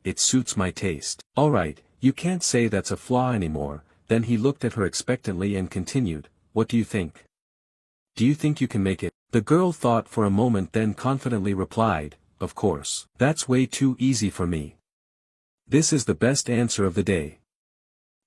it suits my taste. Alright, you can't say that's a flaw anymore. Then he looked at her expectantly and continued, what do you think? Do you think you can make it? The girl thought for a moment then confidently replied, of course. That's way too easy for me. This is the best answer of the day.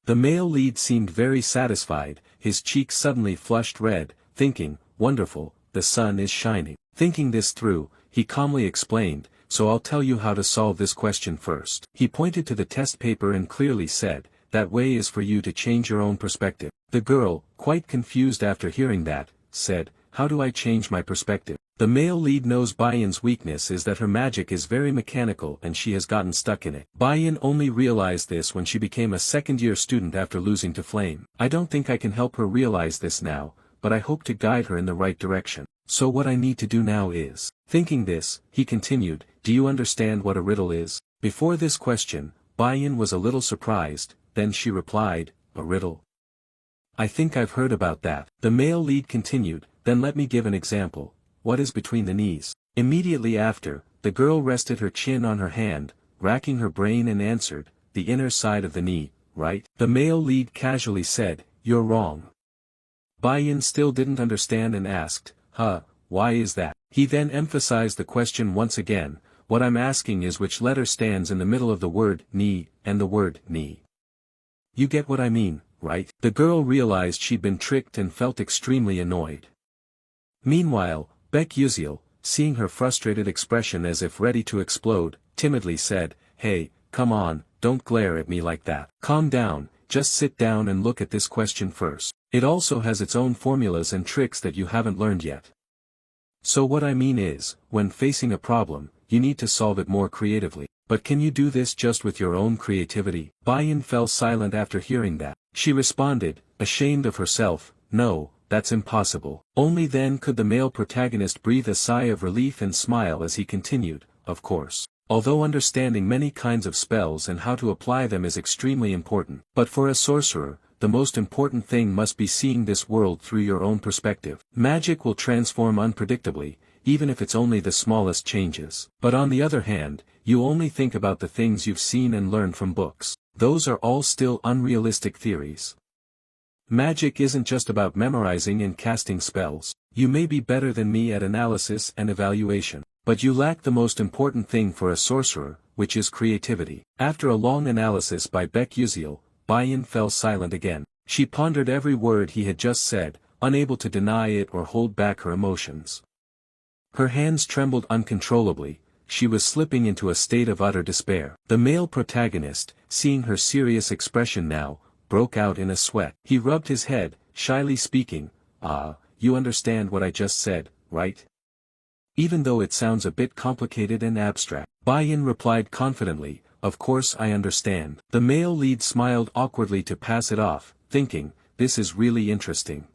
The male lead seemed very satisfied, his cheeks suddenly flushed red, thinking, wonderful, the sun is shining. Thinking this through, he calmly explained, so I'll tell you how to solve this question first. He pointed to the test paper and clearly said, that way is for you to change your own perspective. The girl, quite confused after hearing that, said, how do I change my perspective? The male lead knows Bayan's weakness is that her magic is very mechanical and she has gotten stuck in it. Bayan only realized this when she became a second-year student after losing to Flame. I don't think I can help her realize this now, but I hope to guide her in the right direction. So what I need to do now is. Thinking this, he continued, do you understand what a riddle is? Before this question, Bayan was a little surprised, then she replied, a riddle? I think I've heard about that. The male lead continued, then let me give an example. What is between the knees? Immediately after, the girl rested her chin on her hand, racking her brain and answered, the inner side of the knee, right? The male lead casually said, you're wrong. Bayan still didn't understand and asked, why is that? He then emphasized the question once again, what I'm asking is which letter stands in the middle of the word knee and the word knee. You get what I mean, right? The girl realized she'd been tricked and felt extremely annoyed. Meanwhile, Baek Yuziel, seeing her frustrated expression as if ready to explode, timidly said, hey, come on, don't glare at me like that. Calm down, just sit down and look at this question first. It also has its own formulas and tricks that you haven't learned yet. So what I mean is, when facing a problem, you need to solve it more creatively. But can you do this just with your own creativity? Bayan fell silent after hearing that. She responded, ashamed of herself, no, that's impossible. Only then could the male protagonist breathe a sigh of relief and smile as he continued, of course. Although understanding many kinds of spells and how to apply them is extremely important. But for a sorcerer, the most important thing must be seeing this world through your own perspective. Magic will transform unpredictably, even if it's only the smallest changes. But on the other hand, you only think about the things you've seen and learned from books. Those are all still unrealistic theories. Magic isn't just about memorizing and casting spells. You may be better than me at analysis and evaluation, but you lack the most important thing for a sorcerer, which is creativity. After a long analysis by Baek Yuziel, Bayan fell silent again. She pondered every word he had just said, unable to deny it or hold back her emotions. Her hands trembled uncontrollably, she was slipping into a state of utter despair. The male protagonist, seeing her serious expression now, broke out in a sweat. He rubbed his head, shyly speaking, you understand what I just said, right? Even though it sounds a bit complicated and abstract. Bayan replied confidently, of course I understand. The male lead smiled awkwardly to pass it off, thinking, this is really interesting.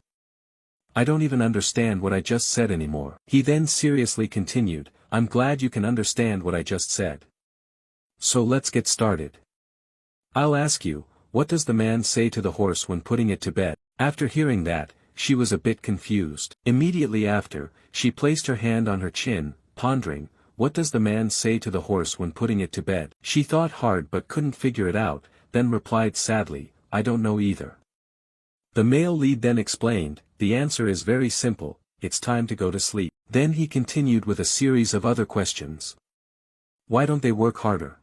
I don't even understand what I just said anymore. He then seriously continued, I'm glad you can understand what I just said. So let's get started. I'll ask you, what does the man say to the horse when putting it to bed? After hearing that, she was a bit confused. Immediately after, she placed her hand on her chin, pondering, what does the man say to the horse when putting it to bed? She thought hard but couldn't figure it out, then replied sadly, I don't know either. The male lead then explained, the answer is very simple, it's time to go to sleep. Then he continued with a series of other questions. Why don't they work harder?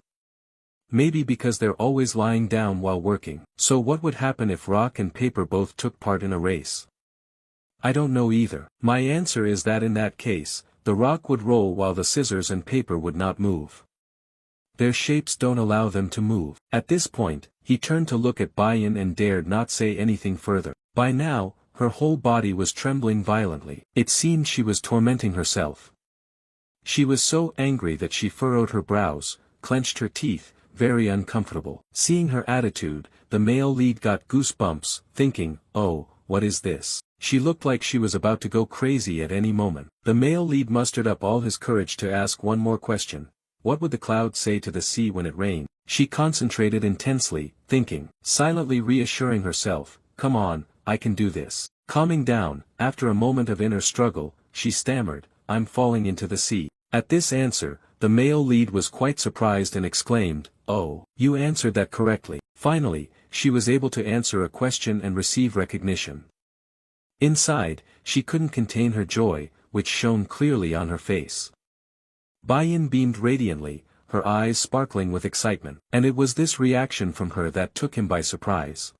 Maybe because they're always lying down while working. So what would happen if rock and paper both took part in a race? I don't know either. My answer is that in that case, the rock would roll while the scissors and paper would not move. Their shapes don't allow them to move. At this point, he turned to look at Bayan and dared not say anything further. By now, her whole body was trembling violently. It seemed she was tormenting herself. She was so angry that she furrowed her brows, clenched her teeth, very uncomfortable. Seeing her attitude, the male lead got goosebumps, thinking, oh, what is this? She looked like she was about to go crazy at any moment. The male lead mustered up all his courage to ask one more question. What would the cloud say to the sea when it rained? She concentrated intensely, thinking, silently reassuring herself, come on, I can do this. Calming down, after a moment of inner struggle, she stammered, I'm falling into the sea. At this answer, the male lead was quite surprised and exclaimed, oh, you answered that correctly. Finally, she was able to answer a question and receive recognition. Inside, she couldn't contain her joy, which shone clearly on her face. Bayan beamed radiantly, her eyes sparkling with excitement. And it was this reaction from her that took him by surprise.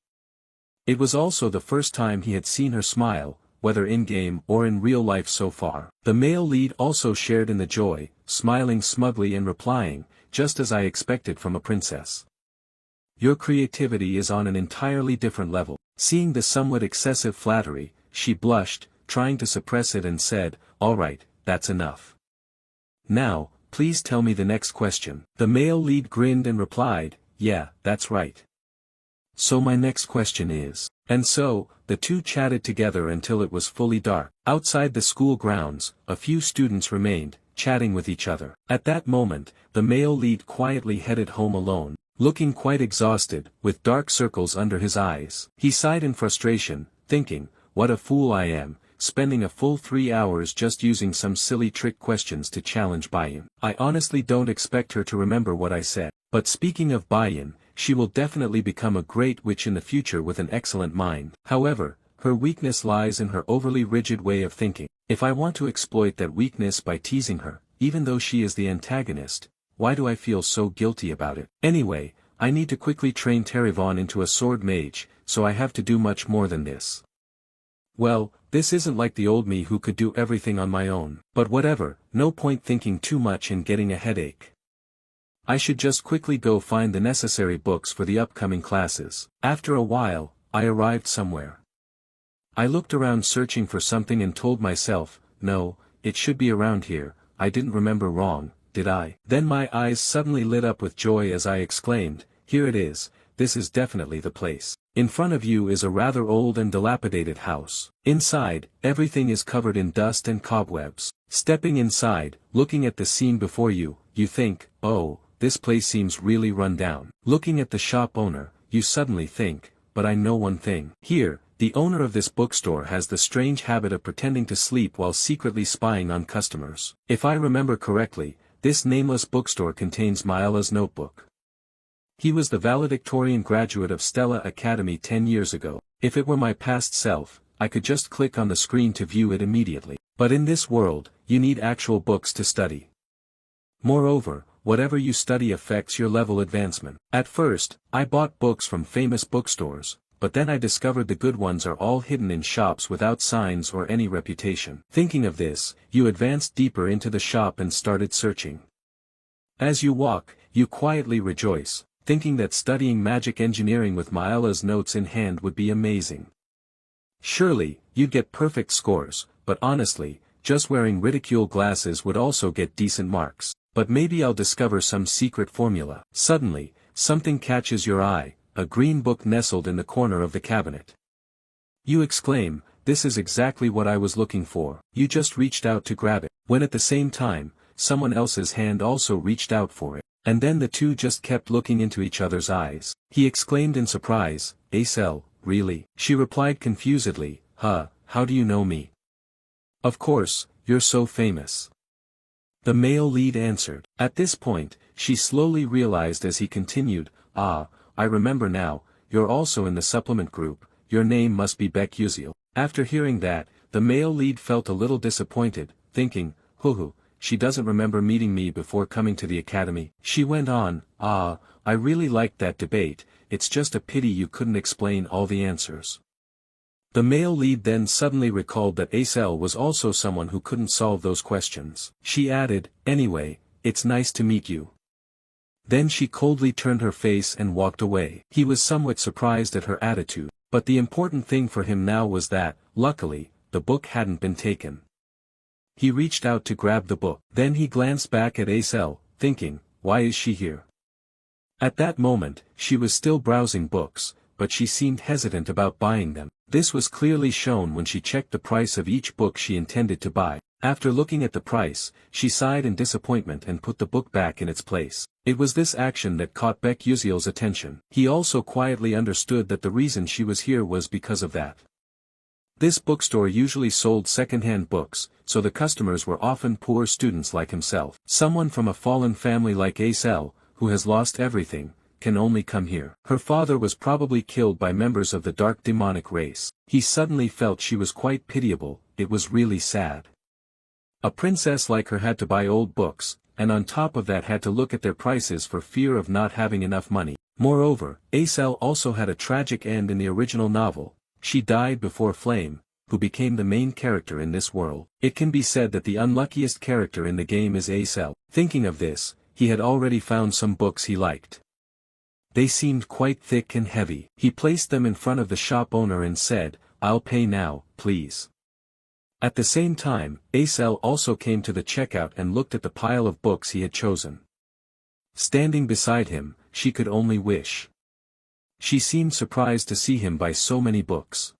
It was also the first time he had seen her smile, whether in-game or in real life so far. The male lead also shared in the joy, smiling smugly and replying, just as I expected from a princess. Your creativity is on an entirely different level. Seeing the somewhat excessive flattery, she blushed, trying to suppress it and said, all right, that's enough. Now, please tell me the next question. The male lead grinned and replied, yeah, that's right. So my next question is. And so, the two chatted together until it was fully dark. Outside the school grounds, a few students remained, chatting with each other. At that moment, the male lead quietly headed home alone, looking quite exhausted, with dark circles under his eyes. He sighed in frustration, thinking, what a fool I am, spending a full 3 hours just using some silly trick questions to challenge Bayan. I honestly don't expect her to remember what I said. But speaking of Bayan, she will definitely become a great witch in the future with an excellent mind. However, her weakness lies in her overly rigid way of thinking. If I want to exploit that weakness by teasing her, even though she is the antagonist, why do I feel so guilty about it? Anyway, I need to quickly train Terivon into a sword mage, so I have to do much more than this. Well, this isn't like the old me who could do everything on my own. But whatever, no point thinking too much and getting a headache. I should just quickly go find the necessary books for the upcoming classes. After a while, I arrived somewhere. I looked around searching for something and told myself, no, it should be around here. I didn't remember wrong, did I? Then my eyes suddenly lit up with joy as I exclaimed, here it is, this is definitely the place. In front of you is a rather old and dilapidated house. Inside, everything is covered in dust and cobwebs. Stepping inside, looking at the scene before you, you think, oh, this place seems really run down. Looking at the shop owner, you suddenly think, but I know one thing. Here, the owner of this bookstore has the strange habit of pretending to sleep while secretly spying on customers. If I remember correctly, this nameless bookstore contains Maella's notebook. He was the valedictorian graduate of Stella Academy 10 years ago. If it were my past self, I could just click on the screen to view it immediately. But in this world, you need actual books to study. Moreover, whatever you study affects your level advancement. At first, I bought books from famous bookstores, but then I discovered the good ones are all hidden in shops without signs or any reputation. Thinking of this, you advanced deeper into the shop and started searching. As you walk, you quietly rejoice, thinking that studying magic engineering with Maella's notes in hand would be amazing. Surely, you'd get perfect scores, but honestly, just wearing ridicule glasses would also get decent marks. But maybe I'll discover some secret formula. Suddenly, something catches your eye, a green book nestled in the corner of the cabinet. You exclaim, this is exactly what I was looking for. You just reached out to grab it, when at the same time, someone else's hand also reached out for it. And then the two just kept looking into each other's eyes. He exclaimed in surprise, Acel, really? She replied confusedly, huh, how do you know me? Of course, you're so famous. The male lead answered. At this point, she slowly realized as he continued, ah, I remember now, you're also in the supplement group, your name must be Becuzil. After hearing that, the male lead felt a little disappointed, thinking, hoo, she doesn't remember meeting me before coming to the academy. She went on, ah, I really liked that debate, it's just a pity you couldn't explain all the answers. The male lead then suddenly recalled that Acel was also someone who couldn't solve those questions. She added, anyway, it's nice to meet you. Then she coldly turned her face and walked away. He was somewhat surprised at her attitude, but the important thing for him now was that, luckily, the book hadn't been taken. He reached out to grab the book. Then he glanced back at Acel, thinking, why is she here? At that moment, she was still browsing books, but she seemed hesitant about buying them. This was clearly shown when she checked the price of each book she intended to buy. After looking at the price, she sighed in disappointment and put the book back in its place. It was this action that caught Becuzil's attention. He also quietly understood that the reason she was here was because of that. This bookstore usually sold second-hand books, so the customers were often poor students like himself. Someone from a fallen family like Acel, who has lost everything, can only come here. Her father was probably killed by members of the dark demonic race. He suddenly felt she was quite pitiable, it was really sad. A princess like her had to buy old books, and on top of that had to look at their prices for fear of not having enough money. Moreover, Acel also had a tragic end in the original novel. She died before Flame, who became the main character in this world. It can be said that the unluckiest character in the game is Acel. Thinking of this, he had already found some books he liked. They seemed quite thick and heavy. He placed them in front of the shop owner and said, I'll pay now, please. At the same time, Acel also came to the checkout and looked at the pile of books he had chosen. Standing beside him, she could only wish. She seemed surprised to see him buy so many books.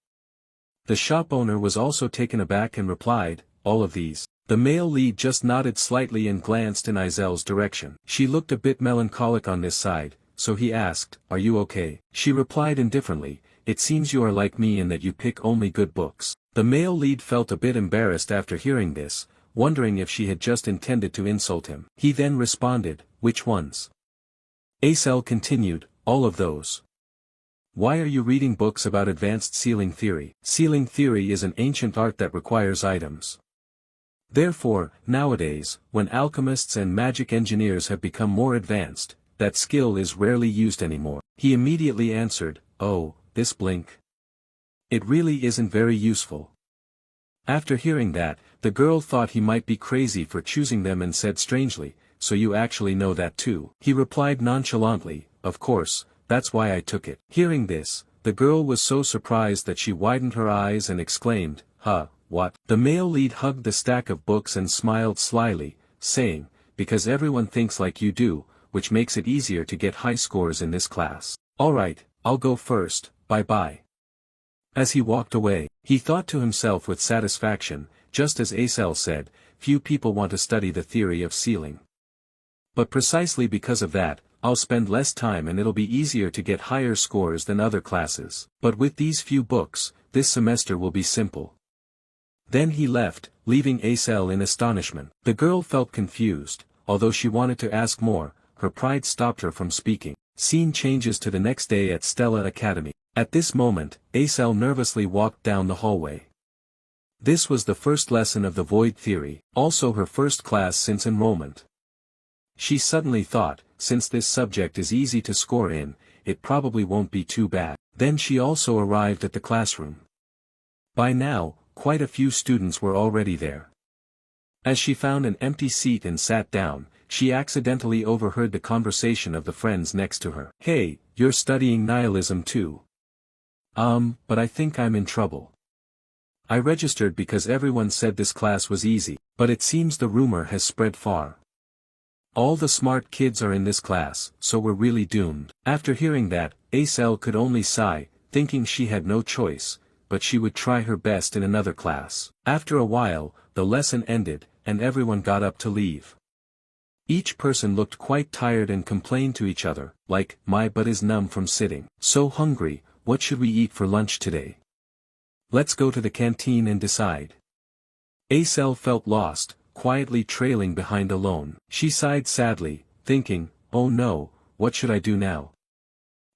The shop owner was also taken aback and replied, "All of these?" The male lead just nodded slightly and glanced in Izel's direction. She looked a bit melancholic on this side, so he asked, "Are you okay?" She replied indifferently, "It seems you are like me in that you pick only good books." The male lead felt a bit embarrassed after hearing this, wondering if she had just intended to insult him. He then responded, "Which ones?" Acel continued, "All of those." "Why are you reading books about advanced sealing theory?" Sealing theory is an ancient art that requires items. Therefore, nowadays, when alchemists and magic engineers have become more advanced, that skill is rarely used anymore. He immediately answered, "Oh, this blink. It really isn't very useful." After hearing that, the girl thought he might be crazy for choosing them and said strangely, "So you actually know that too?" He replied nonchalantly, "Of course, that's why I took it." Hearing this, the girl was so surprised that she widened her eyes and exclaimed, "Huh, what?" The male lead hugged the stack of books and smiled slyly, saying, "Because everyone thinks like you do, which makes it easier to get high scores in this class. Alright, I'll go first, bye-bye." As he walked away, he thought to himself with satisfaction, just as Acel said, few people want to study the theory of sealing. But precisely because of that, I'll spend less time and it'll be easier to get higher scores than other classes. But with these few books, this semester will be simple. Then he left, leaving Acel in astonishment. The girl felt confused, although she wanted to ask more, her pride stopped her from speaking. Scene changes to the next day at Stella Academy. At this moment, Acel nervously walked down the hallway. This was the first lesson of the void theory, also her first class since enrollment. She suddenly thought, since this subject is easy to score in, it probably won't be too bad. Then she also arrived at the classroom. By now, quite a few students were already there. As she found an empty seat and sat down, she accidentally overheard the conversation of the friends next to her. "Hey, you're studying nihilism too?" But I think I'm in trouble. I registered because everyone said this class was easy, but it seems the rumor has spread far. All the smart kids are in this class, so we're really doomed." After hearing that, Acel could only sigh, thinking she had no choice, but she would try her best in another class. After a while, the lesson ended, and everyone got up to leave. Each person looked quite tired and complained to each other, like, "My butt is numb from sitting. So hungry, what should we eat for lunch today? Let's go to the canteen and decide." Acel felt lost, quietly trailing behind alone. She sighed sadly, thinking, "Oh no, what should I do now?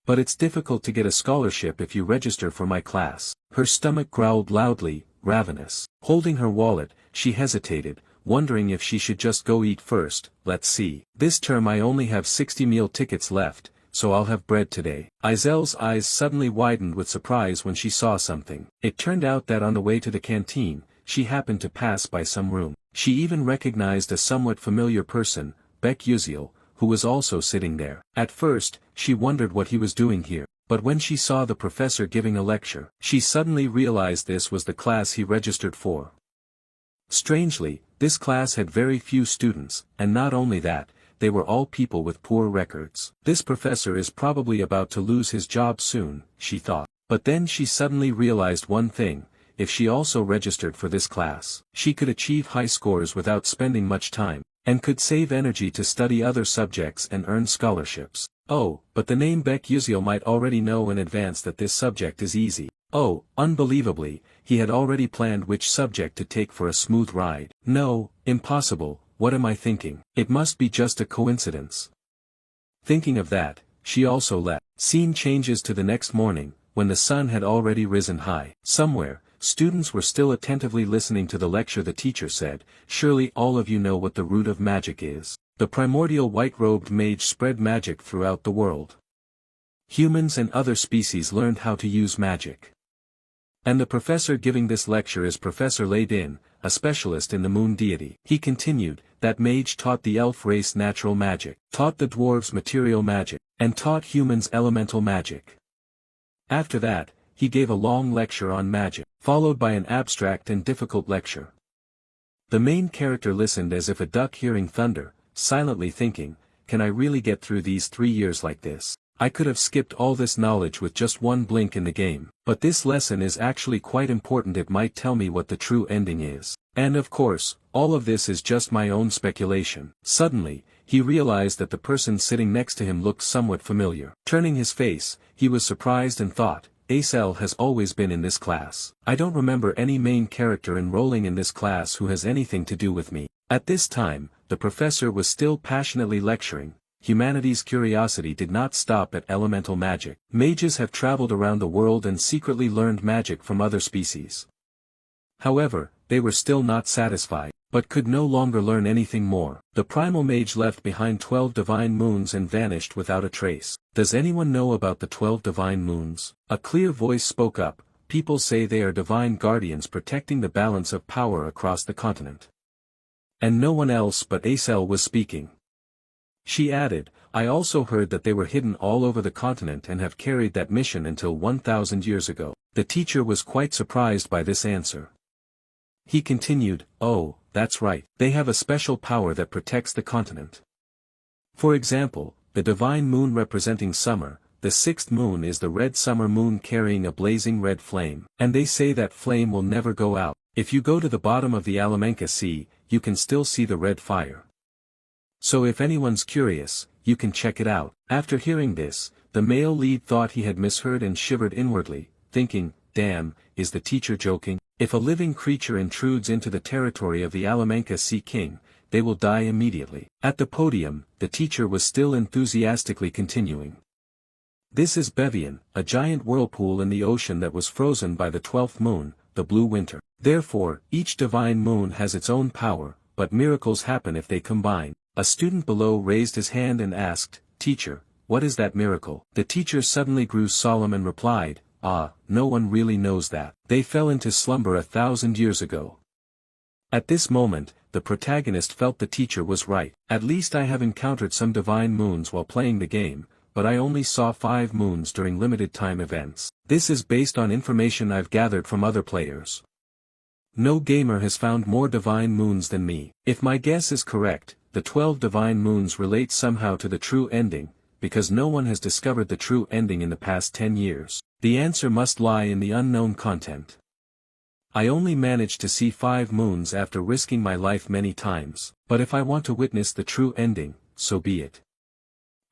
But it's difficult to get a scholarship if you register for my class." Her stomach growled loudly, ravenous. Holding her wallet, she hesitated, wondering if she should just go eat first. "Let's see. This term I only have 60 meal tickets left, so I'll have bread today." Izel's eyes suddenly widened with surprise when she saw something. It turned out that on the way to the canteen, she happened to pass by some room. She even recognized a somewhat familiar person, Beck Uziel, who was also sitting there. At first, she wondered what he was doing here, but when she saw the professor giving a lecture, she suddenly realized this was the class he registered for. Strangely, this class had very few students, and not only that, they were all people with poor records. This professor is probably about to lose his job soon, she thought. But then she suddenly realized one thing: if she also registered for this class, she could achieve high scores without spending much time, and could save energy to study other subjects and earn scholarships. Oh, but the name Beck Uziel might already know in advance that this subject is easy. Oh, unbelievably, he had already planned which subject to take for a smooth ride. No, impossible, what am I thinking? It must be just a coincidence. Thinking of that, she also left. Scene changes to the next morning, when the sun had already risen high. Somewhere, students were still attentively listening to the lecture. The teacher said, "Surely all of you know what the root of magic is. The primordial white-robed mage spread magic throughout the world. Humans and other species learned how to use magic. And the professor giving this lecture is Professor Laidin, a specialist in the moon deity." He continued, "That mage taught the elf race natural magic, taught the dwarves material magic, and taught humans elemental magic. After that, he gave a long lecture on magic, followed by an abstract and difficult lecture. The main character listened as if a duck hearing thunder, silently thinking, can I really get through these 3 years like this? I could have skipped all this knowledge with just one blink in the game, but this lesson is actually quite important. It might tell me what the true ending is. And of course, all of this is just my own speculation. Suddenly, he realized that the person sitting next to him looked somewhat familiar. Turning his face, he was surprised and thought, Acel has always been in this class. I don't remember any main character enrolling in this class who has anything to do with me. At this time, the professor was still passionately lecturing. Humanity's curiosity did not stop at elemental magic. Mages have traveled around the world and secretly learned magic from other species. However, they were still not satisfied, but could no longer learn anything more. The primal mage left behind 12 divine moons and vanished without a trace. Does anyone know about the 12 divine moons? A clear voice spoke up. People say they are divine guardians protecting the balance of power across the continent. And no one else but Acel was speaking. She added, I also heard that they were hidden all over the continent and have carried that mission until 1,000 years ago. The teacher was quite surprised by this answer. He continued, oh, that's right, they have a special power that protects the continent. For example, the divine moon representing summer, the 6th moon is the red summer moon carrying a blazing red flame, and they say that flame will never go out. If you go to the bottom of the Alamanca Sea, you can still see the red fire. So if anyone's curious, you can check it out. After hearing this, the male lead thought he had misheard and shivered inwardly, thinking, damn, is the teacher joking? If a living creature intrudes into the territory of the Alamanca Sea King, they will die immediately. At the podium, the teacher was still enthusiastically continuing. This is Bevian, a giant whirlpool in the ocean that was frozen by the 12th moon, the blue winter. Therefore, each divine moon has its own power, but miracles happen if they combine. A student below raised his hand and asked, Teacher, what is that miracle? The teacher suddenly grew solemn and replied, no one really knows that. They fell into slumber 1,000 years ago. At this moment, the protagonist felt the teacher was right. At least I have encountered some divine moons while playing the game, but I only saw 5 moons during limited time events. This is based on information I've gathered from other players. No gamer has found more divine moons than me. If my guess is correct, the 12 divine moons relate somehow to the true ending, because no one has discovered the true ending in the past 10 years. The answer must lie in the unknown content. I only managed to see 5 moons after risking my life many times, but if I want to witness the true ending, so be it.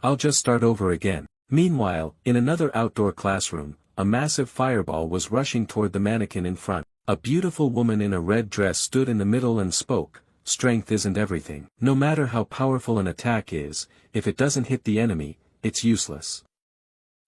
I'll just start over again. Meanwhile, in another outdoor classroom, a massive fireball was rushing toward the mannequin in front. A beautiful woman in a red dress stood in the middle and spoke, strength isn't everything. No matter how powerful an attack is, if it doesn't hit the enemy, it's useless.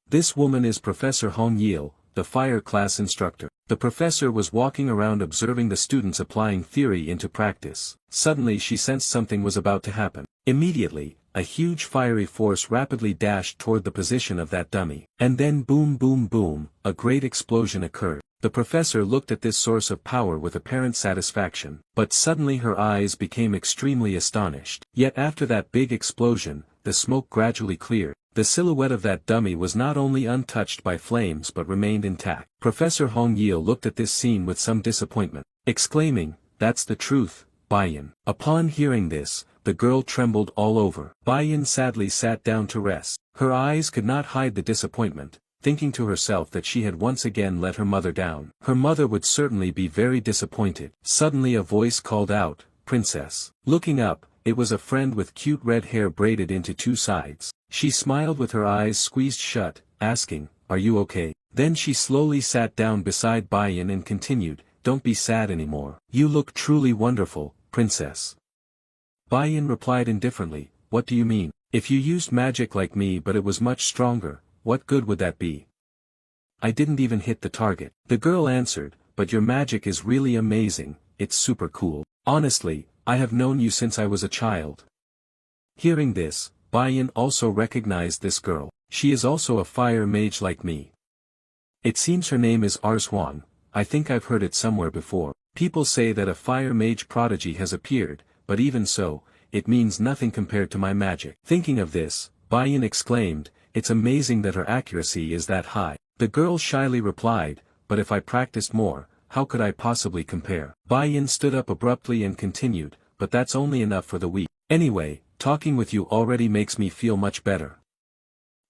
This woman is Professor Hong Yil, the fire class instructor. The professor was walking around observing the students applying theory into practice. Suddenly she sensed something was about to happen. Immediately, a huge fiery force rapidly dashed toward the position of that dummy. And then boom boom boom, a great explosion occurred. The professor looked at this source of power with apparent satisfaction, but suddenly her eyes became extremely astonished. Yet after that big explosion, the smoke gradually cleared. The silhouette of that dummy was not only untouched by flames but remained intact. Professor Hong Yil looked at this scene with some disappointment, exclaiming, that's the truth, Baiyan. Upon hearing this, the girl trembled all over. Baiyan sadly sat down to rest. Her eyes could not hide the disappointment, thinking to herself that she had once again let her mother down. Her mother would certainly be very disappointed. Suddenly a voice called out, Princess. Looking up, it was a friend with cute red hair braided into 2 sides. She smiled with her eyes squeezed shut, asking, are you okay? Then she slowly sat down beside Baiyan and continued, don't be sad anymore. You look truly wonderful, Princess. Baiyan replied indifferently, what do you mean? If you used magic like me but it was much stronger, what good would that be? I didn't even hit the target. The girl answered, but your magic is really amazing, it's super cool. Honestly, I have known you since I was a child. Hearing this, Baiyan also recognized this girl. She is also a fire mage like me. It seems her name is Arswan. I think I've heard it somewhere before. People say that a fire mage prodigy has appeared, but even so, it means nothing compared to my magic. Thinking of this, Baiyan exclaimed, it's amazing that her accuracy is that high. The girl shyly replied, but if I practiced more, how could I possibly compare? Bai-yin stood up abruptly and continued, but that's only enough for the weak. Anyway, talking with you already makes me feel much better.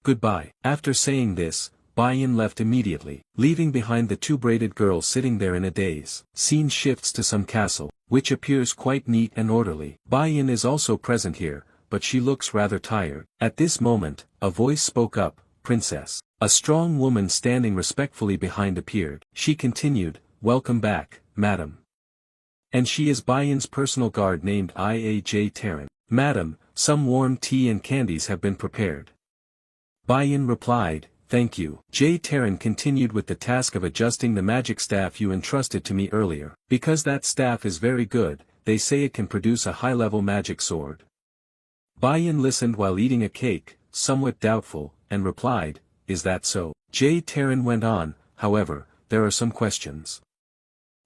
Goodbye. After saying this, Bai-yin left immediately, leaving behind the two braided girls sitting there in a daze. Scene shifts to some castle, which appears quite neat and orderly. Bai-yin is also present here, but she looks rather tired. At this moment, a voice spoke up, "Princess." A strong woman standing respectfully behind appeared. She continued, "Welcome back, madam. And she is Bai-yin's personal guard named Iaj Terran. Madam, some warm tea and candies have been prepared." Bai-yin replied, "Thank you." J. Terran continued with the task of adjusting the magic staff you entrusted to me earlier. Because that staff is very good, they say it can produce a high-level magic sword. Bai-yin listened while eating a cake, somewhat doubtful, and replied, "Is that so?" J. Terran went on, "However, there are some questions."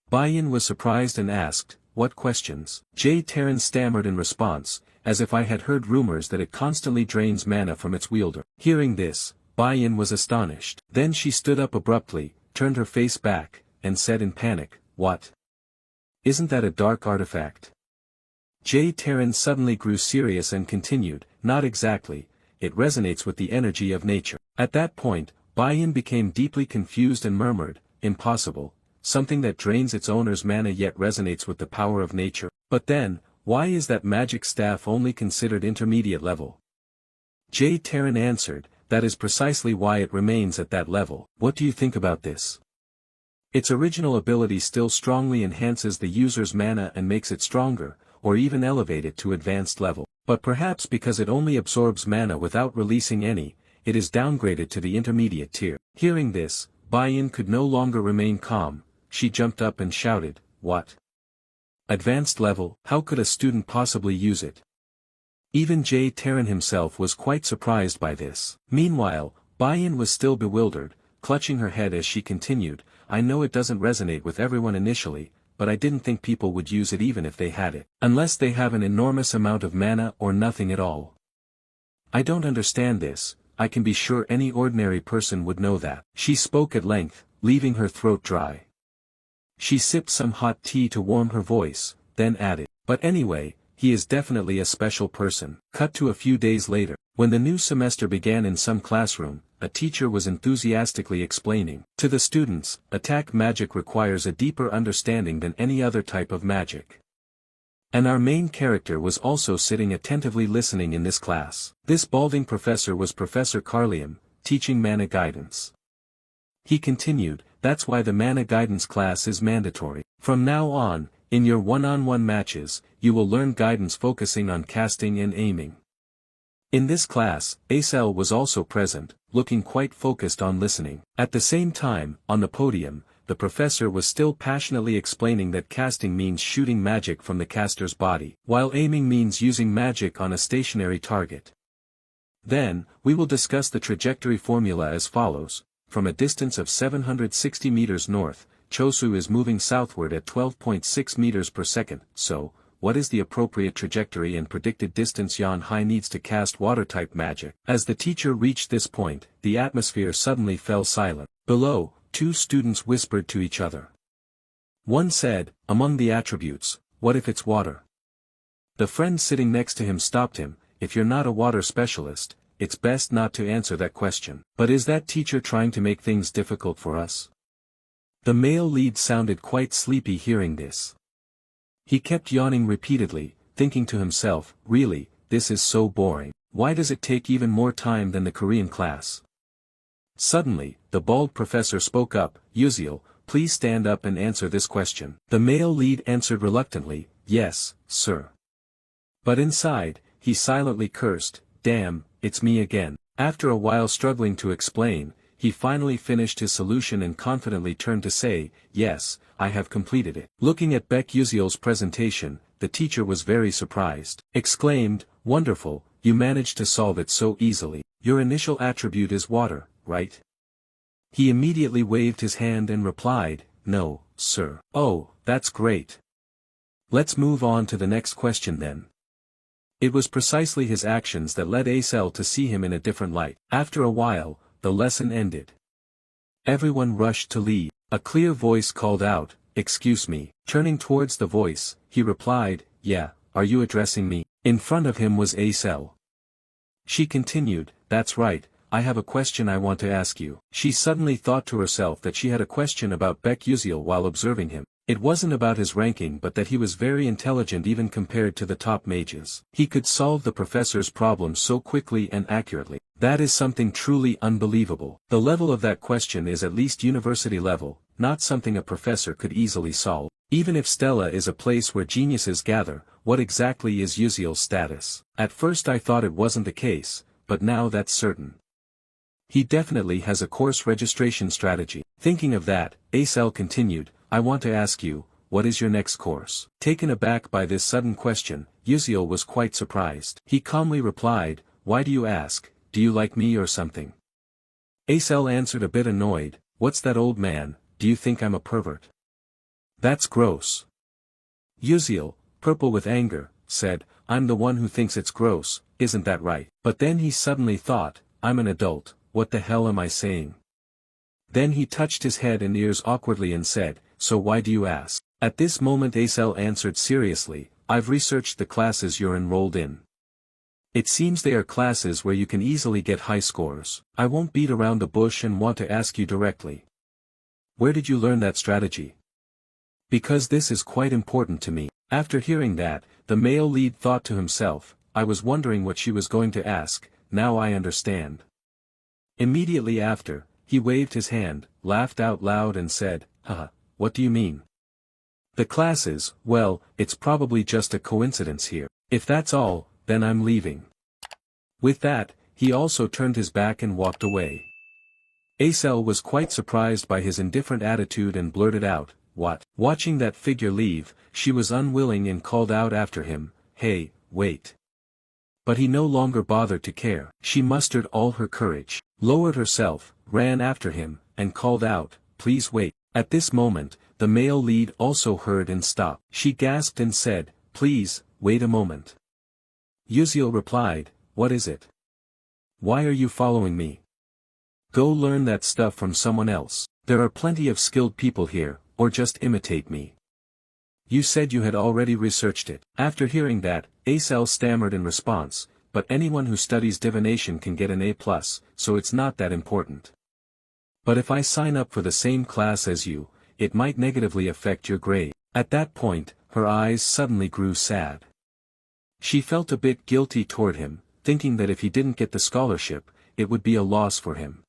Bai-yin was surprised and asked, "What questions?" J. Terran stammered in response, as if I had heard rumors that it constantly drains mana from its wielder. Hearing this, Bai-yin was astonished. Then she stood up abruptly, turned her face back, and said in panic, "What? Isn't that a dark artifact?" J. Terran suddenly grew serious and continued, "Not exactly, it resonates with the energy of nature." At that point, Bai-yin became deeply confused and murmured, "Impossible, something that drains its owner's mana yet resonates with the power of nature. But then, why is that magic staff only considered intermediate level?" J. Terran answered, "That is precisely why it remains at that level." What do you think about this? Its original ability still strongly enhances the user's mana and makes it stronger, or even elevate it to advanced level. But perhaps because it only absorbs mana without releasing any, it is downgraded to the intermediate tier. Hearing this, Bai-yin could no longer remain calm. She jumped up and shouted, "What? Advanced level? How could a student possibly use it?" Even J. Terran himself was quite surprised by this. Meanwhile, Bai-yin was still bewildered, clutching her head as she continued, "I know it doesn't resonate with everyone initially, but I didn't think people would use it even if they had it. Unless they have an enormous amount of mana or nothing at all. I don't understand this, I can be sure any ordinary person would know that." She spoke at length, leaving her throat dry. She sipped some hot tea to warm her voice, then added, "But anyway, he is definitely a special person." Cut to a few days later, when the new semester began in some classroom, a teacher was enthusiastically explaining to the students, "Attack magic requires a deeper understanding than any other type of magic." And our main character was also sitting attentively listening in this class. This balding professor was Professor Carlium, teaching mana guidance. He continued, "That's why the mana guidance class is mandatory. From now on, in your one-on-one matches, you will learn guidance focusing on casting and aiming." In this class, Acel was also present, looking quite focused on listening. At the same time, on the podium, the professor was still passionately explaining that casting means shooting magic from the caster's body, while aiming means using magic on a stationary target. Then, we will discuss the trajectory formula as follows. From a distance of 760 meters north, Chosu is moving southward at 12.6 meters per second, so, what is the appropriate trajectory and predicted distance Yan Hai needs to cast water-type magic? As the teacher reached this point, the atmosphere suddenly fell silent. Below, two students whispered to each other. One said, "Among the attributes, what if it's water?" The friend sitting next to him stopped him, "If you're not a water specialist, it's best not to answer that question." But is that teacher trying to make things difficult for us? The male lead sounded quite sleepy hearing this. He kept yawning repeatedly, thinking to himself, "Really, this is so boring. Why does it take even more time than the Korean class?" Suddenly, the bald professor spoke up, "Uziel, please stand up and answer this question." The male lead answered reluctantly, "Yes, sir." But inside, he silently cursed, "Damn, it's me again." After a while struggling to explain, he finally finished his solution and confidently turned to say, "Yes, I have completed it." Looking at Beck Uziel's presentation, the teacher was very surprised. Exclaimed, "Wonderful, you managed to solve it so easily. Your initial attribute is water, right?" He immediately waved his hand and replied, "No, sir." "Oh, that's great. Let's move on to the next question then." It was precisely his actions that led Acel to see him in a different light. After a while, the lesson ended. Everyone rushed to leave. A clear voice called out, "Excuse me." Turning towards the voice, he replied, "Yeah, are you addressing me?" In front of him was Acel. She continued, "That's right, I have a question I want to ask you." She suddenly thought to herself that she had a question about Uziel while observing him. It wasn't about his ranking but that he was very intelligent even compared to the top mages. He could solve the professor's problems so quickly and accurately. That is something truly unbelievable. The level of that question is at least university level, not something a professor could easily solve. Even if Stella is a place where geniuses gather, what exactly is Uziel's status? At first I thought it wasn't the case, but now that's certain. He definitely has a course registration strategy. Thinking of that, Acel continued, "I want to ask you, what is your next course?" Taken aback by this sudden question, Uziel was quite surprised. He calmly replied, "Why do you ask? Do you like me or something?" Acel answered a bit annoyed, "What's that, old man, do you think I'm a pervert?" "That's gross." Uziel, purple with anger, said, "I'm the one who thinks it's gross, isn't that right?" But then he suddenly thought, "I'm an adult, what the hell am I saying?" Then he touched his head and ears awkwardly and said, "So why do you ask?" At this moment Acel answered seriously, "I've researched the classes you're enrolled in. It seems they are classes where you can easily get high scores. I won't beat around the bush and want to ask you directly. Where did you learn that strategy? Because this is quite important to me." After hearing that, the male lead thought to himself, "I was wondering what she was going to ask, now I understand." Immediately after, he waved his hand, laughed out loud and said, "Haha, what do you mean? The classes, well, it's probably just a coincidence here. If that's all, then I'm leaving." With that, he also turned his back and walked away. Acel was quite surprised by his indifferent attitude and blurted out, "What?" Watching that figure leave, she was unwilling and called out after him, "Hey, wait." But he no longer bothered to care. She mustered all her courage, lowered herself, ran after him, and called out, "Please wait." At this moment, the male lead also heard and stopped. She gasped and said, "Please, wait a moment." Uziel replied, "What is it? Why are you following me? Go learn that stuff from someone else. There are plenty of skilled people here, or just imitate me." "You said you had already researched it." After hearing that, Acel stammered in response, "But anyone who studies divination can get an A+, so it's not that important. But if I sign up for the same class as you, it might negatively affect your grade." At that point, her eyes suddenly grew sad. She felt a bit guilty toward him, thinking that if he didn't get the scholarship, it would be a loss for him.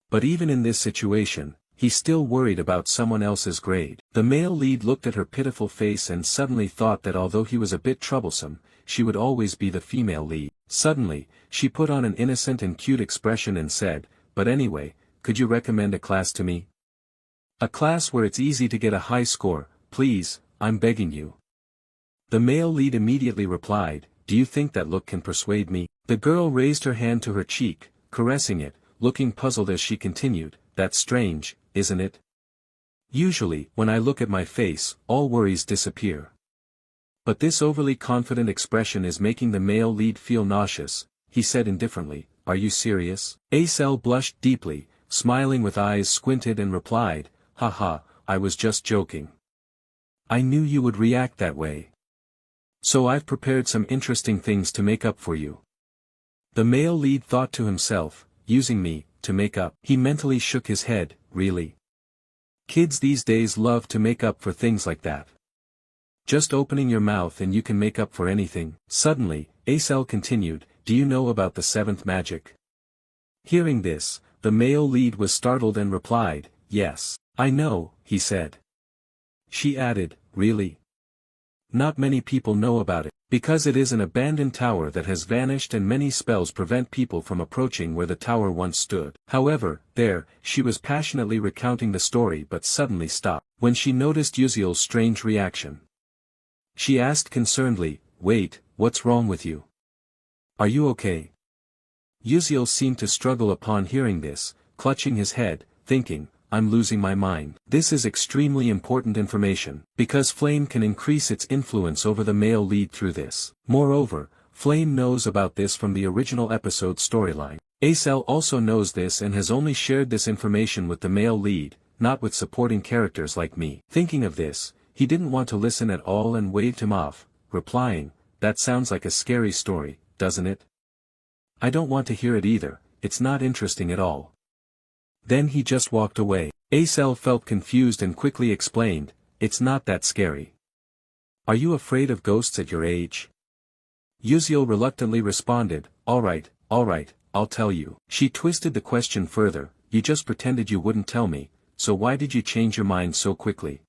But even in this situation, he still worried about someone else's grade. The male lead looked at her pitiful face and suddenly thought that although he was a bit troublesome, she would always be the female lead. Suddenly, she put on an innocent and cute expression and said, "But anyway, could you recommend a class to me? A class where it's easy to get a high score, please, I'm begging you." The male lead immediately replied, "Do you think that look can persuade me?" The girl raised her hand to her cheek, caressing it, looking puzzled as she continued, "That's strange, isn't it? Usually, when I look at my face, all worries disappear. But this overly confident expression is making the male lead feel nauseous." He said indifferently, "Are you serious?" Acel blushed deeply, smiling with eyes squinted and replied, "Haha, I was just joking. I knew you would react that way. So I've prepared some interesting things to make up for you." The male lead thought to himself, "Using me, to make up?" He mentally shook his head, "Really? Kids these days love to make up for things like that. Just opening your mouth and you can make up for anything." Suddenly, Acel continued, "Do you know about the seventh magic?" Hearing this, the male lead was startled and replied, "Yes, I know," he said. She added, "Really? Not many people know about it, because it is an abandoned tower that has vanished and many spells prevent people from approaching where the tower once stood." However, she was passionately recounting the story but suddenly stopped, when she noticed Uziel's strange reaction. She asked concernedly, "Wait, what's wrong with you? Are you okay?" Uziel seemed to struggle upon hearing this, clutching his head, thinking, "I'm losing my mind." This is extremely important information, because Flame can increase its influence over the male lead through this. Moreover, Flame knows about this from the original episode storyline. Acel also knows this and has only shared this information with the male lead, not with supporting characters like me. Thinking of this, he didn't want to listen at all and waved him off, replying, "That sounds like a scary story, doesn't it? I don't want to hear it either, it's not interesting at all." Then he just walked away. Acel felt confused and quickly explained, "It's not that scary." "Are you afraid of ghosts at your age?" Yuziel reluctantly responded, alright, I'll tell you." She twisted the question further, "You just pretended you wouldn't tell me, so why did you change your mind so quickly?"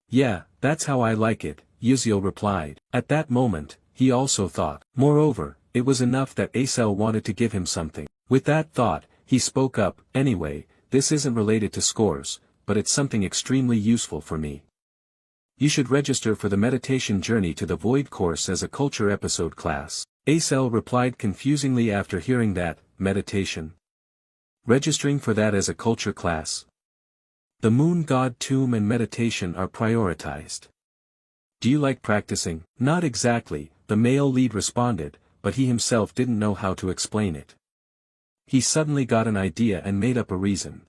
"Yeah, that's how I like it," Yuziel replied. At that moment, he also thought. Moreover, it was enough that Acel wanted to give him something. With that thought, he spoke up, "Anyway, this isn't related to scores, but it's something extremely useful for me. You should register for the meditation journey to the Void course as a culture episode class." Acel replied confusingly after hearing that, meditation. Registering for that as a culture class? The moon god tomb and meditation are prioritized. "Do you like practicing?" "Not exactly," the male lead responded, but he himself didn't know how to explain it. He suddenly got an idea and made up a reason.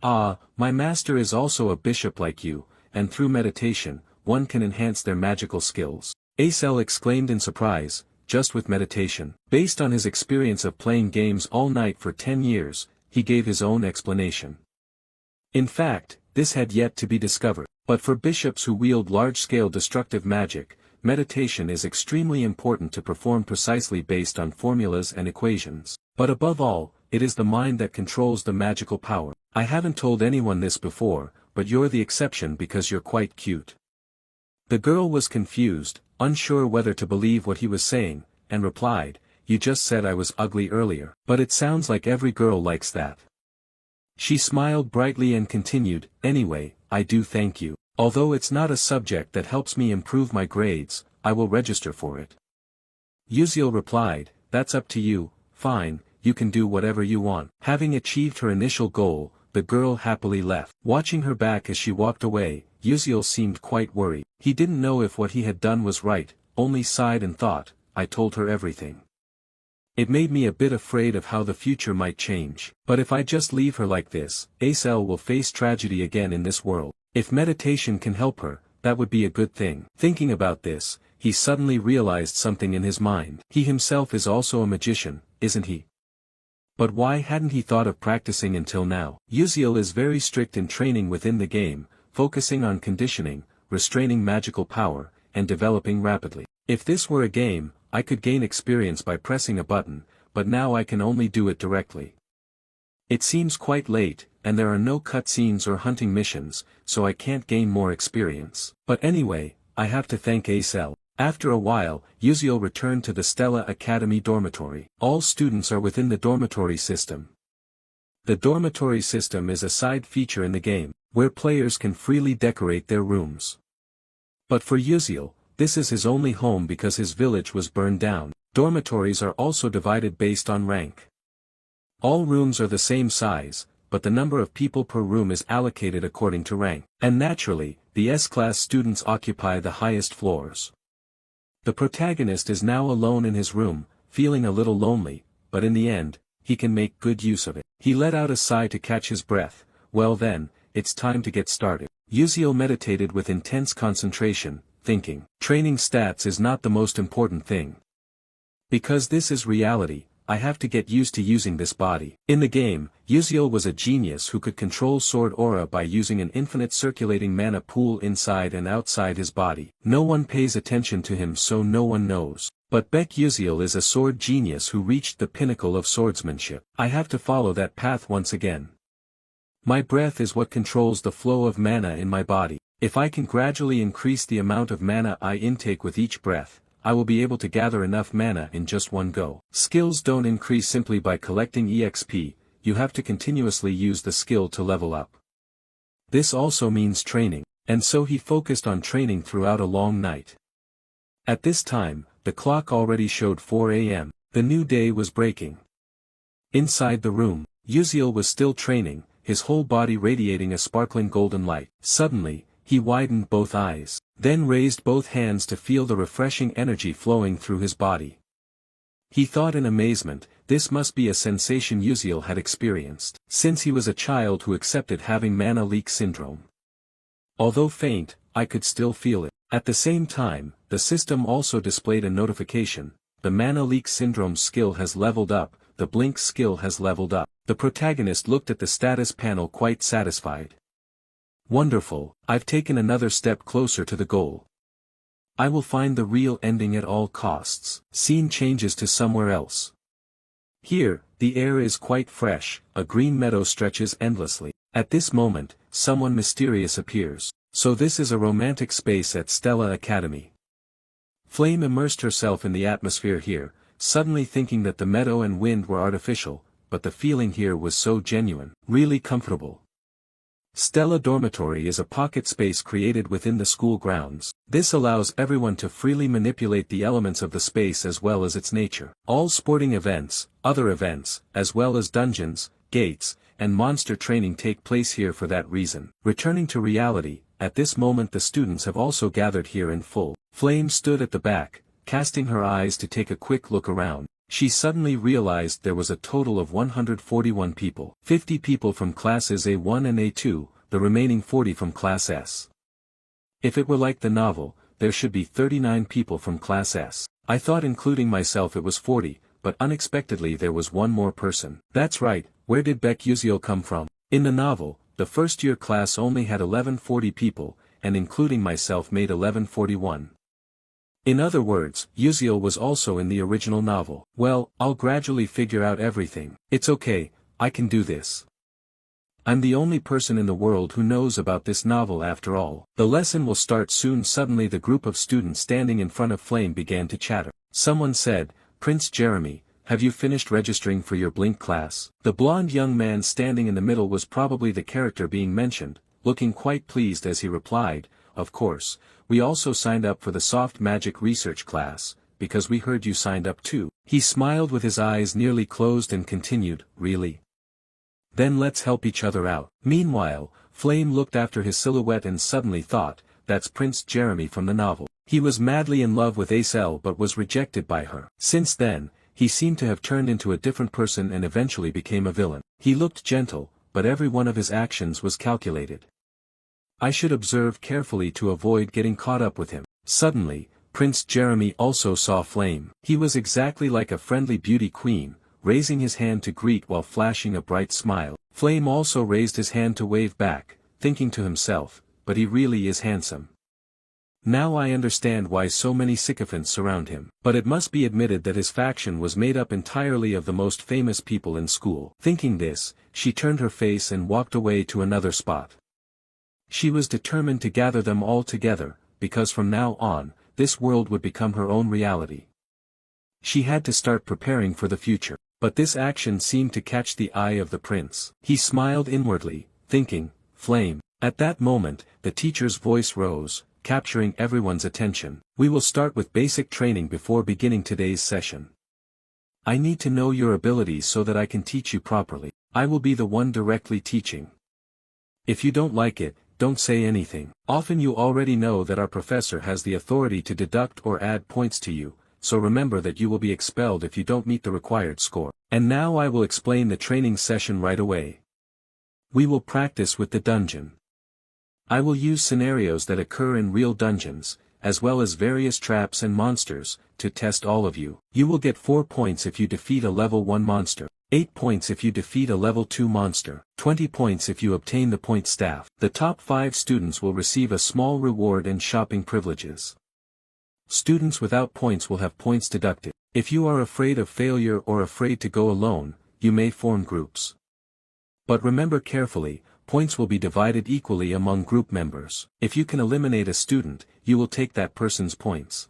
My master is also a bishop like you, and through meditation, one can enhance their magical skills." Acel exclaimed in surprise, "Just with meditation?" Based on his experience of playing games all night for 10 years, he gave his own explanation. In fact, this had yet to be discovered. But for bishops who wield large-scale destructive magic, meditation is extremely important to perform precisely based on formulas and equations. But above all, it is the mind that controls the magical power. "I haven't told anyone this before, but you're the exception because you're quite cute." The girl was confused, unsure whether to believe what he was saying, and replied, "You just said I was ugly earlier." "But it sounds like every girl likes that." She smiled brightly and continued, "Anyway, I do thank you. Although it's not a subject that helps me improve my grades, I will register for it." Yuziel replied, "That's up to you, fine, you can do whatever you want." Having achieved her initial goal, the girl happily left. Watching her back as she walked away, Yuziel seemed quite worried. He didn't know if what he had done was right, only sighed and thought, "I told her everything. It made me a bit afraid of how the future might change. But if I just leave her like this, Acel will face tragedy again in this world. If meditation can help her, that would be a good thing." Thinking about this, he suddenly realized something in his mind. He himself is also a magician, isn't he? But why hadn't he thought of practicing until now? Yuziel is very strict in training within the game, focusing on conditioning, restraining magical power, and developing rapidly. If this were a game, I could gain experience by pressing a button, but now I can only do it directly. It seems quite late, and there are no cutscenes or hunting missions, so I can't gain more experience. But anyway, I have to thank Acel. After a while, Yuziel returned to the Stella Academy dormitory. All students are within the dormitory system. The dormitory system is a side feature in the game, where players can freely decorate their rooms. But for Yuziel, this is his only home because his village was burned down. Dormitories are also divided based on rank. All rooms are the same size, but the number of people per room is allocated according to rank. And naturally, the S-class students occupy the highest floors. The protagonist is now alone in his room, feeling a little lonely, but in the end, he can make good use of it. He let out a sigh to catch his breath. Well then, it's time to get started. Yuziel meditated with intense concentration, thinking, training stats is not the most important thing. Because this is reality, I have to get used to using this body. In the game, Yuziel was a genius who could control sword aura by using an infinite circulating mana pool inside and outside his body. No one pays attention to him, so no one knows. But Beck Yuziel is a sword genius who reached the pinnacle of swordsmanship. I have to follow that path once again. My breath is what controls the flow of mana in my body. If I can gradually increase the amount of mana I intake with each breath, I will be able to gather enough mana in just one go. Skills don't increase simply by collecting EXP, you have to continuously use the skill to level up. This also means training, and so he focused on training throughout a long night. At this time, the clock already showed 4 a.m. The new day was breaking. Inside the room, Yuziel was still training, his whole body radiating a sparkling golden light. Suddenly, he widened both eyes, then raised both hands to feel the refreshing energy flowing through his body. He thought in amazement, This must be a sensation Uziel had experienced, since he was a child who accepted having mana leak syndrome. Although faint, I could still feel it. At the same time, the system also displayed a notification: the mana leak syndrome skill has leveled up, the blink skill has leveled up. The protagonist looked at the status panel quite satisfied. Wonderful, I've taken another step closer to the goal. I will find the real ending at all costs. Scene changes to somewhere else. Here, the air is quite fresh, a green meadow stretches endlessly. At this moment, someone mysterious appears. So this is a romantic space at Stella Academy. Flame immersed herself in the atmosphere here, suddenly thinking that the meadow and wind were artificial, but the feeling here was so genuine, really comfortable. Stella Dormitory is a pocket space created within the school grounds. This allows everyone to freely manipulate the elements of the space as well as its nature. All sporting events, other events, as well as dungeons, gates, and monster training take place here for that reason. Returning to reality, at this moment the students have also gathered here in full. Flame stood at the back, casting her eyes to take a quick look around. She suddenly realized there was a total of 141 people. 50 people from classes A1 and A2, the remaining 40 from Class S. If it were like the novel, there should be 39 people from Class S. I thought including myself it was 40, but unexpectedly there was one more person. That's right, where did Beck Uziel come from? In the novel, the first-year class only had 1140 people, and including myself made 1141. In other words, Uziel was also in the original novel. Well, I'll gradually figure out everything. It's okay, I can do this. I'm the only person in the world who knows about this novel after all. The lesson will start soon. Suddenly the group of students standing in front of Flame began to chatter. Someone said, "Prince Jeremy, have you finished registering for your Blink class?" The blonde young man standing in the middle was probably the character being mentioned, looking quite pleased as he replied, "Of course. We also signed up for the soft magic research class, because we heard you signed up too." He smiled with his eyes nearly closed and continued, "Really? Then let's help each other out." Meanwhile, Flame looked after his silhouette and suddenly thought, that's Prince Jeremy from the novel. He was madly in love with Acel but was rejected by her. Since then, he seemed to have turned into a different person and eventually became a villain. He looked gentle, but every one of his actions was calculated. I should observe carefully to avoid getting caught up with him. Suddenly, Prince Jeremy also saw Flame. He was exactly like a friendly beauty queen, raising his hand to greet while flashing a bright smile. Flame also raised his hand to wave back, thinking to himself, but he really is handsome. Now I understand why so many sycophants surround him. But it must be admitted that his faction was made up entirely of the most famous people in school. Thinking this, she turned her face and walked away to another spot. She was determined to gather them all together, because from now on, this world would become her own reality. She had to start preparing for the future. But this action seemed to catch the eye of the prince. He smiled inwardly, thinking, Flame. At that moment, the teacher's voice rose, capturing everyone's attention. We will start with basic training before beginning today's session. I need to know your abilities so that I can teach you properly. I will be the one directly teaching. If you don't like it, don't say anything. Often you already know that our professor has the authority to deduct or add points to you, so remember that you will be expelled if you don't meet the required score. And now I will explain the training session right away. We will practice with the dungeon. I will use scenarios that occur in real dungeons, as well as various traps and monsters, to test all of you. You will get 4 points if you defeat a level 1 monster. 8 points if you defeat a level 2 monster, 20 points if you obtain the point staff. The top 5 students will receive a small reward and shopping privileges. Students without points will have points deducted. If you are afraid of failure or afraid to go alone, you may form groups. But remember carefully, points will be divided equally among group members. If you can eliminate a student, you will take that person's points.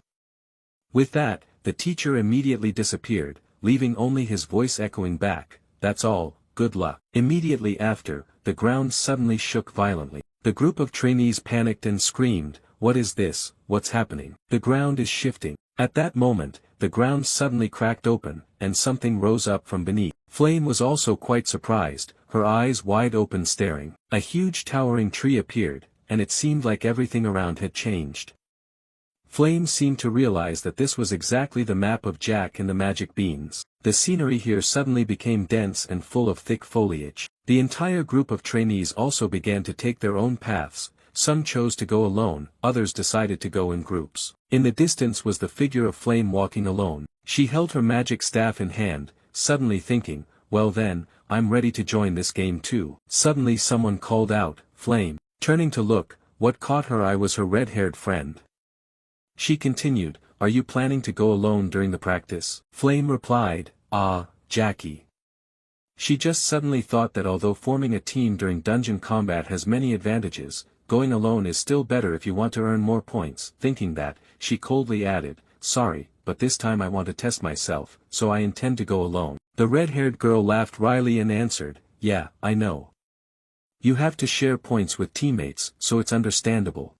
With that, the teacher immediately disappeared, leaving only his voice echoing back, "That's all, good luck." Immediately after, the ground suddenly shook violently. The group of trainees panicked and screamed, "What is this? What's happening? The ground is shifting." At that moment, the ground suddenly cracked open, and something rose up from beneath. Flame was also quite surprised, her eyes wide open staring. A huge towering tree appeared, and it seemed like everything around had changed. Flame seemed to realize that this was exactly the map of Jack and the magic beans. The scenery here suddenly became dense and full of thick foliage. The entire group of trainees also began to take their own paths. Some chose to go alone, others decided to go in groups. In the distance was the figure of Flame walking alone. She held her magic staff in hand, suddenly thinking, well then, I'm ready to join this game too. Suddenly someone called out, Flame. Turning to look, what caught her eye was her red-haired friend. She continued, are you planning to go alone during the practice? Flame replied, Jackie. She just suddenly thought that although forming a team during dungeon combat has many advantages, going alone is still better if you want to earn more points. Thinking that, she coldly added, sorry, but this time I want to test myself, so I intend to go alone. The red-haired girl laughed wryly and answered, yeah, I know. You have to share points with teammates, so it's understandable.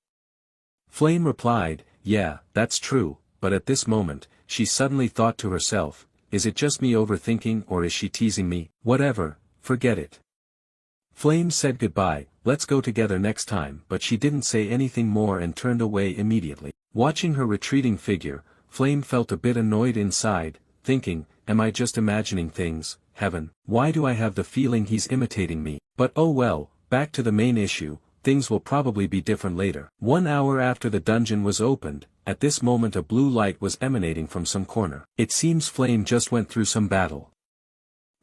Flame replied, yeah, that's true, but at this moment, she suddenly thought to herself, is it just me overthinking or is she teasing me? Whatever, forget it. Flame said goodbye, let's go together next time, but she didn't say anything more and turned away immediately. Watching her retreating figure, Flame felt a bit annoyed inside, thinking, am I just imagining things, heaven, why do I have the feeling he's imitating me? But oh well, back to the main issue, things will probably be different later. 1 hour after the dungeon was opened, at this moment a blue light was emanating from some corner. It seems Flame just went through some battle.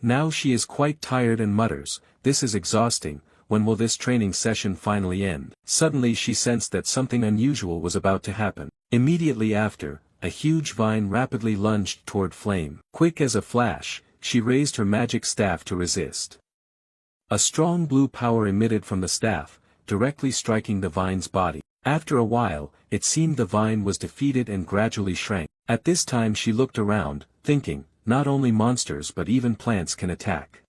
Now she is quite tired and mutters, this is exhausting, when will this training session finally end? Suddenly she sensed that something unusual was about to happen. Immediately after, a huge vine rapidly lunged toward Flame. Quick as a flash, she raised her magic staff to resist. A strong blue power emitted from the staff, directly striking the vine's body. After a while, it seemed the vine was defeated and gradually shrank. At this time she looked around, thinking, not only monsters but even plants can attack.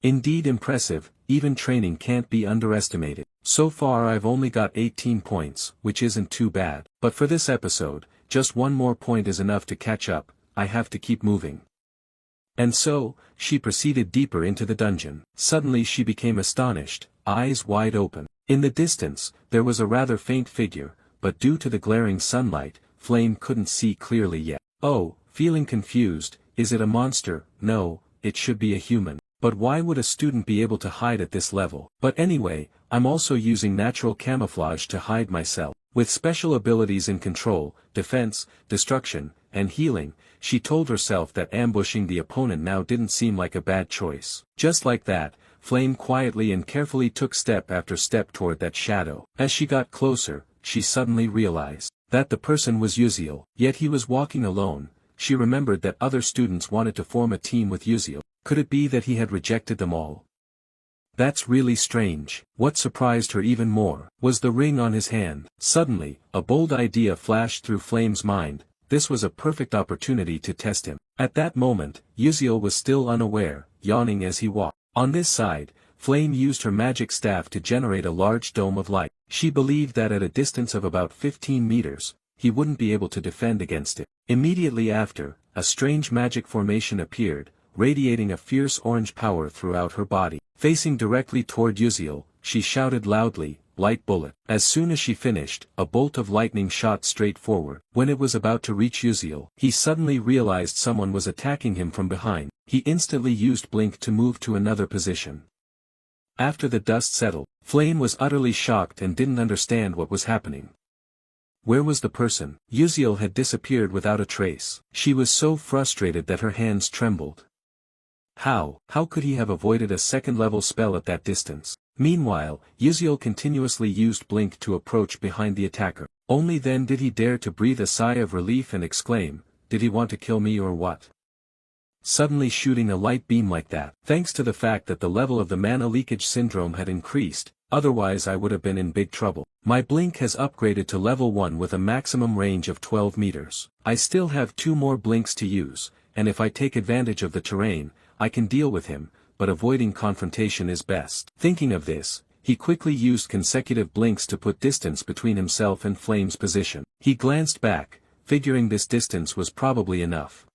Indeed impressive, even training can't be underestimated. So far I've only got 18 points, which isn't too bad. But for this episode, just one more point is enough to catch up, I have to keep moving. And so, she proceeded deeper into the dungeon. Suddenly she became astonished, eyes wide open. In the distance, there was a rather faint figure, but due to the glaring sunlight, Flame couldn't see clearly yet. Oh, feeling confused, is it a monster? No, it should be a human. But why would a student be able to hide at this level? But anyway, I'm also using natural camouflage to hide myself. With special abilities in control, defense, destruction, and healing, she told herself that ambushing the opponent now didn't seem like a bad choice. Just like that, Flame quietly and carefully took step after step toward that shadow. As she got closer, she suddenly realized that the person was Uziel, yet he was walking alone. She remembered that other students wanted to form a team with Uziel. Could it be that he had rejected them all? That's really strange. What surprised her even more was the ring on his hand. Suddenly, a bold idea flashed through Flame's mind. This was a perfect opportunity to test him. At that moment, Uziel was still unaware, yawning as he walked. On this side, Flame used her magic staff to generate a large dome of light. She believed that at a distance of about 15 meters, he wouldn't be able to defend against it. Immediately after, a strange magic formation appeared, radiating a fierce orange power throughout her body. Facing directly toward Uziel, she shouted loudly, light bullet. As soon as she finished, a bolt of lightning shot straight forward. When it was about to reach Uziel, he suddenly realized someone was attacking him from behind. He instantly used blink to move to another position. After the dust settled, Flame was utterly shocked and didn't understand what was happening. Where was the person? Uziel had disappeared without a trace. She was so frustrated that her hands trembled. How could he have avoided a second-level spell at that distance? Meanwhile, Uziel continuously used blink to approach behind the attacker. Only then did he dare to breathe a sigh of relief and exclaim, did he want to kill me or what? Suddenly shooting a light beam like that. Thanks to the fact that the level of the mana leakage syndrome had increased, otherwise I would have been in big trouble. My blink has upgraded to level 1 with a maximum range of 12 meters. I still have 2 more blinks to use, and if I take advantage of the terrain, I can deal with him, but avoiding confrontation is best. Thinking of this, he quickly used consecutive blinks to put distance between himself and Flame's position. He glanced back, figuring this distance was probably enough.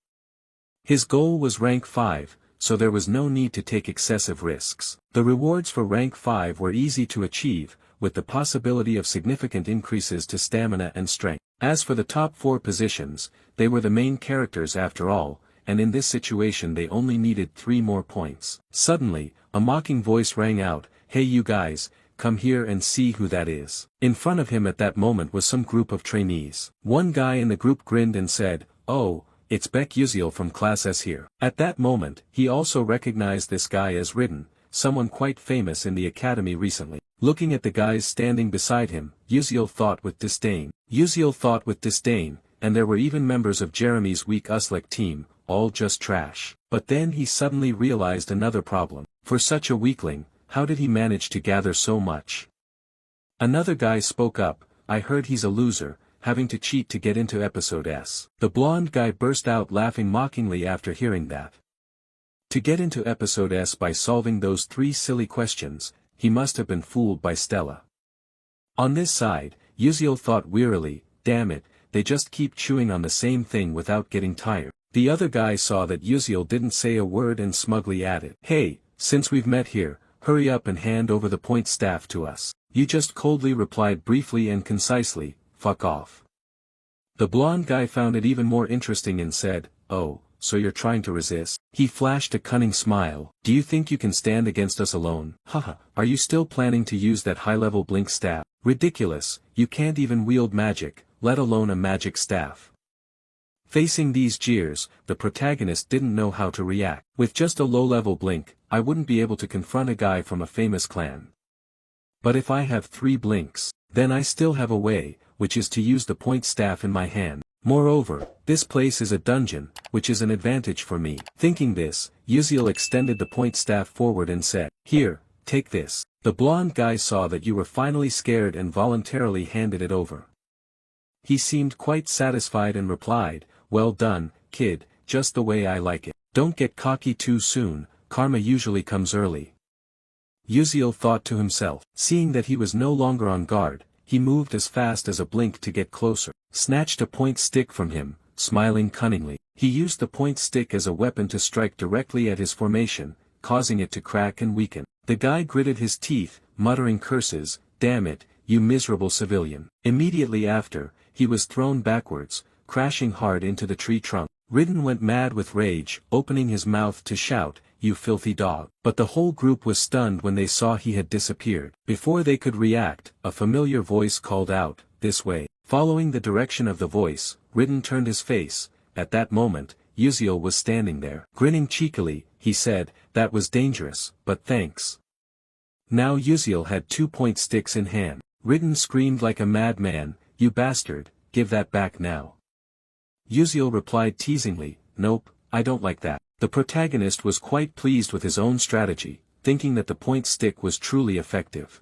His goal was rank 5, so there was no need to take excessive risks. The rewards for rank 5 were easy to achieve, with the possibility of significant increases to stamina and strength. As for the top 4 positions, they were the main characters after all, and in this situation they only needed 3 more points. Suddenly, a mocking voice rang out, "Hey you guys, come here and see who that is." In front of him at that moment was some group of trainees. One guy in the group grinned and said, "Oh, it's Beck Uziel from Class S here." At that moment, he also recognized this guy as Ridden, someone quite famous in the academy recently. Looking at the guys standing beside him, Uziel thought with disdain, and there were even members of Jeremy's weak Uslek team, all just trash. But then he suddenly realized another problem. For such a weakling, how did he manage to gather so much? Another guy spoke up, "I heard he's a loser, having to cheat to get into episode S." The blonde guy burst out laughing mockingly after hearing that. To get into episode S by solving those 3 silly questions, he must have been fooled by Stella. On this side, Uziel thought wearily, damn it, they just keep chewing on the same thing without getting tired. The other guy saw that Uziel didn't say a word and smugly added, "Hey, since we've met here, hurry up and hand over the point staff to us." You just coldly replied briefly and concisely, "Fuck off." The blonde guy found it even more interesting and said, "Oh, so you're trying to resist?" He flashed a cunning smile. "Do you think you can stand against us alone? Haha, are you still planning to use that high-level blink staff? Ridiculous, you can't even wield magic, let alone a magic staff." Facing these jeers, the protagonist didn't know how to react. With just a low-level blink, I wouldn't be able to confront a guy from a famous clan. But if I have 3 blinks, then I still have a way, which is to use the point staff in my hand. Moreover, this place is a dungeon, which is an advantage for me. Thinking this, Uziel extended the point staff forward and said, "Here, take this." The blonde guy saw that you were finally scared and voluntarily handed it over. He seemed quite satisfied and replied, "Well done, kid, just the way I like it. Don't get cocky too soon, karma usually comes early." Uziel thought to himself. Seeing that he was no longer on guard, he moved as fast as a blink to get closer, snatched a point stick from him, smiling cunningly. He used the point stick as a weapon to strike directly at his formation, causing it to crack and weaken. The guy gritted his teeth, muttering curses, "Damn it, you miserable civilian." Immediately after, he was thrown backwards, crashing hard into the tree trunk. Ridden went mad with rage, opening his mouth to shout, "You filthy dog." But the whole group was stunned when they saw he had disappeared. Before they could react, a familiar voice called out, "This way." Following the direction of the voice, Ridden turned his face. At that moment, Uziel was standing there. Grinning cheekily, he said, "That was dangerous, but thanks." Now Uziel had 2 point sticks in hand. Ridden screamed like a madman, "You bastard, give that back now." Uziel replied teasingly, "Nope, I don't like that." The protagonist was quite pleased with his own strategy, thinking that the point stick was truly effective.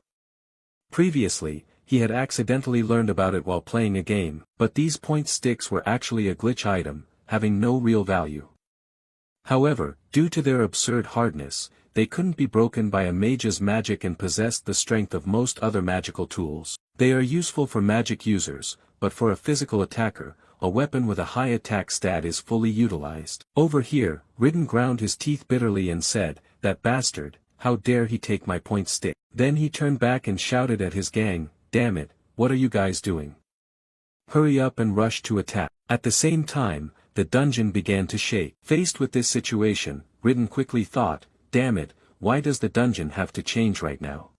Previously, he had accidentally learned about it while playing a game, but these point sticks were actually a glitch item, having no real value. However, due to their absurd hardness, they couldn't be broken by a mage's magic and possessed the strength of most other magical tools. They are useful for magic users, but for a physical attacker, a weapon with a high attack stat is fully utilized. Over here, Ridden ground his teeth bitterly and said, "That bastard, how dare he take my point stick." Then he turned back and shouted at his gang, "Damn it, what are you guys doing? Hurry up and rush to attack." At the same time, the dungeon began to shake. Faced with this situation, Ridden quickly thought, "Damn it, why does the dungeon have to change right now?"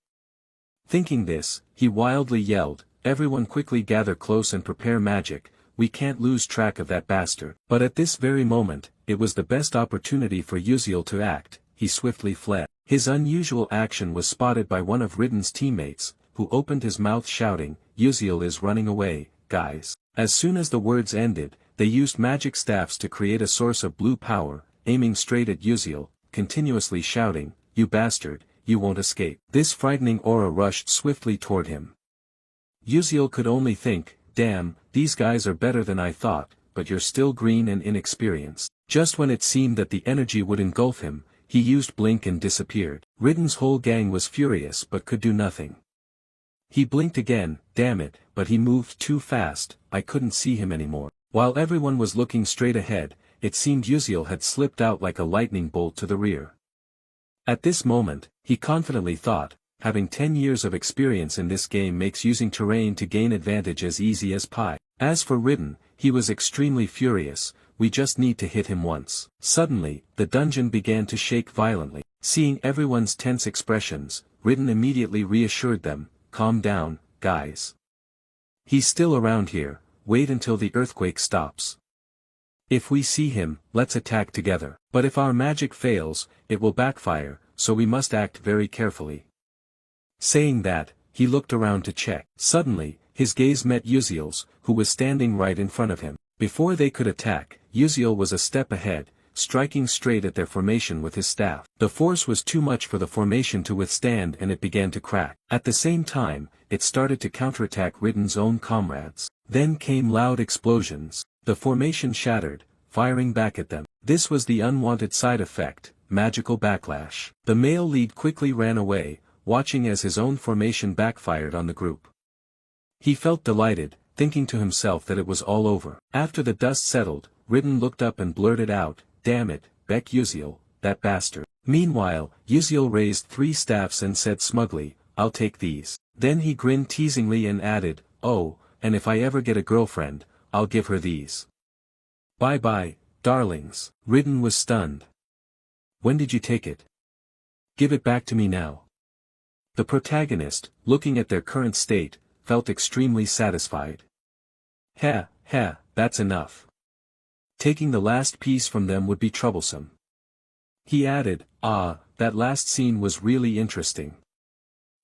Thinking this, he wildly yelled, "Everyone quickly gather close and prepare magic, we can't lose track of that bastard." But at this very moment, it was the best opportunity for Uziel to act. He swiftly fled. His unusual action was spotted by one of Ridden's teammates, who opened his mouth shouting, "Uziel is running away, guys." As soon as the words ended, they used magic staffs to create a source of blue power, aiming straight at Uziel, continuously shouting, "You bastard, you won't escape." This frightening aura rushed swiftly toward him. Uziel could only think, "Damn, these guys are better than I thought, but you're still green and inexperienced." Just when it seemed that the energy would engulf him, he used blink and disappeared. Ridden's whole gang was furious but could do nothing. He blinked again, damn it, but he moved too fast, I couldn't see him anymore. While everyone was looking straight ahead, it seemed Uziel had slipped out like a lightning bolt to the rear. At this moment, he confidently thought, having 10 years of experience in this game makes using terrain to gain advantage as easy as pie. As for Ridden, he was extremely furious. We just need to hit him once. Suddenly, the dungeon began to shake violently. Seeing everyone's tense expressions, Ridden immediately reassured them, calm down, guys. He's still around here, wait until the earthquake stops. If we see him, let's attack together. But if our magic fails, it will backfire, so we must act very carefully. Saying that, he looked around to check. Suddenly, his gaze met Uziel's, who was standing right in front of him. Before they could attack, Uziel was a step ahead, striking straight at their formation with his staff. The force was too much for the formation to withstand and it began to crack. At the same time, it started to counterattack Ridden's own comrades. Then came loud explosions. The formation shattered, firing back at them. This was the unwanted side effect, magical backlash. The male lead quickly ran away, watching as his own formation backfired on the group. He felt delighted, thinking to himself that it was all over. After the dust settled, Ridden looked up and blurted out, "Damn it, Beck Uziel, that bastard." Meanwhile, Uziel raised 3 staffs and said smugly, "I'll take these." Then he grinned teasingly and added, "Oh, and if I ever get a girlfriend, I'll give her these. Bye-bye, darlings." Ridden was stunned. "When did you take it? Give it back to me now." The protagonist, looking at their current state, felt extremely satisfied. That's enough. Taking the last piece from them would be troublesome. He added, that last scene was really interesting.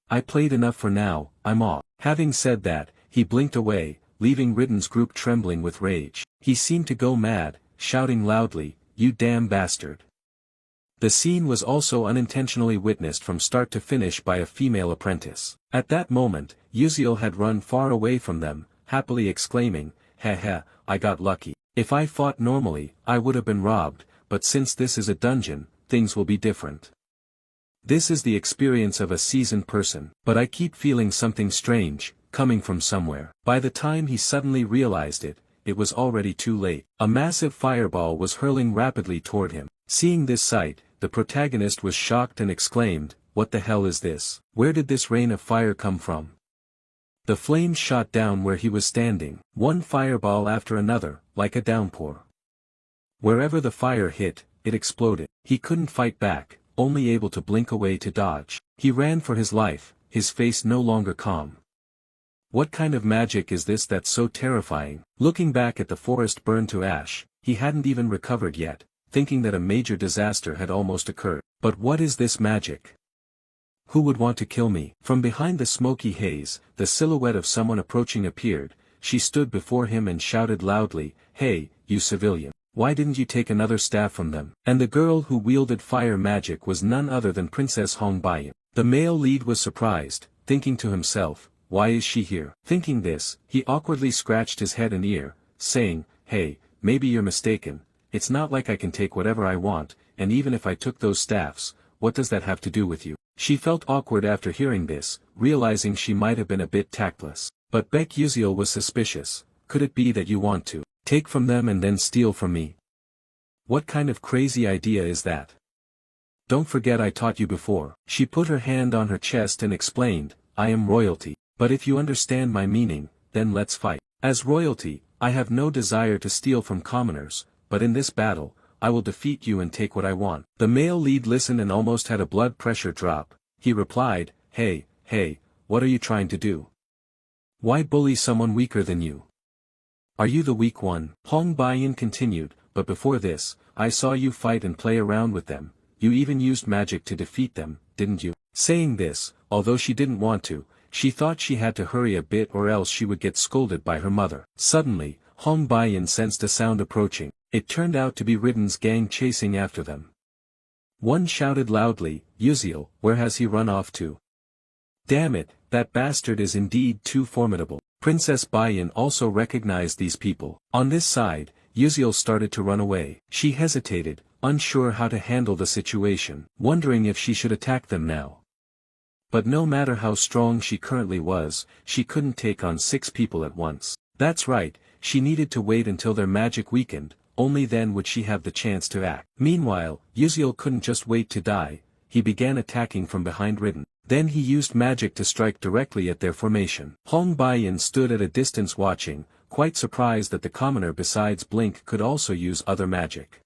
I played enough for now, I'm off. Having said that, he blinked away, leaving Ridden's group trembling with rage. He seemed to go mad, shouting loudly, "You damn bastard." The scene was also unintentionally witnessed from start to finish by a female apprentice. At that moment, Uziel had run far away from them, happily exclaiming, I got lucky. If I fought normally, I would have been robbed, but since this is a dungeon, things will be different. This is the experience of a seasoned person, but I keep feeling something strange, coming from somewhere. By the time he suddenly realized it, it was already too late. A massive fireball was hurling rapidly toward him. Seeing this sight, the protagonist was shocked and exclaimed, "What the hell is this? Where did this rain of fire come from?" The flames shot down where he was standing, one fireball after another, like a downpour. Wherever the fire hit, it exploded. He couldn't fight back, only able to blink away to dodge. He ran for his life, his face no longer calm. What kind of magic is this that's so terrifying? Looking back at the forest burned to ash, he hadn't even recovered yet, thinking that a major disaster had almost occurred. But what is this magic? Who would want to kill me? From behind the smoky haze, the silhouette of someone approaching appeared. She stood before him and shouted loudly, "Hey, you civilian. Why didn't you take another staff from them?" And the girl who wielded fire magic was none other than Princess Hong Baiyan. The male lead was surprised, thinking to himself, "Why is she here?" Thinking this, he awkwardly scratched his head and ear, saying, "Hey, maybe you're mistaken. It's not like I can take whatever I want, and even if I took those staffs, what does that have to do with you?" She felt awkward after hearing this, realizing she might have been a bit tactless. But Beck Uziel was suspicious. "Could it be that you want to take from them and then steal from me? What kind of crazy idea is that? Don't forget I taught you before." She put her hand on her chest and explained, "I am royalty. But if you understand my meaning, then let's fight. As royalty, I have no desire to steal from commoners, but in this battle, I will defeat you and take what I want." The male lead listened and almost had a blood pressure drop. He replied, Hey, what are you trying to do? Why bully someone weaker than you? Are you the weak one? Hong Baiyan continued, "But before this, I saw you fight and play around with them. You even used magic to defeat them, didn't you?" Saying this, although she didn't want to, she thought she had to hurry a bit or else she would get scolded by her mother. Suddenly, Hong Baiyan sensed a sound approaching. It turned out to be Ridden's gang chasing after them. One shouted loudly, "Uziel, where has he run off to? Damn it, that bastard is indeed too formidable." Princess Baiyan also recognized these people. On this side, Uziel started to run away. She hesitated, unsure how to handle the situation, wondering if she should attack them now. But no matter how strong she currently was, she couldn't take on 6 people at once. That's right, she needed to wait until their magic weakened. Only then would she have the chance to act. Meanwhile, Uziel couldn't just wait to die, he began attacking from behind Ridden. Then he used magic to strike directly at their formation. Hong Baiyin stood at a distance watching, quite surprised that the commoner besides Blink could also use other magic.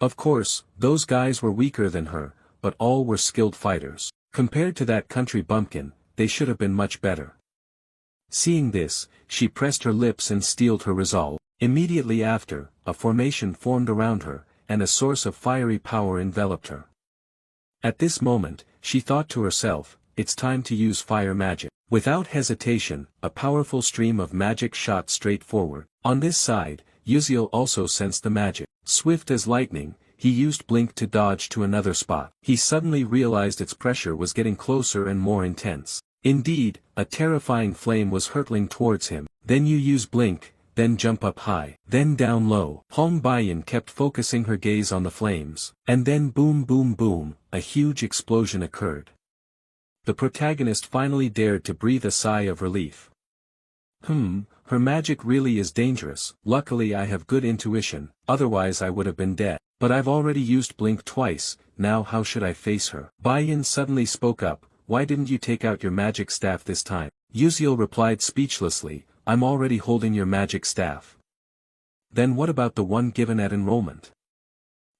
Of course, those guys were weaker than her, but all were skilled fighters. Compared to that country bumpkin, they should have been much better. Seeing this, she pressed her lips and steeled her resolve. Immediately after, a formation formed around her, and a source of fiery power enveloped her. At this moment, she thought to herself, it's time to use fire magic. Without hesitation, a powerful stream of magic shot straight forward. On this side, Uziel also sensed the magic. Swift as lightning, he used Blink to dodge to another spot. He suddenly realized its pressure was getting closer and more intense. Indeed, a terrifying flame was hurtling towards him. Then you use Blink, then jump up high, then down low. Hong Baiyin kept focusing her gaze on the flames. And then boom boom boom, a huge explosion occurred. The protagonist finally dared to breathe a sigh of relief. Her magic really is dangerous. Luckily I have good intuition, otherwise I would have been dead. But I've already used Blink twice, now how should I face her? Baiyin suddenly spoke up, why didn't you take out your magic staff this time? Uziel replied speechlessly, I'm already holding your magic staff. Then what about the one given at enrollment?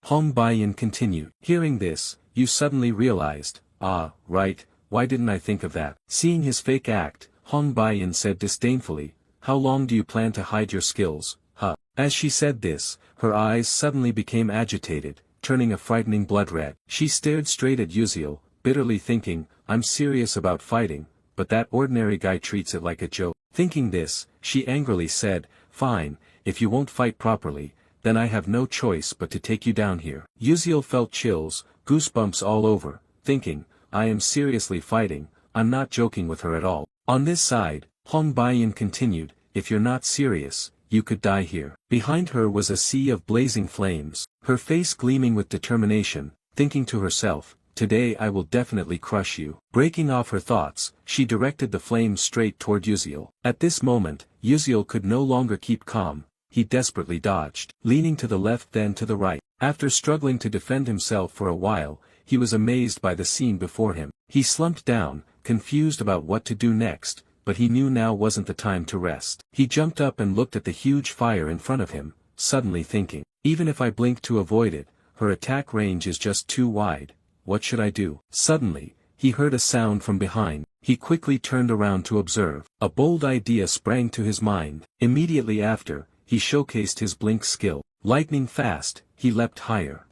Hong Baiyin continued. Hearing this, you suddenly realized, right, why didn't I think of that? Seeing his fake act, Hong Baiyin said disdainfully, how long do you plan to hide your skills, huh? As she said this, her eyes suddenly became agitated, turning a frightening blood red. She stared straight at Uziel, bitterly thinking, I'm serious about fighting, but that ordinary guy treats it like a joke. Thinking this, she angrily said, fine, if you won't fight properly, then I have no choice but to take you down here. Uziel felt chills, goosebumps all over, thinking, I am seriously fighting, I'm not joking with her at all. On this side, Hong Baiyin continued, if you're not serious, you could die here. Behind her was a sea of blazing flames, her face gleaming with determination, thinking to herself, today I will definitely crush you. Breaking off her thoughts, she directed the flames straight toward Uziel. At this moment, Uziel could no longer keep calm, he desperately dodged, leaning to the left then to the right. After struggling to defend himself for a while, he was amazed by the scene before him. He slumped down, confused about what to do next, but he knew now wasn't the time to rest. He jumped up and looked at the huge fire in front of him, suddenly thinking, even if I blink to avoid it, her attack range is just too wide, what should I do? Suddenly, he heard a sound from behind. He quickly turned around to observe. A bold idea sprang to his mind. Immediately after, he showcased his blink skill. Lightning fast, he leapt higher.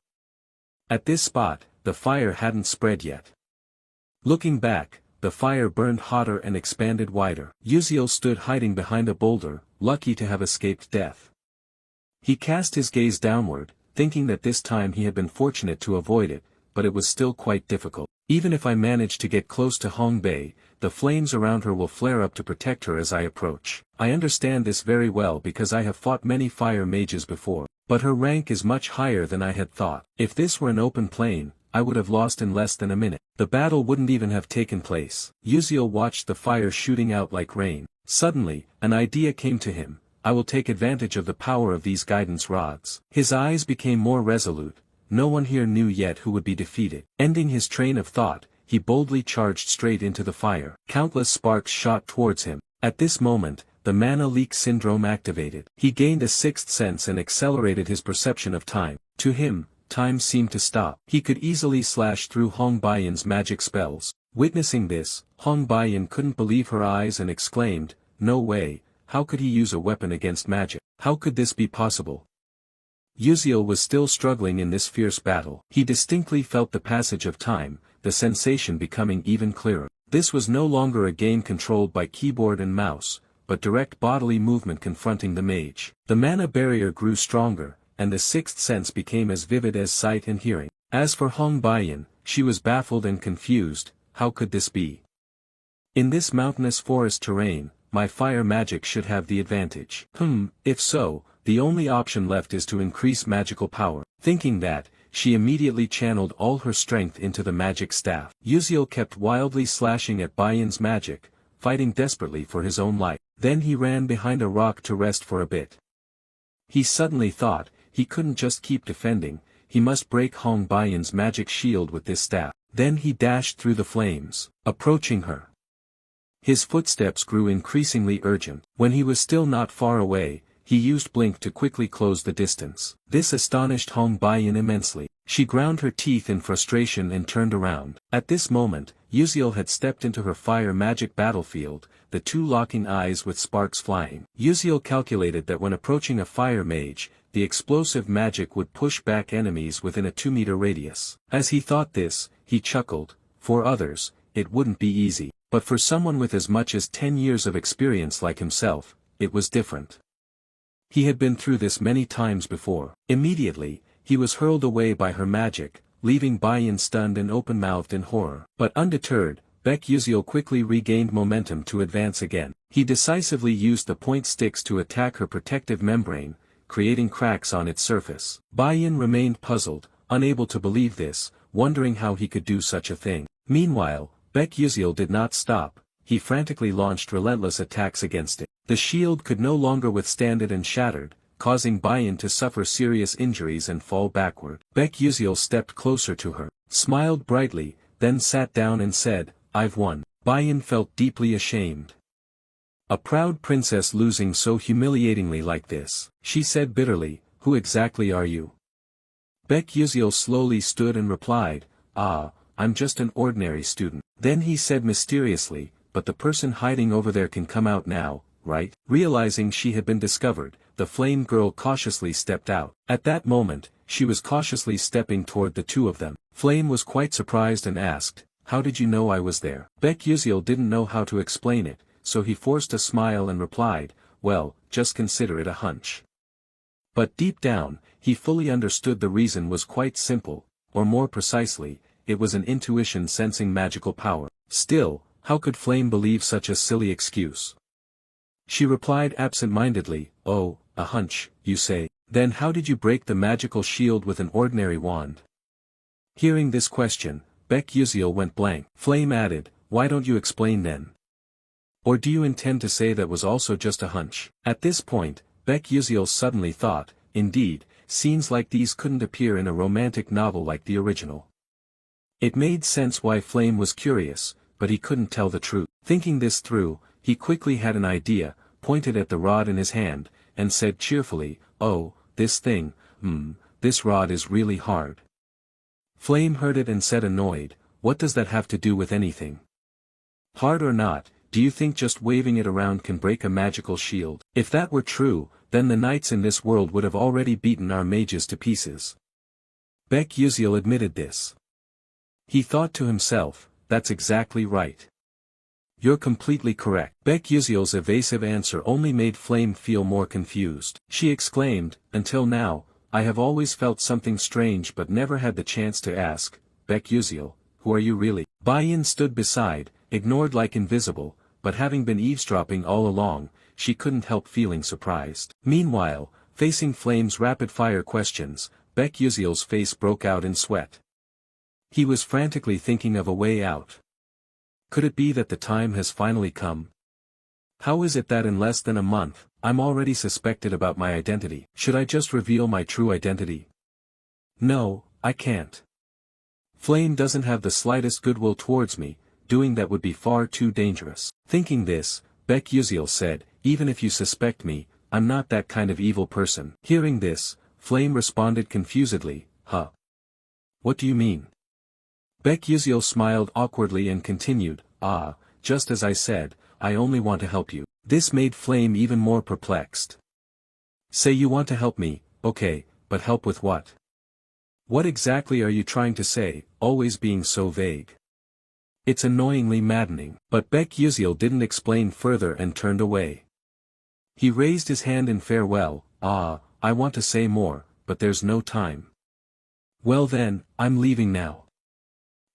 At this spot, the fire hadn't spread yet. Looking back, the fire burned hotter and expanded wider. Uziel stood hiding behind a boulder, lucky to have escaped death. He cast his gaze downward, thinking that this time he had been fortunate to avoid it, but it was still quite difficult. Even if I manage to get close to Hong Bei, the flames around her will flare up to protect her as I approach. I understand this very well because I have fought many fire mages before, but her rank is much higher than I had thought. If this were an open plain, I would have lost in less than a minute. The battle wouldn't even have taken place. Uziel watched the fire shooting out like rain. Suddenly, an idea came to him. I will take advantage of the power of these guidance rods. His eyes became more resolute. No one here knew yet who would be defeated. Ending his train of thought, he boldly charged straight into the fire. Countless sparks shot towards him. At this moment, the mana leak syndrome activated. He gained a sixth sense and accelerated his perception of time. To him, time seemed to stop. He could easily slash through Hong Baiyin's magic spells. Witnessing this, Hong Baiyin couldn't believe her eyes and exclaimed, no way, how could he use a weapon against magic? How could this be possible? Uziel was still struggling in this fierce battle. He distinctly felt the passage of time, the sensation becoming even clearer. This was no longer a game controlled by keyboard and mouse, but direct bodily movement confronting the mage. The mana barrier grew stronger, and the sixth sense became as vivid as sight and hearing. As for Hong Baiyin, she was baffled and confused. How could this be? In this mountainous forest terrain, my fire magic should have the advantage. If so, the only option left is to increase magical power. Thinking that, she immediately channeled all her strength into the magic staff. Uziel kept wildly slashing at Baiyin's magic, fighting desperately for his own life. Then he ran behind a rock to rest for a bit. He suddenly thought, he couldn't just keep defending, he must break Hong Baiyin's magic shield with this staff. Then he dashed through the flames, approaching her. His footsteps grew increasingly urgent. When he was still not far away, he used blink to quickly close the distance. This astonished Hong Baiyin immensely. She ground her teeth in frustration and turned around. At this moment, Yuziel had stepped into her fire magic battlefield, the two locking eyes with sparks flying. Yuziel calculated that when approaching a fire mage, the explosive magic would push back enemies within a 2-meter radius. As he thought this, he chuckled. For others, it wouldn't be easy, but for someone with as much as 10 years of experience like himself, it was different. He had been through this many times before. Immediately, he was hurled away by her magic, leaving Baiyin stunned and open-mouthed in horror. But undeterred, Baek Yuziel quickly regained momentum to advance again. He decisively used the point sticks to attack her protective membrane, creating cracks on its surface. Baiyin remained puzzled, unable to believe this, wondering how he could do such a thing. Meanwhile, Baek Yuziel did not stop. He frantically launched relentless attacks against it. The shield could no longer withstand it and shattered, causing Baiyin to suffer serious injuries and fall backward. Baek Yuziel stepped closer to her, smiled brightly, then sat down and said, "I've won." Baiyin felt deeply ashamed. A proud princess losing so humiliatingly like this. She said bitterly, "Who exactly are you?" Baek Yuziel slowly stood and replied, "I'm just an ordinary student." Then he said mysteriously, "But the person hiding over there can come out now, right?" Realizing she had been discovered, the flame girl cautiously stepped out. At that moment, she was cautiously stepping toward the two of them. Flame was quite surprised and asked, "How did you know I was there?" Baek Yuziel didn't know how to explain it, so he forced a smile and replied, "Well, just consider it a hunch." But deep down, he fully understood the reason was quite simple, or more precisely, it was an intuition sensing magical power. Still, how could Flame believe such a silly excuse? She replied absent-mindedly, "Oh, a hunch, you say? Then how did you break the magical shield with an ordinary wand?" Hearing this question, Baek Yuziel went blank. Flame added, "Why don't you explain then? Or do you intend to say that was also just a hunch?" At this point, Baek Yuziel suddenly thought, indeed, scenes like these couldn't appear in a romantic novel like the original. It made sense why Flame was curious, but he couldn't tell the truth. Thinking this through, he quickly had an idea, pointed at the rod in his hand, and said cheerfully, "Oh, this thing, this rod is really hard." Flame heard it and said annoyed, "What does that have to do with anything? Hard or not, do you think just waving it around can break a magical shield? If that were true, then the knights in this world would have already beaten our mages to pieces." Baek Yuziel admitted this. He thought to himself, "That's exactly right. You're completely correct." Baek Yuziel's evasive answer only made Flame feel more confused. She exclaimed, "Until now, I have always felt something strange but never had the chance to ask, Baek Yuziel, who are you really?" Baiyin stood beside, ignored like invisible, but having been eavesdropping all along, she couldn't help feeling surprised. Meanwhile, facing Flame's rapid-fire questions, Baek Yuziel's face broke out in sweat. He was frantically thinking of a way out. Could it be that the time has finally come? How is it that in less than a month, I'm already suspected about my identity? Should I just reveal my true identity? No, I can't. Flame doesn't have the slightest goodwill towards me, doing that would be far too dangerous. Thinking this, Baek Yuziel said, "Even if you suspect me, I'm not that kind of evil person." Hearing this, Flame responded confusedly, "Huh? What do you mean?" Baek Yuziel smiled awkwardly and continued, "Just as I said, I only want to help you." This made Flame even more perplexed. "Say you want to help me, okay, but help with what? What exactly are you trying to say, always being so vague? It's annoyingly maddening." But Baek Yuziel didn't explain further and turned away. He raised his hand in farewell, "I want to say more, but there's no time." "Well then, I'm leaving now."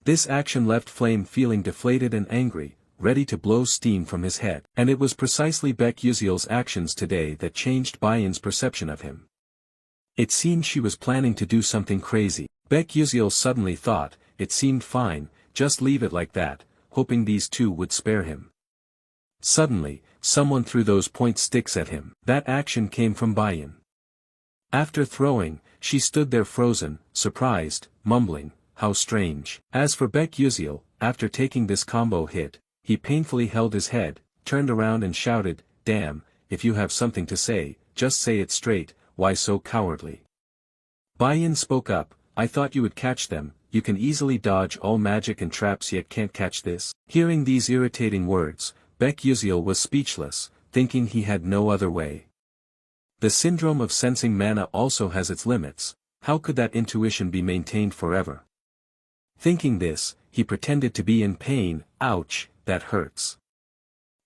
This action left Flame feeling deflated and angry, ready to blow steam from his head. And it was precisely Baek Yuziel's actions today that changed Bayin's perception of him. It seemed she was planning to do something crazy. Baek Yuziel suddenly thought, it seemed fine, just leave it like that, hoping these two would spare him. Suddenly, someone threw those point sticks at him. That action came from Bayin. After throwing, she stood there frozen, surprised, mumbling, how strange. As for Baek Yuziel, after taking this combo hit, he painfully held his head, turned around and shouted, "Damn, if you have something to say, just say it straight, why so cowardly?" Bayan spoke up, "I thought you would catch them, you can easily dodge all magic and traps yet can't catch this." Hearing these irritating words, Baek Yuziel was speechless, thinking he had no other way. The syndrome of sensing mana also has its limits, how could that intuition be maintained forever? Thinking this, he pretended to be in pain, "Ouch, that hurts.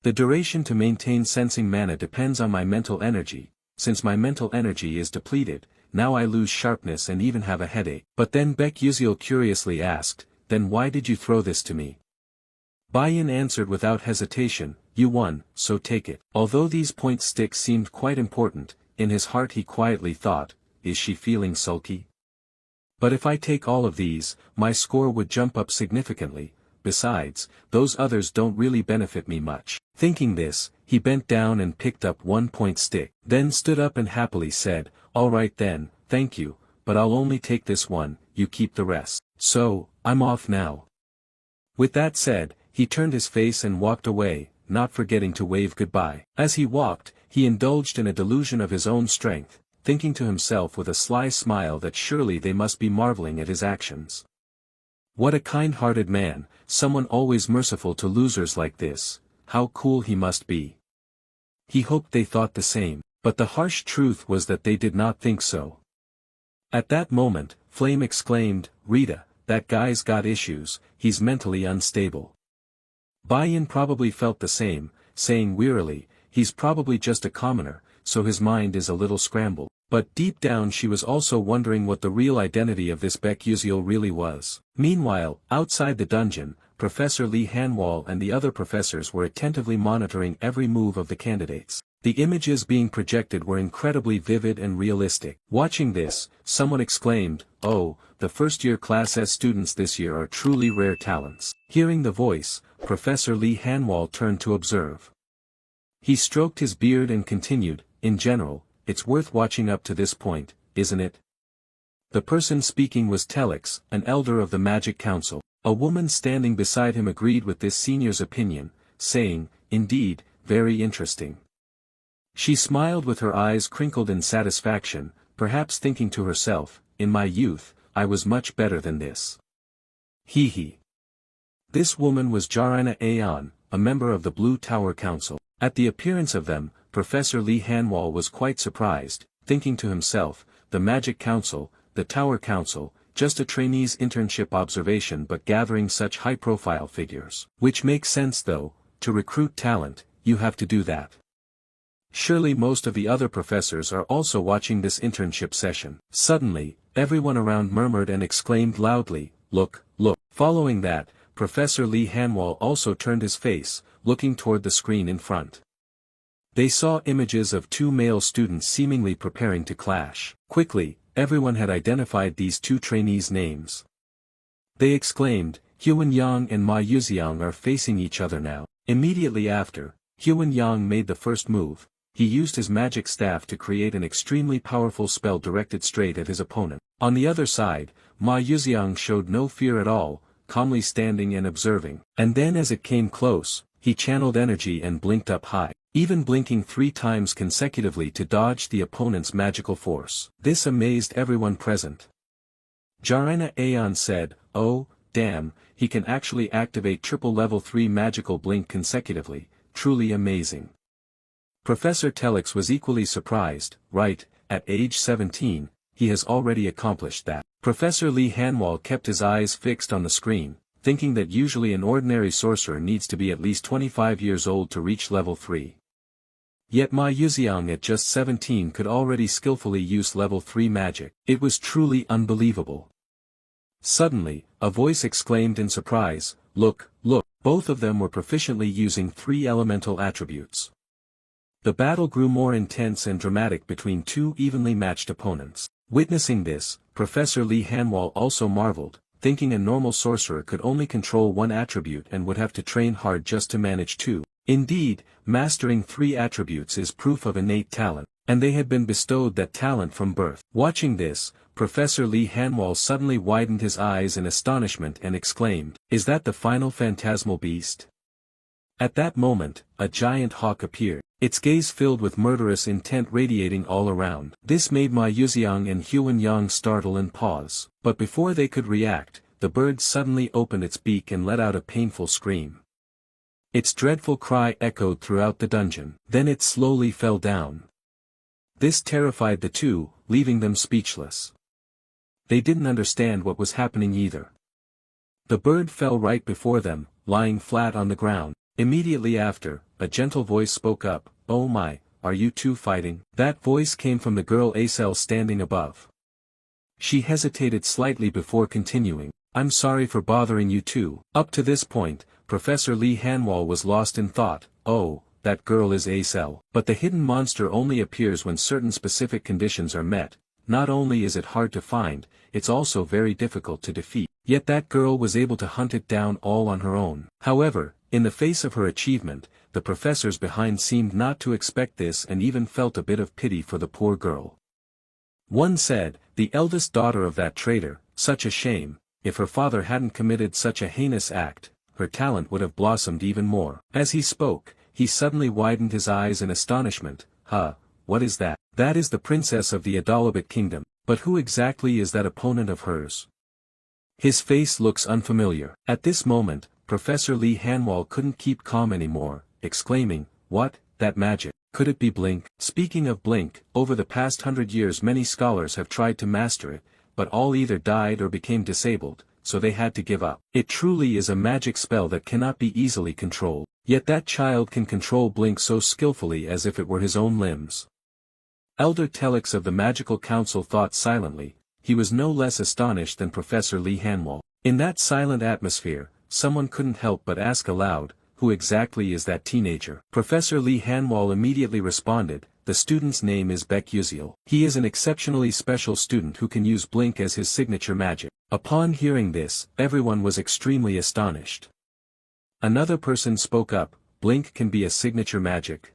The duration to maintain sensing mana depends on my mental energy, since my mental energy is depleted, now I lose sharpness and even have a headache." But then Baek Yuziel curiously asked, "Then why did you throw this to me?" Bayan answered without hesitation, "You won, so take it." Although these point sticks seemed quite important, in his heart he quietly thought, "Is she feeling sulky? But if I take all of these, my score would jump up significantly, besides, those others don't really benefit me much." Thinking this, he bent down and picked up one point stick, then stood up and happily said, "All right then, thank you, but I'll only take this one, you keep the rest. So, I'm off now." With that said, he turned his face and walked away, not forgetting to wave goodbye. As he walked, he indulged in a delusion of his own strength, thinking to himself with a sly smile that surely they must be marveling at his actions. What a kind-hearted man, someone always merciful to losers like this, how cool he must be. He hoped they thought the same, but the harsh truth was that they did not think so. At that moment, Flame exclaimed, "Rita, that guy's got issues, he's mentally unstable." Bayan probably felt the same, saying wearily, "He's probably just a commoner, so his mind is a little scrambled." But deep down she was also wondering what the real identity of this Baek Yuziel really was. Meanwhile, outside the dungeon, Professor Lee Hanwol and the other professors were attentively monitoring every move of the candidates. The images being projected were incredibly vivid and realistic. Watching this, someone exclaimed, "Oh, the first-year Class S students this year are truly rare talents." Hearing the voice, Professor Lee Hanwol turned to observe. He stroked his beard and continued, "In general, it's worth watching up to this point, isn't it?" The person speaking was Telix, an elder of the Magic Council. A woman standing beside him agreed with this senior's opinion, saying, "Indeed, very interesting." She smiled with her eyes crinkled in satisfaction, perhaps thinking to herself, "In my youth, I was much better than this. Hee hee." This woman was Jarina Aeon, a member of the Blue Tower Council. At the appearance of them, Professor Lee Hanwol was quite surprised, thinking to himself, "The Magic Council, the Tower Council, just a trainee's internship observation but gathering such high-profile figures." Which makes sense though, to recruit talent, you have to do that. Surely most of the other professors are also watching this internship session. Suddenly, everyone around murmured and exclaimed loudly, "Look, look." Following that, Professor Lee Hanwol also turned his face, looking toward the screen in front. They saw images of two male students seemingly preparing to clash. Quickly, everyone had identified these two trainees' names. They exclaimed, "Hyun Yang and Ma Yuziang are facing each other now." Immediately after, Hyun Yang made the first move. He used his magic staff to create an extremely powerful spell directed straight at his opponent. On the other side, Ma Yuziang showed no fear at all, calmly standing and observing. And then as it came close, he channeled energy and blinked up high, even blinking 3 times consecutively to dodge the opponent's magical force. This amazed everyone present. Jarina Aeon said, "Oh, damn, he can actually activate triple level 3 magical blink consecutively, truly amazing." Professor Telix was equally surprised, right, at age 17, he has already accomplished that. Professor Lee Hanwol kept his eyes fixed on the screen, thinking that usually an ordinary sorcerer needs to be at least 25 years old to reach level 3. Yet Ma Yuziang at just 17 could already skillfully use level 3 magic. It was truly unbelievable. Suddenly, a voice exclaimed in surprise, "Look, look." Both of them were proficiently using 3 elemental attributes. The battle grew more intense and dramatic between 2 evenly matched opponents. Witnessing this, Professor Lee Hanwol also marveled, thinking a normal sorcerer could only control 1 attribute and would have to train hard just to manage 2. Indeed, mastering 3 attributes is proof of innate talent. and they had been bestowed that talent from birth. Watching this, Professor Lee Hanwall suddenly widened his eyes in astonishment and exclaimed, "Is that the final phantasmal beast?" At that moment, a giant hawk appeared, its gaze filled with murderous intent radiating all around. This made Ma Yuxiang and Huan Yang startle and pause, but before they could react, the bird suddenly opened its beak and let out a painful scream. Its dreadful cry echoed throughout the dungeon. Then it slowly fell down. This terrified the two, leaving them speechless. They didn't understand what was happening either. The bird fell right before them, lying flat on the ground. Immediately after, a gentle voice spoke up, "Oh my, are you two fighting?" That voice came from the girl Acel standing above. She hesitated slightly before continuing, "I'm sorry for bothering you two." Up to this point, Professor Lee Hanwall was lost in thought. "Oh, that girl is Acel." But the hidden monster only appears when certain specific conditions are met. Not only is it hard to find, it's also very difficult to defeat. Yet that girl was able to hunt it down all on her own. However, in the face of her achievement, the professors behind seemed not to expect this and even felt a bit of pity for the poor girl. One said, "The eldest daughter of that traitor, such a shame, if her father hadn't committed such a heinous act, her talent would have blossomed even more." As he spoke, he suddenly widened his eyes in astonishment. "Huh, what is that?" "That is the princess of the Adalabit kingdom, but who exactly is that opponent of hers?" His face looks unfamiliar. At this moment, Professor Lee Hanwall couldn't keep calm anymore, exclaiming, "What, that magic? Could it be Blink?" Speaking of Blink, over the past 100 years many scholars have tried to master it, but all either died or became disabled, so they had to give up. It truly is a magic spell that cannot be easily controlled. Yet that child can control Blink so skillfully as if it were his own limbs. Elder Telix of the Magical Council thought silently. He was no less astonished than Professor Lee Hanwall. In that silent atmosphere, someone couldn't help but ask aloud, "Who exactly is that teenager?" Professor Lee Hanwall immediately responded, "The student's name is Baek Yuziel. He is an exceptionally special student who can use Blink as his signature magic." Upon hearing this, everyone was extremely astonished. Another person spoke up, "Blink can be a signature magic.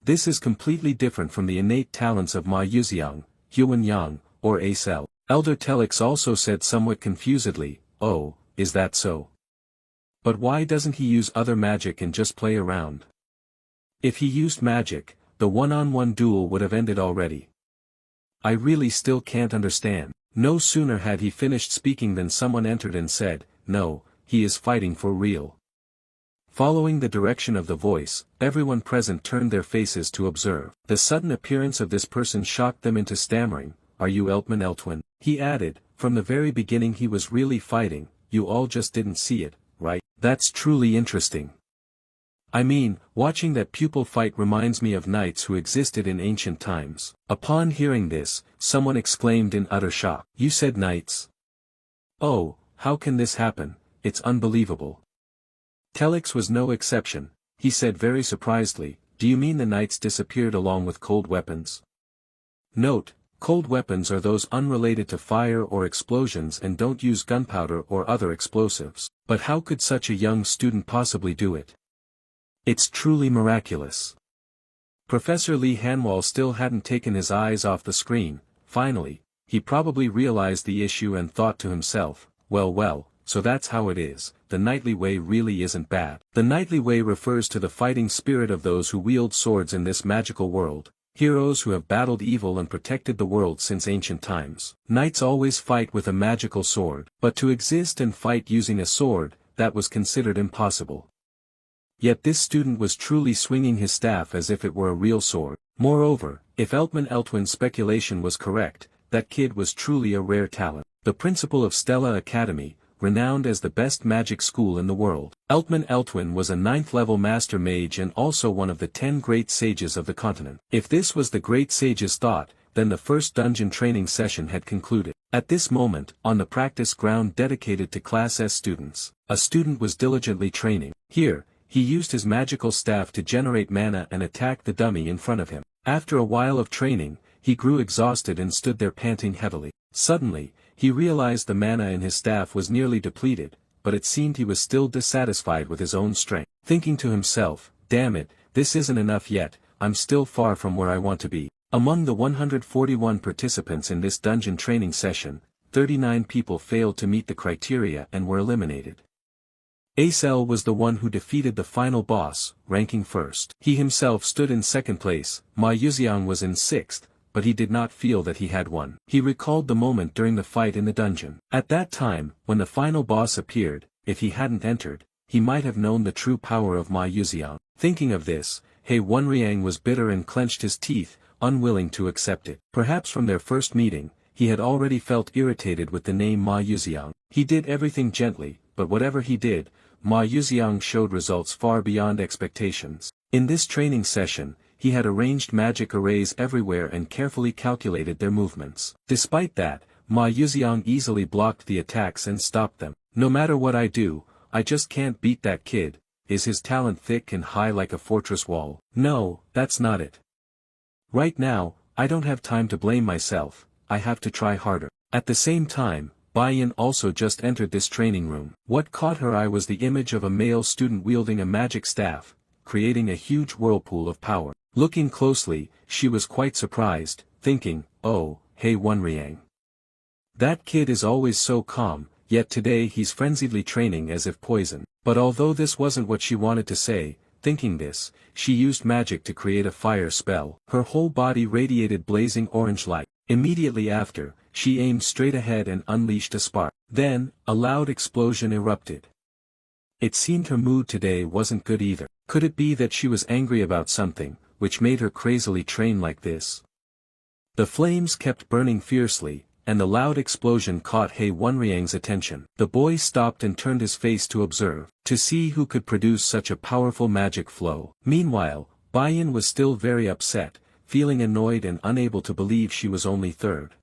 This is completely different from the innate talents of Ma Yuxiang, Huan Yang, or Acel." Elder Telix also said somewhat confusedly, "Oh, is that so? But why doesn't he use other magic and just play around? If he used magic, the one-on-one duel would have ended already. I really still can't understand." No sooner had he finished speaking than someone entered and said, "No, he is fighting for real." Following the direction of the voice, everyone present turned their faces to observe. The sudden appearance of this person shocked them into stammering, "Are you Eltman Eltwin?" He added, "From the very beginning he was really fighting, you all just didn't see it, right? That's truly interesting. I mean, watching that pupil fight reminds me of knights who existed in ancient times." Upon hearing this, someone exclaimed in utter shock, "You said knights? Oh, how can this happen? It's unbelievable." Telix was no exception. He said very surprisedly, "Do you mean the knights disappeared along with cold weapons?" Note, cold weapons are those unrelated to fire or explosions and don't use gunpowder or other explosives. But how could such a young student possibly do it? It's truly miraculous. Professor Lee Hanwall still hadn't taken his eyes off the screen. Finally, he probably realized the issue and thought to himself, well, so that's how it is. The knightly way really isn't bad. The knightly way refers to the fighting spirit of those who wield swords in this magical world, heroes who have battled evil and protected the world since ancient times. Knights always fight with a magical sword, but to exist and fight using a sword, that was considered impossible. Yet this student was truly swinging his staff as if it were a real sword. Moreover, if Eltman Eltwin's speculation was correct, that kid was truly a rare talent. The principal of Stella Academy, renowned as the best magic school in the world. Eltman Eltwin was a 9th-level master mage and also one of the 10 great sages of the continent. If this was the great sage's thought, then the first dungeon training session had concluded. At this moment, on the practice ground dedicated to Class S students, a student was diligently training. Here, he used his magical staff to generate mana and attack the dummy in front of him. After a while of training, he grew exhausted and stood there panting heavily. Suddenly, he realized the mana in his staff was nearly depleted, but it seemed he was still dissatisfied with his own strength. Thinking to himself, "Damn it, this isn't enough yet, I'm still far from where I want to be. Among the 141 participants in this dungeon training session, 39 people failed to meet the criteria and were eliminated. Acel was the one who defeated the final boss, ranking first. He himself stood in second place, Ma Yuxiang was in sixth, but he did not feel that he had won. He recalled the moment during the fight in the dungeon. At that time, when the final boss appeared, if he hadn't entered, he might have known the true power of Ma Yuxiang. Thinking of this, He Wenriang was bitter and clenched his teeth, unwilling to accept it. Perhaps from their first meeting, he had already felt irritated with the name Ma Yuxiang. He did everything gently, but whatever he did, Ma Yuxiang showed results far beyond expectations. In this training session, he had arranged magic arrays everywhere and carefully calculated their movements. Despite that, Ma Yuxiang easily blocked the attacks and stopped them. No matter what I do, I just can't beat that kid. Is his talent thick and high like a fortress wall? No, that's not it. Right now, I don't have time to blame myself, I have to try harder. At the same time, Baiyan also just entered this training room. What caught her eye was the image of a male student wielding a magic staff, creating a huge whirlpool of power. Looking closely, she was quite surprised, thinking, oh, He Wenriang. That kid is always so calm, yet today he's frenziedly training as if poison. But although this wasn't what she wanted to say, thinking this, she used magic to create a fire spell. Her whole body radiated blazing orange light. Immediately after, she aimed straight ahead and unleashed a spark. Then, a loud explosion erupted. It seemed her mood today wasn't good either. Could it be that she was angry about something, which made her crazily train like this? The flames kept burning fiercely, and the loud explosion caught He Wenriang's attention. The boy stopped and turned his face to observe, to see who could produce such a powerful magic flow. Meanwhile, Baiyan was still very upset, feeling annoyed and unable to believe she was only third.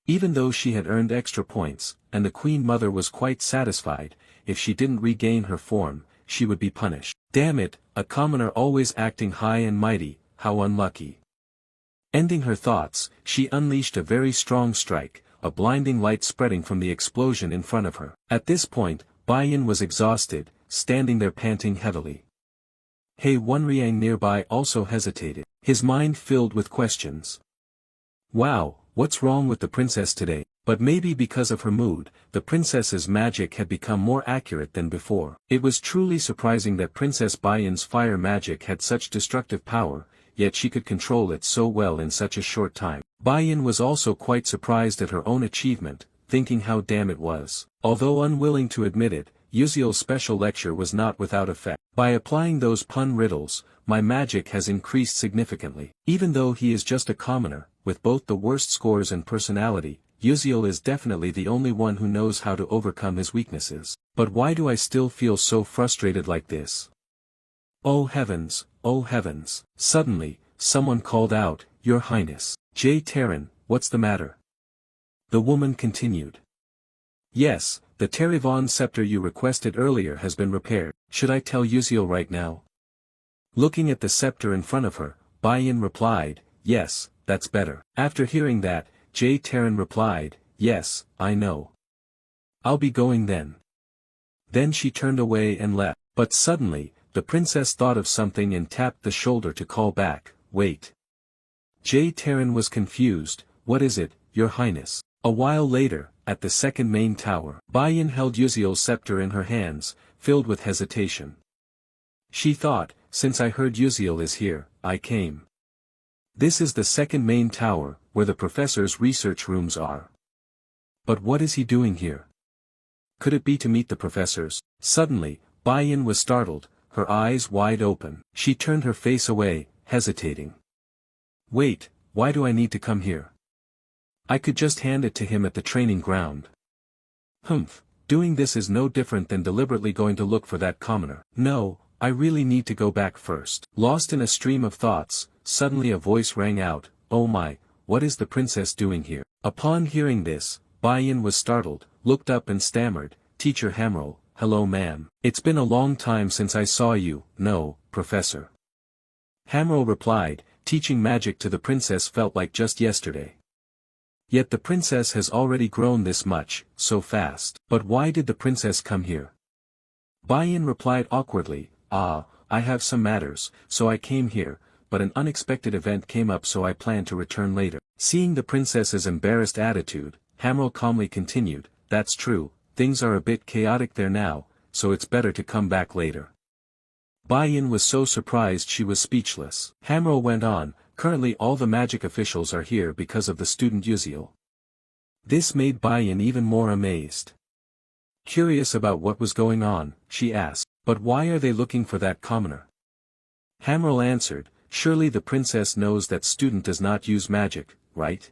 Even though she had earned extra points, and the Queen Mother was quite satisfied, if she didn't regain her form, she would be punished. Damn it, a commoner always acting high and mighty, how unlucky. Ending her thoughts, she unleashed a very strong strike, a blinding light spreading from the explosion in front of her. At this point, Baiyan was exhausted, standing there panting heavily. He Wenriang nearby also hesitated, his mind filled with questions. Wow, what's wrong with the princess today? But maybe because of her mood, the princess's magic had become more accurate than before. It was truly surprising that Princess Baiyan's fire magic had such destructive power, yet she could control it so well in such a short time. Baiyan was also quite surprised at her own achievement, thinking how damn it was. Although unwilling to admit it, Yuziel's special lecture was not without effect. By applying those pun riddles, my magic has increased significantly. Even though he is just a commoner, with both the worst scores and personality, Yuziel is definitely the only one who knows how to overcome his weaknesses. But why do I still feel so frustrated like this? Oh heavens, oh heavens. Suddenly, someone called out, Your Highness. Jay Terran, what's the matter? The woman continued. Yes, the Terivon scepter you requested earlier has been repaired. Should I tell Yuziel right now? Looking at the scepter in front of her, Baiyan replied, Yes, that's better. After hearing that, Jay Terran replied, Yes, I know. I'll be going then. Then she turned away and left. But suddenly, the princess thought of something and tapped the shoulder to call back, Wait. Jay Terran was confused, What is it, Your Highness? A while later, at the second main tower, Baiyan held Yuziel's scepter in her hands, filled with hesitation. She thought, Since I heard Yuziel is here, I came. This is the second main tower, where the professor's research rooms are. But what is he doing here? Could it be to meet the professors? Suddenly, Baiyan was startled, her eyes wide open. She turned her face away, hesitating. Wait, why do I need to come here? I could just hand it to him at the training ground. Humph, doing this is no different than deliberately going to look for that commoner. No, I really need to go back first. Lost in a stream of thoughts, suddenly a voice rang out, Oh my, what is the princess doing here? Upon hearing this, Baiyan was startled, looked up and stammered, Teacher Hamrel, hello ma'am. It's been a long time since I saw you. No, Professor. Hamrel replied, teaching magic to the princess felt like just yesterday. Yet the princess has already grown this much, so fast. But why did the princess come here? Baiyan replied awkwardly, I have some matters, so I came here, but an unexpected event came up, so I plan to return later. Seeing the princess's embarrassed attitude, Hammerl calmly continued, "That's true, things are a bit chaotic there now, so it's better to come back later." Bai-yin was so surprised she was speechless. Hammerl went on, "Currently all the magic officials are here because of the student Yuziel." This made Bai-yin even more amazed. Curious about what was going on, she asked, "But why are they looking for that commoner?" Hammerl answered, "Surely the princess knows that student does not use magic, right?"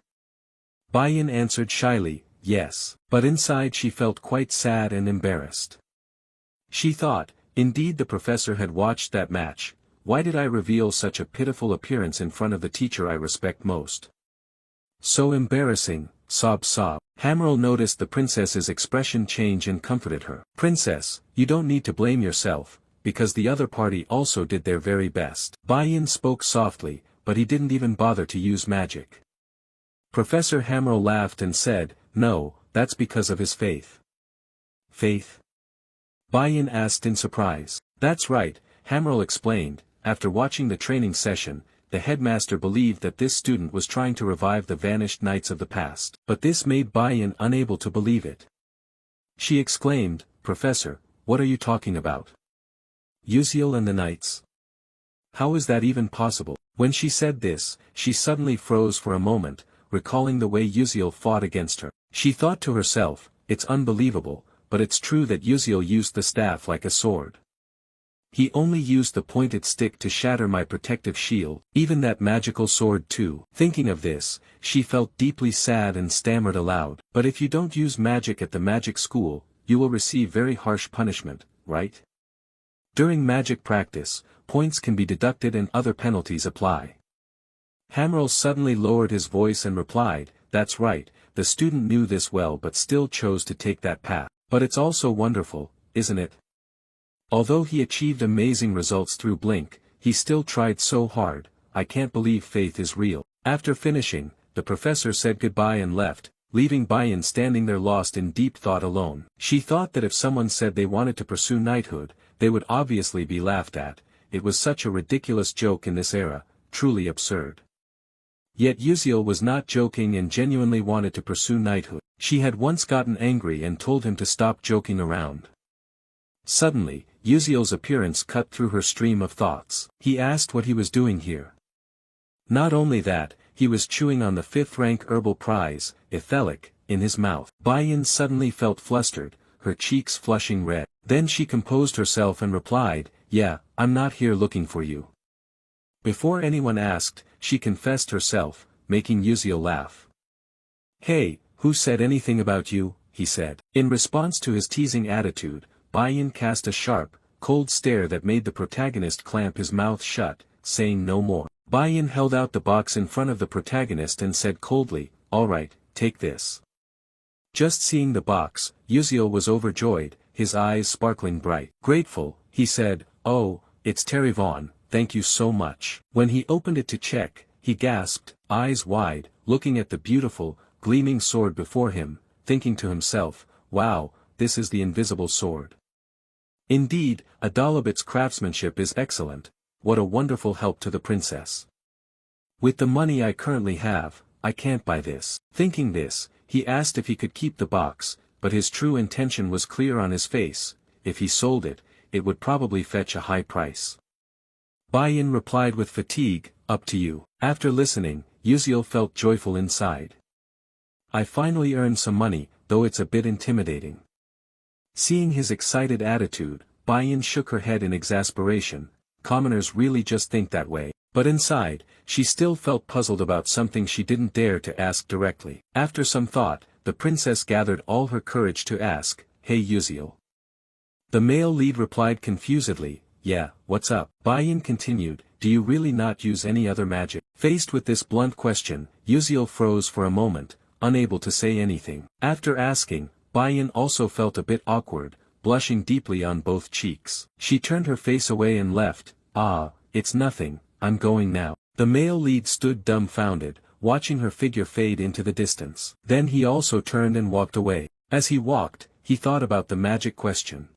Bai-yin answered shyly, "Yes." But inside she felt quite sad and embarrassed. She thought, indeed the professor had watched that match. Why did I reveal such a pitiful appearance in front of the teacher I respect most? So embarrassing, sob. Hammerl noticed the princess's expression change and comforted her. "Princess, you don't need to blame yourself, because the other party also did their very best." Bai-yin spoke softly, but he didn't even bother to use magic. Professor Hammerl laughed and said, "No, that's because of his faith." "Faith?" Bai-yin asked in surprise. "That's right," Hammerl explained, "after watching the training session, the headmaster believed that this student was trying to revive the vanished knights of the past. But this made Bai-yin unable to believe it. She exclaimed, "Professor, what are you talking about? Yuziel and the knights? How is that even possible?" When she said this, she suddenly froze for a moment, recalling the way Yuziel fought against her. She thought to herself, "It's unbelievable, but it's true that Yuziel used the staff like a sword. He only used the pointed stick to shatter my protective shield, even that magical sword too." Thinking of this, she felt deeply sad and stammered aloud, "But if you don't use magic at the magic school, you will receive very harsh punishment, right? During magic practice, points can be deducted and other penalties apply." Hammerl suddenly lowered his voice and replied, "That's right, the student knew this well but still chose to take that path. But it's also wonderful, isn't it? Although he achieved amazing results through Blink, he still tried so hard. I can't believe faith is real." After finishing, the professor said goodbye and left, leaving Bai-yin standing there lost in deep thought alone. She thought that if someone said they wanted to pursue knighthood, they would obviously be laughed at. It was such a ridiculous joke in this era, truly absurd. Yet Yuziel was not joking and genuinely wanted to pursue knighthood. She had once gotten angry and told him to stop joking around. Suddenly, Yuziel's appearance cut through her stream of thoughts. He asked what he was doing here. Not only that, he was chewing on the 5th rank herbal prize, ethelic, in his mouth. Bai-yin suddenly felt flustered, her cheeks flushing red. Then she composed herself and replied, "Yeah, I'm not here looking for you." Before anyone asked, she confessed herself, making Yuziel laugh. "Hey, who said anything about you?" he said. In response to his teasing attitude, Bai-yin cast a sharp, cold stare that made the protagonist clamp his mouth shut, saying no more. Bai-yin held out the box in front of the protagonist and said coldly, "All right, take this." Just seeing the box, Yuziel was overjoyed, his eyes sparkling bright. Grateful, he said, "Oh, it's Terivon, thank you so much." When he opened it to check, he gasped, eyes wide, looking at the beautiful, gleaming sword before him, thinking to himself, "Wow, this is the invisible sword. Indeed, Adalabit's craftsmanship is excellent. What a wonderful help to the princess. With the money I currently have, I can't buy this." Thinking this, he asked if he could keep the box, but his true intention was clear on his face. If he sold it, it would probably fetch a high price. Bai-yin replied with fatigue, "Up to you." After listening, Yuziel felt joyful inside. "I finally earned some money, though it's a bit intimidating." Seeing his excited attitude, Bai-yin shook her head in exasperation. Commoners really just think that way. But inside, she still felt puzzled about something she didn't dare to ask directly. After some thought, the princess gathered all her courage to ask, "Hey Yuziel." The male lead replied confusedly, "Yeah, what's up?" Bai-yin continued, "Do you really not use any other magic?" Faced with this blunt question, Yuziel froze for a moment, unable to say anything. After asking, Bai-yin also felt a bit awkward, blushing deeply on both cheeks. She turned her face away and left. "Ah, it's nothing, I'm going now." The male lead stood dumbfounded, watching her figure fade into the distance. Then he also turned and walked away. As he walked, he thought about the magic question.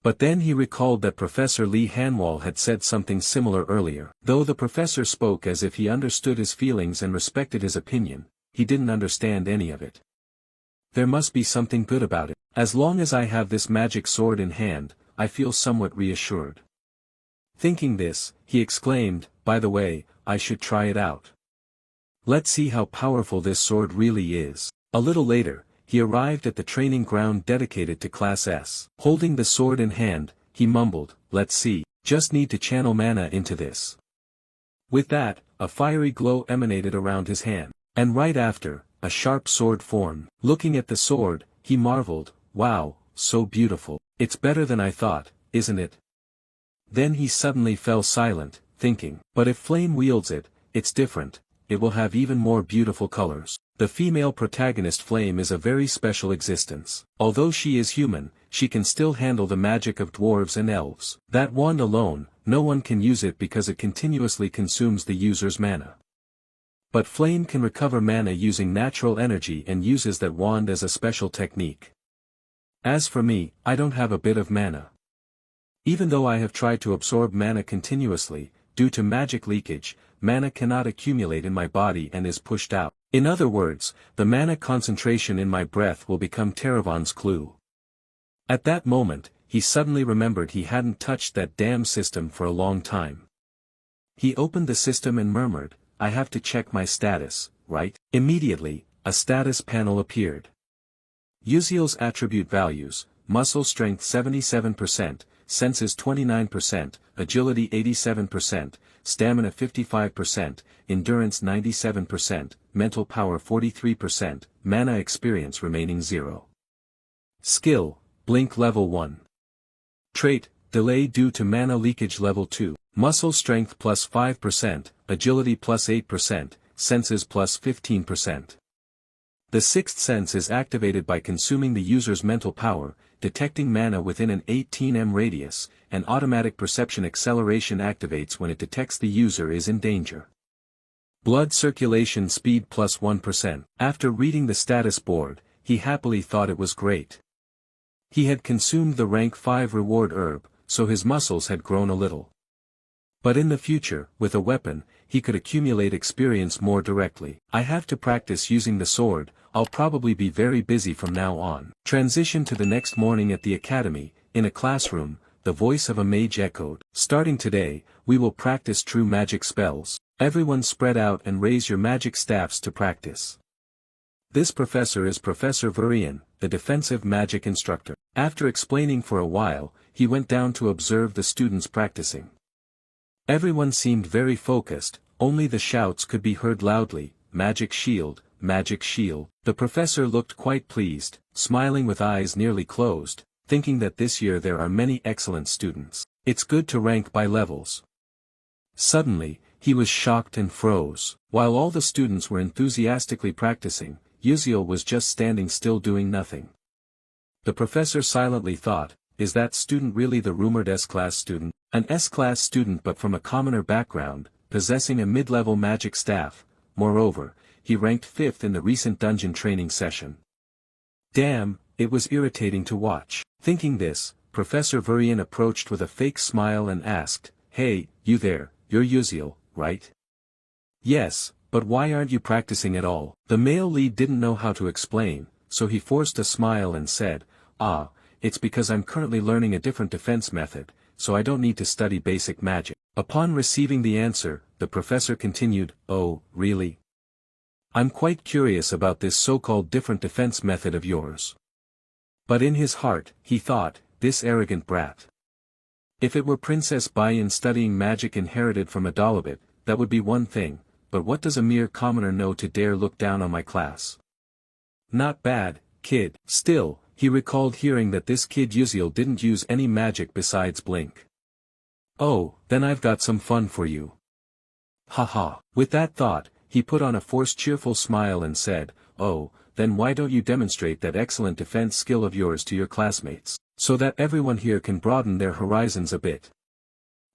But then he recalled that Professor Lee Hanwol had said something similar earlier. Though the professor spoke as if he understood his feelings and respected his opinion, he didn't understand any of it. There must be something good about it. As long as I have this magic sword in hand, I feel somewhat reassured. Thinking this, he exclaimed, by the way, I should try it out. Let's see how powerful this sword really is. A little later, he arrived at the training ground dedicated to Class S. Holding the sword in hand, he mumbled, let's see, just need to channel mana into this. With that, a fiery glow emanated around his hand, and right after, a sharp sword formed. Looking at the sword, he marveled, wow, so beautiful. It's better than I thought, isn't it? Then he suddenly fell silent, thinking, but if Flame wields it, it's different, it will have even more beautiful colors. The female protagonist Flame is a very special existence. Although she is human, she can still handle the magic of dwarves and elves. That wand alone, no one can use it because it continuously consumes the user's mana. But Flame can recover mana using natural energy and uses that wand as a special technique. As for me, I don't have a bit of mana. Even though I have tried to absorb mana continuously, due to magic leakage, mana cannot accumulate in my body and is pushed out. In other words, the mana concentration in my breath will become Teravon's clue. At that moment, he suddenly remembered he hadn't touched that damn system for a long time. He opened the system and murmured, I have to check my status, right? Immediately, a status panel appeared. Uziel's attribute values, muscle strength 77%, senses 29%, agility 87%, stamina 55%, endurance 97%, mental power 43%, mana experience remaining 0. Skill, blink level 1. Trait, delay due to mana leakage level 2. Muscle strength plus 5%, agility plus 8%, senses plus 15%. The sixth sense is activated by consuming the user's mental power, detecting mana within an 18m radius, and automatic perception acceleration activates when it detects the user is in danger. Blood circulation speed plus 1%. After reading the status board, he happily thought it was great. He had consumed the rank 5 reward herb, so his muscles had grown a little. But in the future, with a weapon, he could accumulate experience more directly. I have to practice using the sword, I'll probably be very busy from now on. Transition to the next morning at the academy, in a classroom, the voice of a mage echoed. Starting today, we will practice true magic spells. Everyone spread out and raise your magic staffs to practice. This professor is Professor Varian, the defensive magic instructor. After explaining for a while, he went down to observe the students practicing. Everyone seemed very focused, only the shouts could be heard loudly, magic shield, magic shield. The professor looked quite pleased, smiling with eyes nearly closed, thinking that this year there are many excellent students. It's good to rank by levels. Suddenly, he was shocked and froze. While all the students were enthusiastically practicing, Uziel was just standing still doing nothing. The professor silently thought, is that student really the rumored S-class student? An S-class student but from a commoner background, possessing a mid-level magic staff. Moreover, he ranked 5th in the recent dungeon training session. Damn, it was irritating to watch. Thinking this, Professor Varian approached with a fake smile and asked, hey, you there, you're Uziel, right? Yes, but why aren't you practicing at all? The male lead didn't know how to explain, so he forced a smile and said, it's because I'm currently learning a different defense method, so I don't need to study basic magic. Upon receiving the answer, the professor continued, oh, really? I'm quite curious about this so-called different defense method of yours. But in his heart, he thought, this arrogant brat. If it were Princess Bayan studying magic inherited from a Dalabit, that would be one thing, but what does a mere commoner know to dare look down on my class? Not bad, kid. Still, he recalled hearing that this kid Uziel didn't use any magic besides blink. Oh, then I've got some fun for you. Haha. With that thought, he put on a forced cheerful smile and said, oh, then why don't you demonstrate that excellent defense skill of yours to your classmates, so that everyone here can broaden their horizons a bit.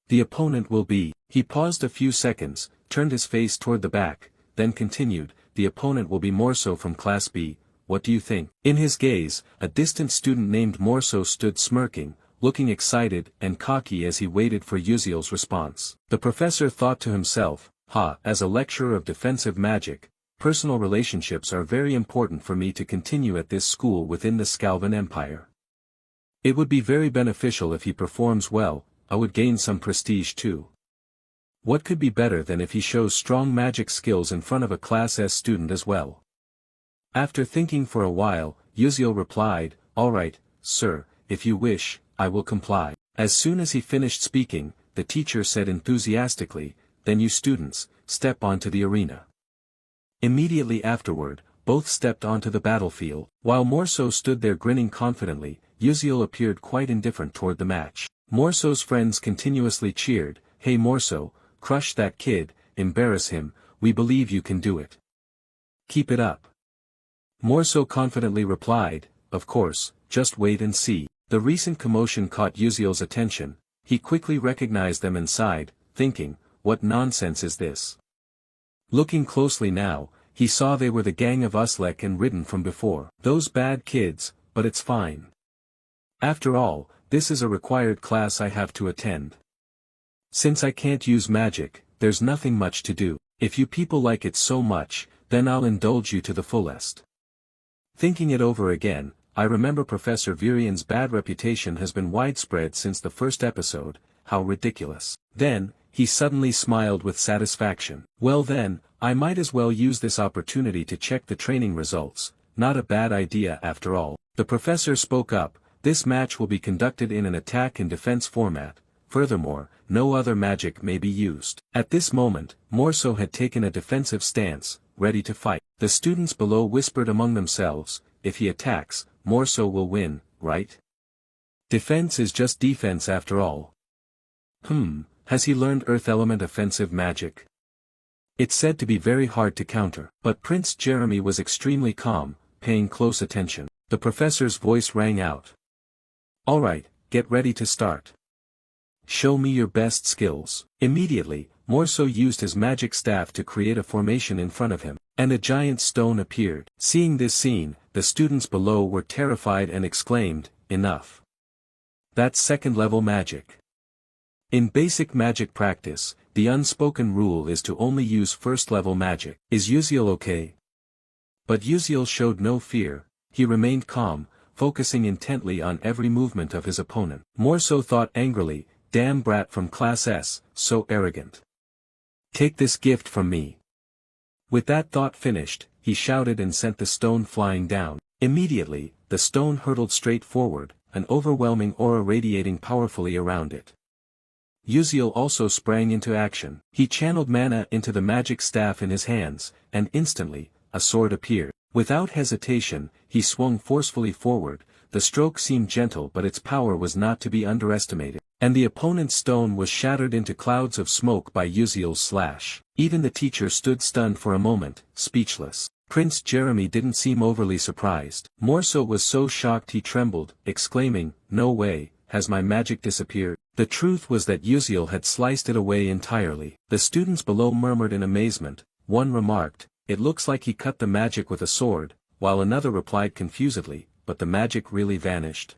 The opponent will be. He paused a few seconds, turned his face toward the back, then continued, the opponent will be Morso from Class B, what do you think? In his gaze, a distant student named Morso stood smirking, looking excited and cocky as he waited for Uziel's response. The professor thought to himself, as a lecturer of defensive magic, personal relationships are very important for me to continue at this school within the Scalvan Empire. It would be very beneficial if he performs well, I would gain some prestige too. What could be better than if he shows strong magic skills in front of a Class S student as well? After thinking for a while, Uziel replied, "All right, sir, if you wish, I will comply." As soon as he finished speaking, the teacher said enthusiastically, "Then you students, step onto the arena." Immediately afterward, both stepped onto the battlefield. While Morso stood there grinning confidently, Uziel appeared quite indifferent toward the match. Morso's friends continuously cheered, "Hey Morso, crush that kid, embarrass him, we believe you can do it. Keep it up." Morso confidently replied, "Of course, just wait and see." The recent commotion caught Uziel's attention. He quickly recognized them and sighed, thinking, "What nonsense is this?" Looking closely now, he saw they were the gang of Uslek and Ridden from before. Those bad kids, but it's fine. After all, this is a required class I have to attend. Since I can't use magic, there's nothing much to do. If you people like it so much, then I'll indulge you to the fullest. Thinking it over again, I remember Professor Virian's bad reputation has been widespread since the first episode, how ridiculous. Then, he suddenly smiled with satisfaction. Well then, I might as well use this opportunity to check the training results, not a bad idea after all. The professor spoke up, "This match will be conducted in an attack and defense format, furthermore, no other magic may be used." At this moment, Morso had taken a defensive stance, ready to fight. The students below whispered among themselves, "If he attacks, Morso will win, right? Defense is just defense after all. Has he learned Earth Element offensive magic? It's said to be very hard to counter." But Prince Jeremy was extremely calm, paying close attention. The professor's voice rang out. "All right, get ready to start. Show me your best skills." Immediately, Morso used his magic staff to create a formation in front of him, and a giant stone appeared. Seeing this scene, the students below were terrified and exclaimed, "Enough. That's second-level magic." In basic magic practice, the unspoken rule is to only use first-level magic. Is Uziel okay? But Uziel showed no fear, he remained calm, focusing intently on every movement of his opponent. Morso thought angrily, "Damn brat from Class S, so arrogant. Take this gift from me." With that thought finished, he shouted and sent the stone flying down. Immediately, the stone hurtled straight forward, an overwhelming aura radiating powerfully around it. Uziel also sprang into action. He channeled mana into the magic staff in his hands, and instantly, a sword appeared. Without hesitation, he swung forcefully forward. The stroke seemed gentle but its power was not to be underestimated, and the opponent's stone was shattered into clouds of smoke by Uziel's slash. Even the teacher stood stunned for a moment, speechless. Prince Jeremy didn't seem overly surprised. Morso was so shocked he trembled, exclaiming, "No way, has my magic disappeared?" The truth was that Uziel had sliced it away entirely. The students below murmured in amazement. One remarked, "It looks like he cut the magic with a sword," while another replied confusedly, "But the magic really vanished."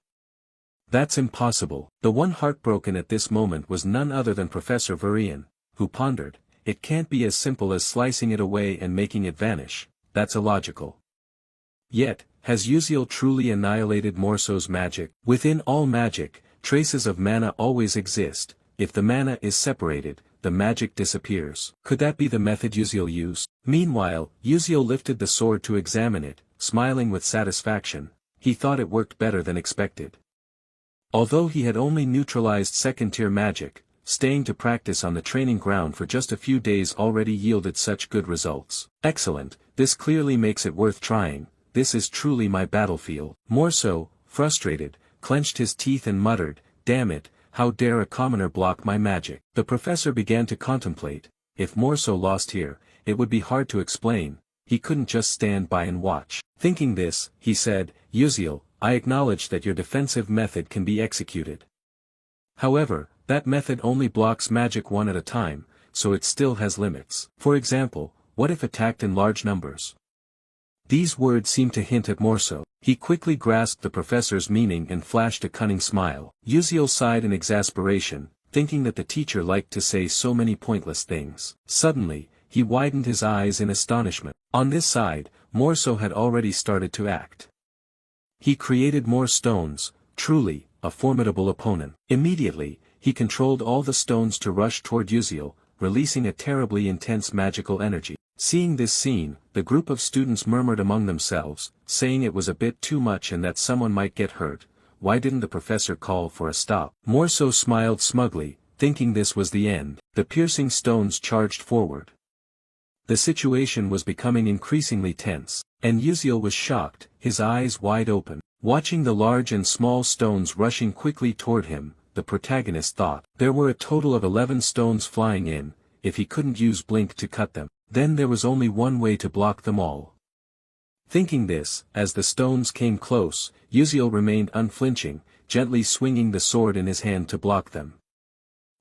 "That's impossible." The one heartbroken at this moment was none other than Professor Virian, who pondered, "It can't be as simple as slicing it away and making it vanish, that's illogical." Yet, has Uziel truly annihilated Morso's magic? Within all magic, traces of mana always exist. If the mana is separated, the magic disappears. Could that be the method Uziel used? Meanwhile, Uziel lifted the sword to examine it, smiling with satisfaction. He thought it worked better than expected. Although he had only neutralized second-tier magic, staying to practice on the training ground for just a few days already yielded such good results. Excellent, this clearly makes it worth trying. This is truly my battlefield. Morso, frustrated, clenched his teeth and muttered, "Damn it, how dare a commoner block my magic?" The professor began to contemplate, if Morso lost here, it would be hard to explain, he couldn't just stand by and watch. Thinking this, he said, "Uziel, I acknowledge that your defensive method can be executed. However, that method only blocks magic one at a time, so it still has limits. For example, what if attacked in large numbers? These words seemed to hint at Morso. He quickly grasped the professor's meaning and flashed a cunning smile. Uziel sighed in exasperation, thinking that the teacher liked to say so many pointless things. Suddenly, he widened his eyes in astonishment. On this side, Morso had already started to act. He created more stones, truly, a formidable opponent. Immediately, he controlled all the stones to rush toward Uziel, releasing a terribly intense magical energy. Seeing this scene, the group of students murmured among themselves, saying it was a bit too much and that someone might get hurt. Why didn't the professor call for a stop? Morso smiled smugly, thinking this was the end. The piercing stones charged forward. The situation was becoming increasingly tense, and Uziel was shocked, his eyes wide open. Watching the large and small stones rushing quickly toward him, the protagonist thought. There were a total of 11 stones flying in. If he couldn't use Blink to cut them, then there was only one way to block them all. Thinking this, as the stones came close, Uziel remained unflinching, gently swinging the sword in his hand to block them.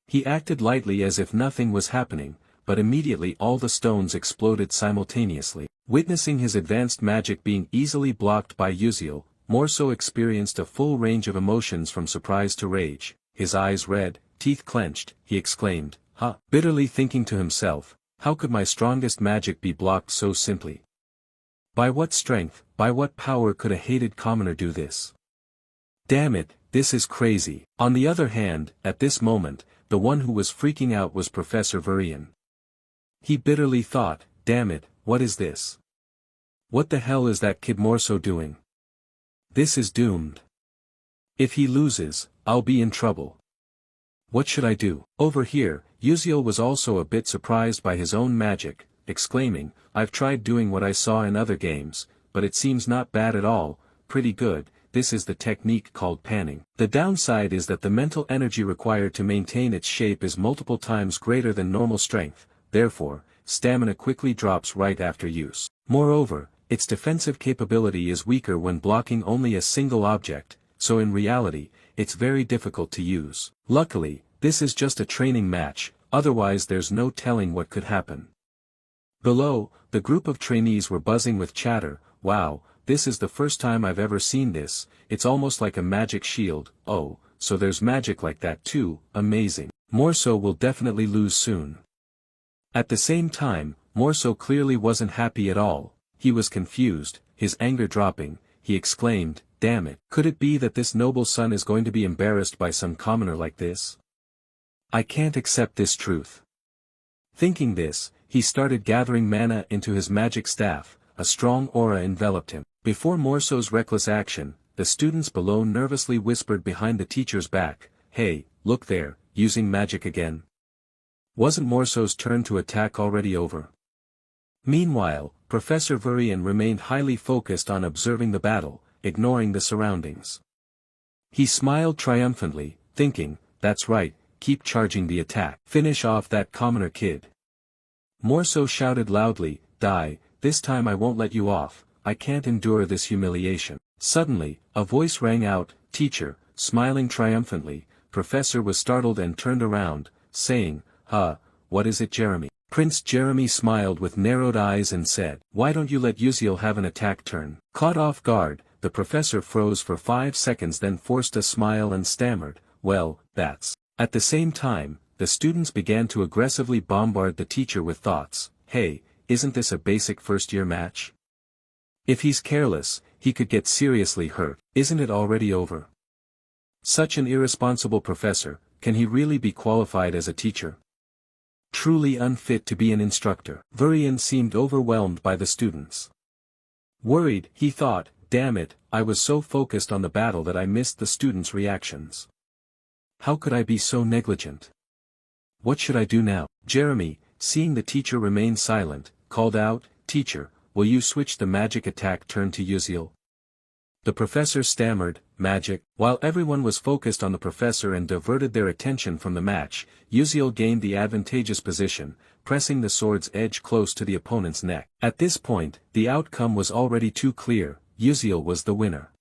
He acted lightly as if nothing was happening, but immediately all the stones exploded simultaneously. Witnessing his advanced magic being easily blocked by Uziel, Morso experienced a full range of emotions from surprise to rage. His eyes red, teeth clenched, he exclaimed, "Ha!" bitterly thinking to himself, how could my strongest magic be blocked so simply? By what strength, by what power could a hated commoner do this? Damn it, this is crazy. On the other hand, at this moment, the one who was freaking out was Professor Varian. He bitterly thought, damn it, what is this? What the hell is that kid Morso doing? This is doomed. If he loses, I'll be in trouble. What should I do? Over here, Uziel was also a bit surprised by his own magic, exclaiming, I've tried doing what I saw in other games, but it seems not bad at all, pretty good. This is the technique called panning. The downside is that the mental energy required to maintain its shape is multiple times greater than normal strength, therefore, stamina quickly drops right after use. Moreover, its defensive capability is weaker when blocking only a single object, so in reality, it's very difficult to use. Luckily, this is just a training match, otherwise there's no telling what could happen. Below, the group of trainees were buzzing with chatter. Wow, this is the first time I've ever seen this, it's almost like a magic shield. Oh, so there's magic like that too, amazing. Morso will definitely lose soon. At the same time, Morso clearly wasn't happy at all. He was confused, his anger dropping. He exclaimed, damn it, could it be that this noble son is going to be embarrassed by some commoner like this? I can't accept this truth. Thinking this, he started gathering mana into his magic staff. A strong aura enveloped him. Before Morso's reckless action, the students below nervously whispered behind the teacher's back, hey, look there, using magic again. Wasn't Morso's turn to attack already over? Meanwhile, Professor Varian remained highly focused on observing the battle, ignoring the surroundings. He smiled triumphantly, thinking, that's right, keep charging the attack. Finish off that commoner kid. Morso shouted loudly, die, this time I won't let you off, I can't endure this humiliation. Suddenly, a voice rang out, teacher, smiling triumphantly. Professor was startled and turned around, saying, what is it, Jeremy? Prince Jeremy smiled with narrowed eyes and said, why don't you let Uziel have an attack turn? Caught off guard, the professor froze for 5 seconds, then forced a smile and stammered, well, that's. At the same time, the students began to aggressively bombard the teacher with thoughts, hey, isn't this a basic first-year match? If he's careless, he could get seriously hurt. Isn't it already over? Such an irresponsible professor, can he really be qualified as a teacher? Truly unfit to be an instructor. Varian seemed overwhelmed by the students. Worried, he thought, damn it, I was so focused on the battle that I missed the students' reactions. How could I be so negligent? What should I do now? Jeremy, seeing the teacher remain silent, called out, teacher, will you switch the magic attack turn to Uziel? The professor stammered, magic. While everyone was focused on the professor and diverted their attention from the match, Uziel gained the advantageous position, pressing the sword's edge close to the opponent's neck. At this point, the outcome was already too clear, Uziel was the winner.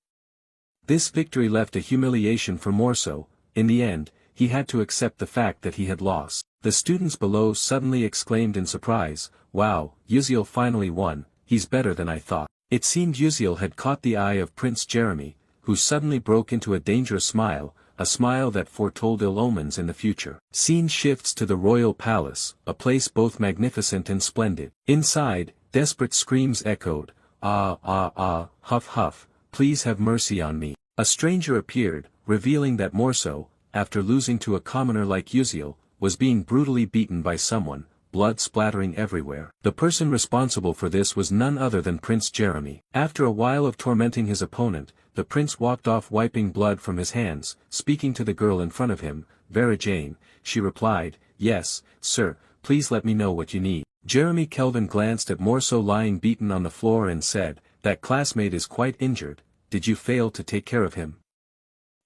This victory left a humiliation for Morso. In the end, he had to accept the fact that he had lost. The students below suddenly exclaimed in surprise, wow, Uziel finally won, he's better than I thought. It seemed Uziel had caught the eye of Prince Jeremy, who suddenly broke into a dangerous smile, a smile that foretold ill omens in the future. Scene shifts to the royal palace, a place both magnificent and splendid. Inside, desperate screams echoed, "Ah ah ah, huff huff, please have mercy on me." A stranger appeared, revealing that Morso, after losing to a commoner like Uziel, was being brutally beaten by someone, blood splattering everywhere. The person responsible for this was none other than Prince Jeremy. After a while of tormenting his opponent, the prince walked off wiping blood from his hands. Speaking to the girl in front of him, Vera Jane, she replied, "Yes, sir, please let me know what you need." Jeremy Kelvin glanced at Morso lying beaten on the floor and said, "That classmate is quite injured, did you fail to take care of him?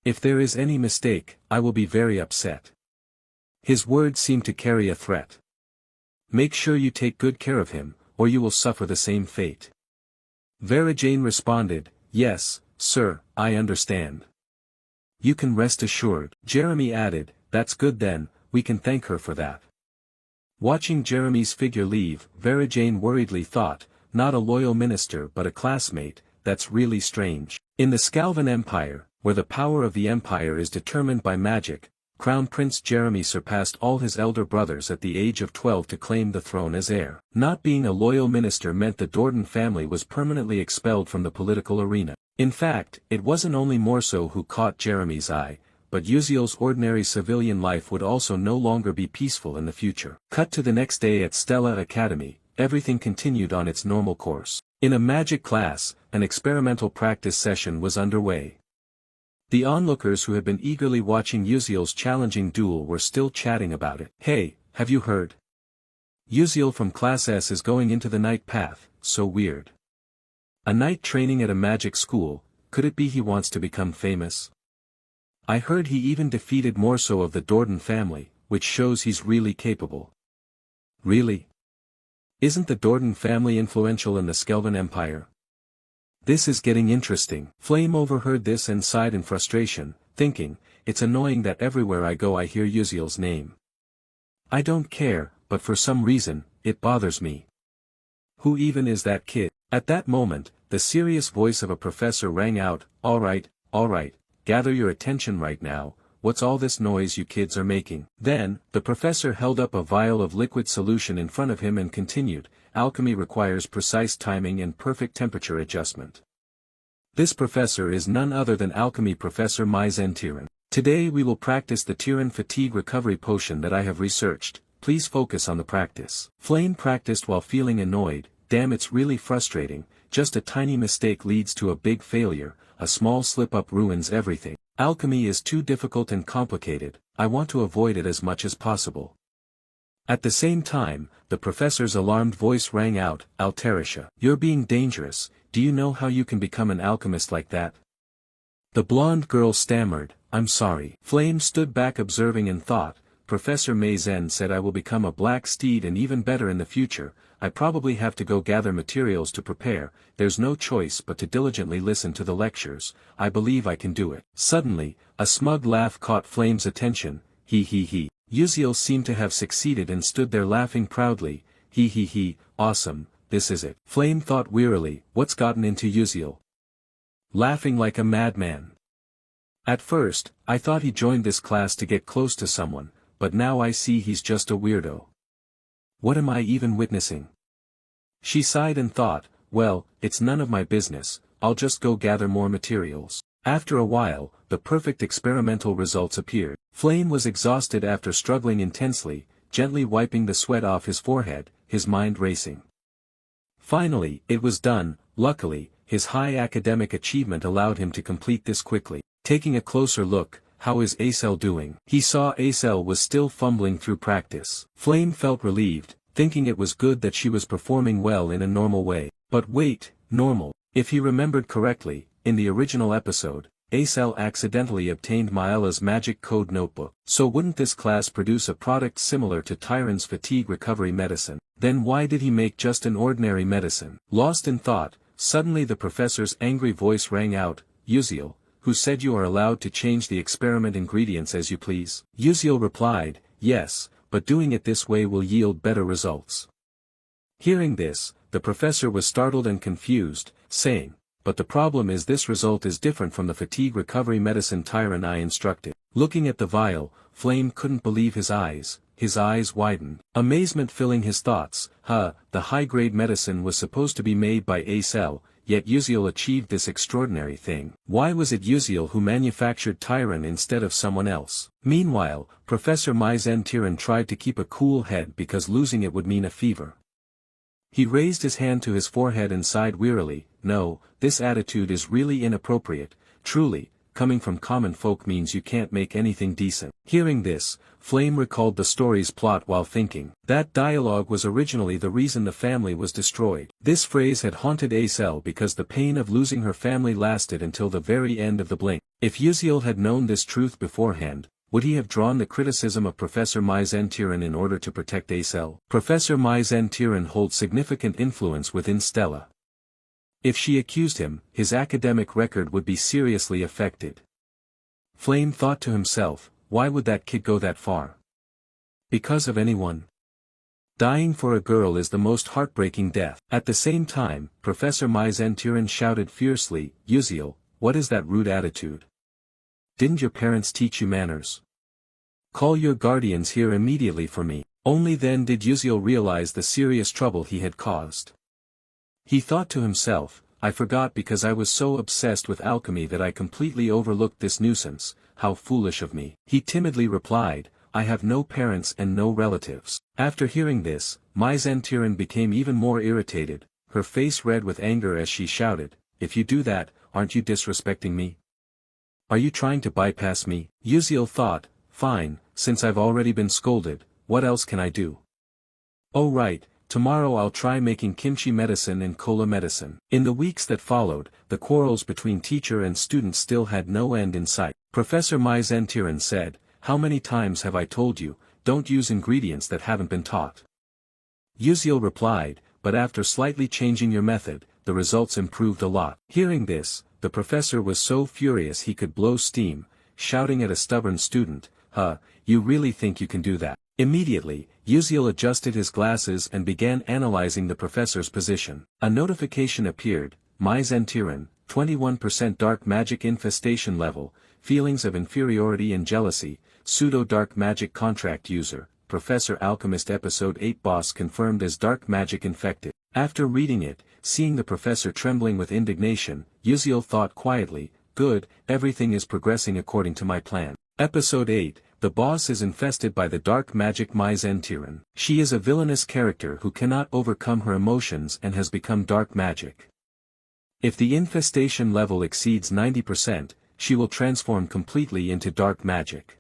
If there is any mistake, I will be very upset." His words seemed to carry a threat. "Make sure you take good care of him, or you will suffer the same fate." Vera Jane responded, "Yes, sir, I understand. You can rest assured." Jeremy added, "That's good then, we can thank her for that." Watching Jeremy's figure leave, Vera Jane worriedly thought, not a loyal minister but a classmate, that's really strange. In the Scalvan Empire, where the power of the empire is determined by magic, Crown Prince Jeremy surpassed all his elder brothers at the age of 12 to claim the throne as heir. Not being a loyal minister meant the Dordan family was permanently expelled from the political arena. In fact, it wasn't only Morso who caught Jeremy's eye, but Uziel's ordinary civilian life would also no longer be peaceful in the future. Cut to the next day at Stella Academy, everything continued on its normal course. In a magic class, an experimental practice session was underway. The onlookers who had been eagerly watching Uziel's challenging duel were still chatting about it. "Hey, have you heard? Uziel from Class S is going into the night path, so weird. A night training at a magic school, could it be he wants to become famous? I heard he even defeated Morso of the Dordan family, which shows he's really capable." "Really? Isn't the Dordan family influential in the Skelvan Empire? This is getting interesting." Flame overheard this and sighed in frustration, thinking, "It's annoying that everywhere I go I hear Uziel's name. I don't care, but for some reason, it bothers me. Who even is that kid?" At that moment, the serious voice of a professor rang out, all right, gather your attention right now, what's all this noise you kids are making?" Then, the professor held up a vial of liquid solution in front of him and continued, "Alchemy requires precise timing and perfect temperature adjustment. This professor is none other than Alchemy Professor Maizen Tyran. Today we will practice the Tyran Fatigue Recovery Potion that I have researched, please focus on the practice." Flame practiced while feeling annoyed, damn it's really frustrating, just a tiny mistake leads to a big failure, a small slip-up ruins everything. Alchemy is too difficult and complicated, I want to avoid it as much as possible. At the same time, the professor's alarmed voice rang out, "Altarisha, you're being dangerous, do you know how you can become an alchemist like that?" The blonde girl stammered, "I'm sorry." Flame stood back observing and thought, "Professor Maizen said I will become a black steed and even better in the future, I probably have to go gather materials to prepare, there's no choice but to diligently listen to the lectures, I believe I can do it." Suddenly, a smug laugh caught Flame's attention, he. Uziel seemed to have succeeded and stood there laughing proudly, he, awesome, this is it. Flame thought wearily, what's gotten into Uziel? Laughing like a madman. At first, I thought he joined this class to get close to someone, but now I see he's just a weirdo. What am I even witnessing? She sighed and thought, well, it's none of my business, I'll just go gather more materials. After a while, the perfect experimental results appeared. Flame was exhausted after struggling intensely, gently wiping the sweat off his forehead, his mind racing. Finally, it was done. Luckily, his high academic achievement allowed him to complete this quickly. Taking a closer look, how is Acel doing? He saw Acel was still fumbling through practice. Flame felt relieved, thinking it was good that she was performing well in a normal way. But wait, normal. If he remembered correctly, in the original episode, Acel accidentally obtained Maella's magic code notebook. So wouldn't this class produce a product similar to Tyran's fatigue recovery medicine? Then why did he make just an ordinary medicine? Lost in thought, suddenly the professor's angry voice rang out, Uziel, who said you are allowed to change the experiment ingredients as you please? Uziel replied, yes, but doing it this way will yield better results. Hearing this, the professor was startled and confused, saying, "But the problem is this result is different from the fatigue recovery medicine Tyron I instructed." Looking at the vial, Flame couldn't believe his eyes widened. Amazement filling his thoughts. The high-grade medicine was supposed to be made by Acel, yet Uziel achieved this extraordinary thing. Why was it Uziel who manufactured Tyron instead of someone else? Meanwhile, Professor Tyron tried to keep a cool head because losing it would mean a fever. He raised his hand to his forehead and sighed wearily. No, this attitude is really inappropriate, truly. Coming from common folk means you can't make anything decent. Hearing this, Flame recalled the story's plot while thinking. That dialogue was originally the reason the family was destroyed. This phrase had haunted Acel because the pain of losing her family lasted until the very end of the blink. If Uziel had known this truth beforehand, would he have drawn the criticism of Professor Tyron in order to protect Acel? Professor Tyron holds significant influence within Stella. If she accused him, his academic record would be seriously affected. Flame thought to himself, why would that kid go that far? Because of anyone? Dying for a girl is the most heartbreaking death. At the same time, Professor Tyron shouted fiercely, Uziel, what is that rude attitude? Didn't your parents teach you manners? Call your guardians here immediately for me. Only then did Uziel realize the serious trouble he had caused. He thought to himself, I forgot because I was so obsessed with alchemy that I completely overlooked this nuisance. How foolish of me. He timidly replied, I have no parents and no relatives. After hearing this, Tyron became even more irritated, her face red with anger as she shouted, if you do that, aren't you disrespecting me? Are you trying to bypass me? Uziel thought, fine, since I've already been scolded, what else can I do? Oh right. Tomorrow I'll try making kimchi medicine and cola medicine. In the weeks that followed, the quarrels between teacher and student still had no end in sight. Professor Tyron said, how many times have I told you, don't use ingredients that haven't been taught? Uziel replied, but after slightly changing your method, the results improved a lot. Hearing this, the professor was so furious he could blow steam, shouting at a stubborn student, you really think you can do that? Immediately, Uziel adjusted his glasses and began analyzing the professor's position. A notification appeared, Tyron, 21% dark magic infestation level, feelings of inferiority and jealousy, pseudo-dark magic contract user, Professor Alchemist Episode 8 boss confirmed as dark magic infected. After reading it, seeing the professor trembling with indignation, Uziel thought quietly, good, everything is progressing according to my plan. Episode 8, the boss is infested by the dark magic Tyron. She is a villainous character who cannot overcome her emotions and has become dark magic. If the infestation level exceeds 90%, she will transform completely into dark magic.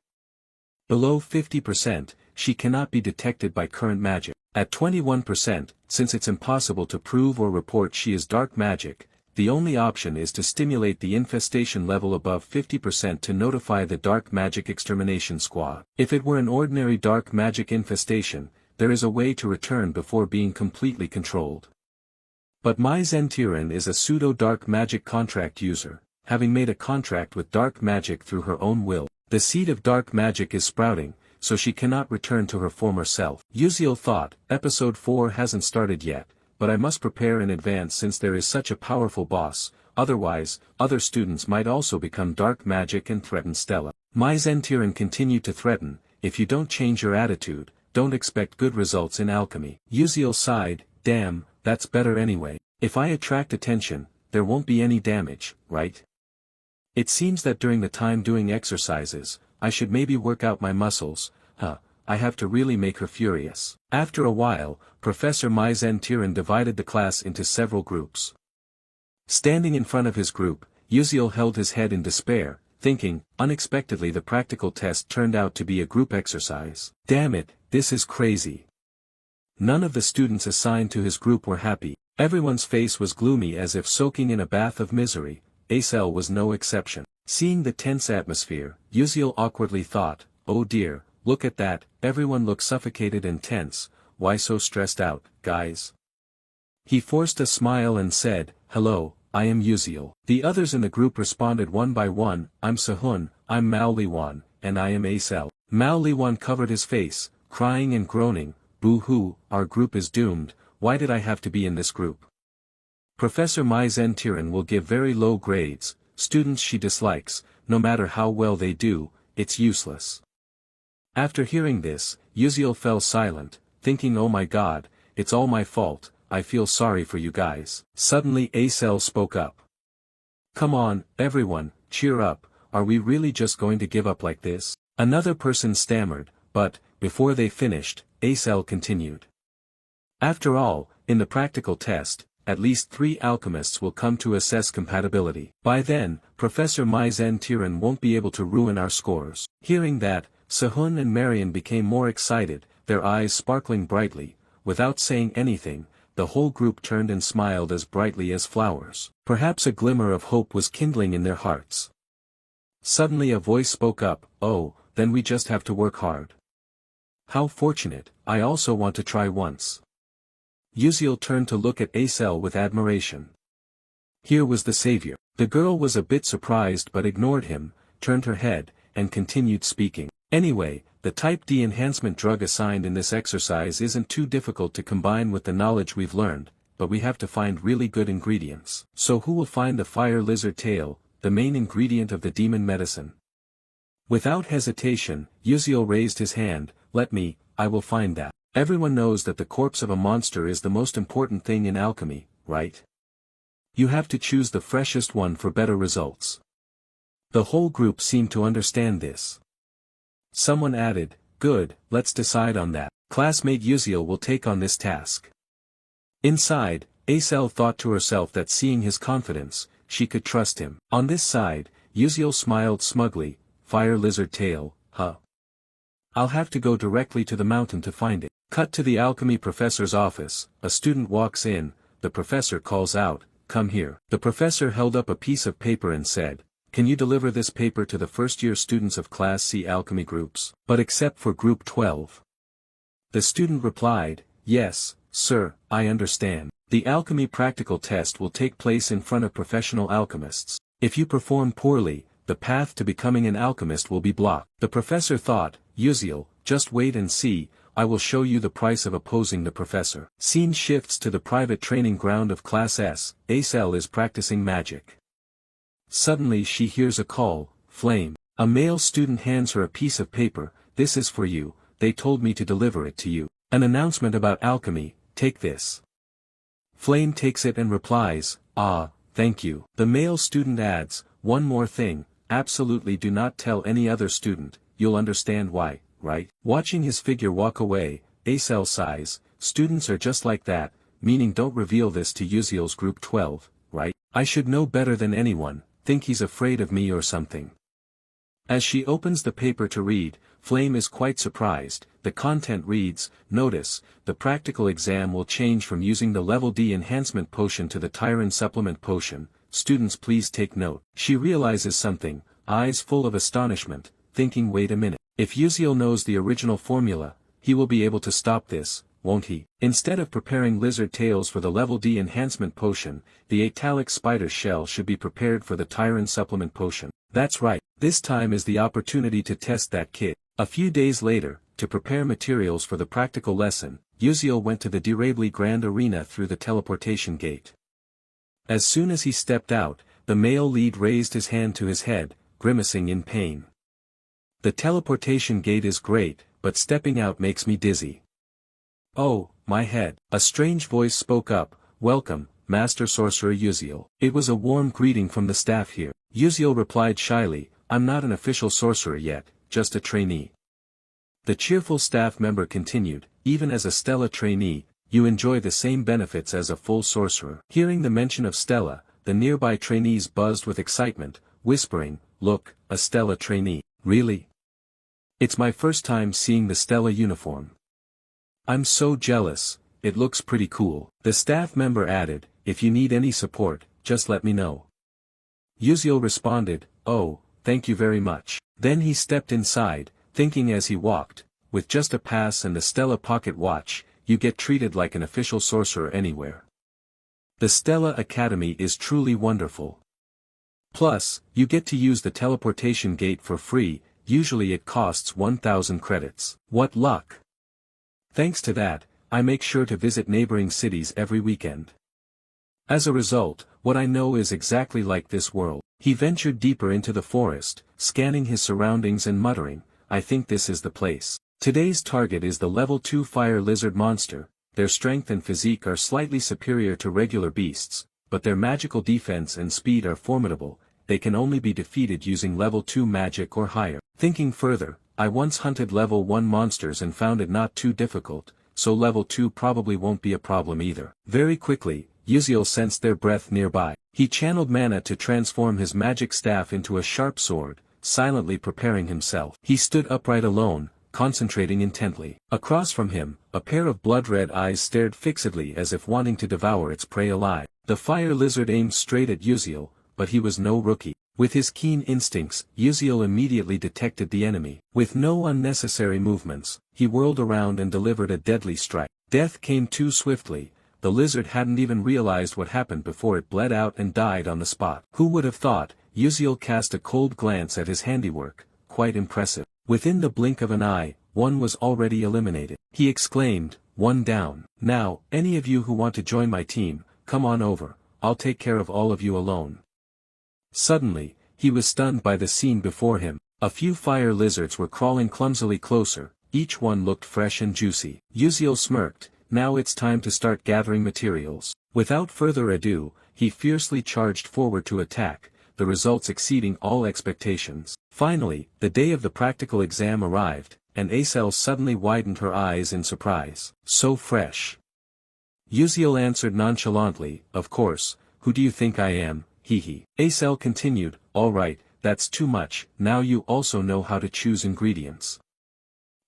Below 50%, she cannot be detected by current magic. At 21%, since it's impossible to prove or report she is dark magic, the only option is to stimulate the infestation level above 50% to notify the Dark Magic Extermination Squad. If it were an ordinary dark magic infestation, there is a way to return before being completely controlled. But Tyron is a pseudo-dark magic contract user, having made a contract with dark magic through her own will. The seed of dark magic is sprouting, so she cannot return to her former self. Uziel thought, Episode 4 hasn't started yet, but I must prepare in advance since there is such a powerful boss, otherwise, other students might also become dark magic and threaten Stella. Tyron continued to threaten, if you don't change your attitude, don't expect good results in alchemy. Uziel sighed, damn, that's better anyway. If I attract attention, there won't be any damage, right? It seems that during the time doing exercises, I should maybe work out my muscles, I have to really make her furious. After a while, Professor Tyron divided the class into several groups. Standing in front of his group, Uziel held his head in despair, thinking, unexpectedly the practical test turned out to be a group exercise. Damn it, this is crazy. None of the students assigned to his group were happy. Everyone's face was gloomy as if soaking in a bath of misery. Acel was no exception. Seeing the tense atmosphere, Uziel awkwardly thought, oh dear, look at that, everyone looks suffocated and tense, why so stressed out, guys? He forced a smile and said, hello, I am Uziel. The others in the group responded one by one, I'm Sehun, I'm Maoliwan, and I am Acel. Maoliwan covered his face, crying and groaning, boo-hoo, our group is doomed, why did I have to be in this group? Professor Mage will give very low grades, students she dislikes, no matter how well they do, it's useless. After hearing this, Yuziel fell silent, thinking oh my god, it's all my fault, I feel sorry for you guys. Suddenly Acel spoke up. Come on, everyone, cheer up, are we really just going to give up like this? Another person stammered, but, before they finished, Acel continued. After all, in the practical test, at least 3 alchemists will come to assess compatibility. By then, Professor Mage won't be able to ruin our scores. Hearing that, Sehun and Marion became more excited, their eyes sparkling brightly. Without saying anything, the whole group turned and smiled as brightly as flowers. Perhaps a glimmer of hope was kindling in their hearts. Suddenly a voice spoke up, oh, then we just have to work hard. How fortunate, I also want to try once. Yuziel turned to look at Acel with admiration. Here was the savior. The girl was a bit surprised but ignored him, turned her head, and continued speaking. Anyway, the Type D enhancement drug assigned in this exercise isn't too difficult to combine with the knowledge we've learned, but we have to find really good ingredients. So who will find the fire lizard tail, the main ingredient of the demon medicine? Without hesitation, Yuziel raised his hand, I will find that. Everyone knows that the corpse of a monster is the most important thing in alchemy, right? You have to choose the freshest one for better results. The whole group seemed to understand this. Someone added, good, let's decide on that. Classmate Yuziel will take on this task. Inside, Acel thought to herself that seeing his confidence, she could trust him. On this side, Yuziel smiled smugly, fire lizard tail, huh? I'll have to go directly to the mountain to find it. Cut to the alchemy professor's office, a student walks in, the professor calls out, come here. The professor held up a piece of paper and said, can you deliver this paper to the first-year students of Class C alchemy groups, but except for Group 12? The student replied, yes, sir, I understand. The alchemy practical test will take place in front of professional alchemists. If you perform poorly, the path to becoming an alchemist will be blocked. The professor thought, Yuziel, just wait and see, I will show you the price of opposing the professor. Scene shifts to the private training ground of Class S, Acel is practicing magic. Suddenly she hears a call, Flame. A male student hands her a piece of paper, this is for you, they told me to deliver it to you. An announcement about alchemy, take this. Flame takes it and replies, ah, thank you. The male student adds, one more thing, absolutely do not tell any other student, you'll understand why, right? Watching his figure walk away, Acel sighs, students are just like that, meaning don't reveal this to Yuziel's Group 12, right? I should know better than anyone, think he's afraid of me or something. As she opens the paper to read, Flame is quite surprised. The content reads, notice, the practical exam will change from using the level D enhancement potion to the Tyrant supplement potion, students please take note. She realizes something, eyes full of astonishment, thinking wait a minute, if Yuziel knows the original formula, he will be able to stop this, won't he? Instead of preparing lizard tails for the level D enhancement potion, the italic spider shell should be prepared for the Tyrant supplement potion. That's right, this time is the opportunity to test that kit. A few days later, to prepare materials for the practical lesson, Yuziel went to the Derably Grand Arena through the teleportation gate. As soon as he stepped out, the male lead raised his hand to his head, grimacing in pain. The teleportation gate is great, but stepping out makes me dizzy. Oh, my head. A strange voice spoke up, welcome, Master Sorcerer Yuziel. It was a warm greeting from the staff here. Yuziel replied shyly, I'm not an official sorcerer yet, just a trainee. The cheerful staff member continued, even as a Stella trainee, you enjoy the same benefits as a full sorcerer. Hearing the mention of Stella, the nearby trainees buzzed with excitement, whispering, look, a Stella trainee. Really? It's my first time seeing the Stella uniform. I'm so jealous, it looks pretty cool. The staff member added, if you need any support, just let me know. Yuziel responded, oh, thank you very much. Then he stepped inside, thinking as he walked, with just a pass and the Stella pocket watch, you get treated like an official sorcerer anywhere. The Stella Academy is truly wonderful. Plus, you get to use the teleportation gate for free, usually it costs 1,000 credits. What luck! Thanks to that, I make sure to visit neighboring cities every weekend. As a result, what I know is exactly like this world. He ventured deeper into the forest, scanning his surroundings and muttering, I think this is the place. Today's target is the level 2 fire lizard monster. Their strength and physique are slightly superior to regular beasts, but their magical defense and speed are formidable. They can only be defeated using level 2 magic or higher. Thinking further, I once hunted level 1 monsters and found it not too difficult, so level 2 probably won't be a problem either. Very quickly, Uziel sensed their breath nearby. He channeled mana to transform his magic staff into a sharp sword, silently preparing himself. He stood upright alone, concentrating intently. Across from him, a pair of blood-red eyes stared fixedly as if wanting to devour its prey alive. The fire lizard aimed straight at Uziel, but he was no rookie. With his keen instincts, Uziel immediately detected the enemy. With no unnecessary movements, he whirled around and delivered a deadly strike. Death came too swiftly. The lizard hadn't even realized what happened before it bled out and died on the spot. Who would have thought? Uziel cast a cold glance at his handiwork, quite impressive. Within the blink of an eye, one was already eliminated. He exclaimed, one down. Now, any of you who want to join my team, come on over, I'll take care of all of you alone. Suddenly, he was stunned by the scene before him. A few fire lizards were crawling clumsily closer, each one looked fresh and juicy. Uziel smirked. Now it's time to start gathering materials. Without further ado, he fiercely charged forward to attack, the results exceeding all expectations. Finally, the day of the practical exam arrived, and Acel suddenly widened her eyes in surprise. So fresh. Uziel answered nonchalantly, of course, who do you think I am, hee. Acel continued, all right, that's too much, now you also know how to choose ingredients.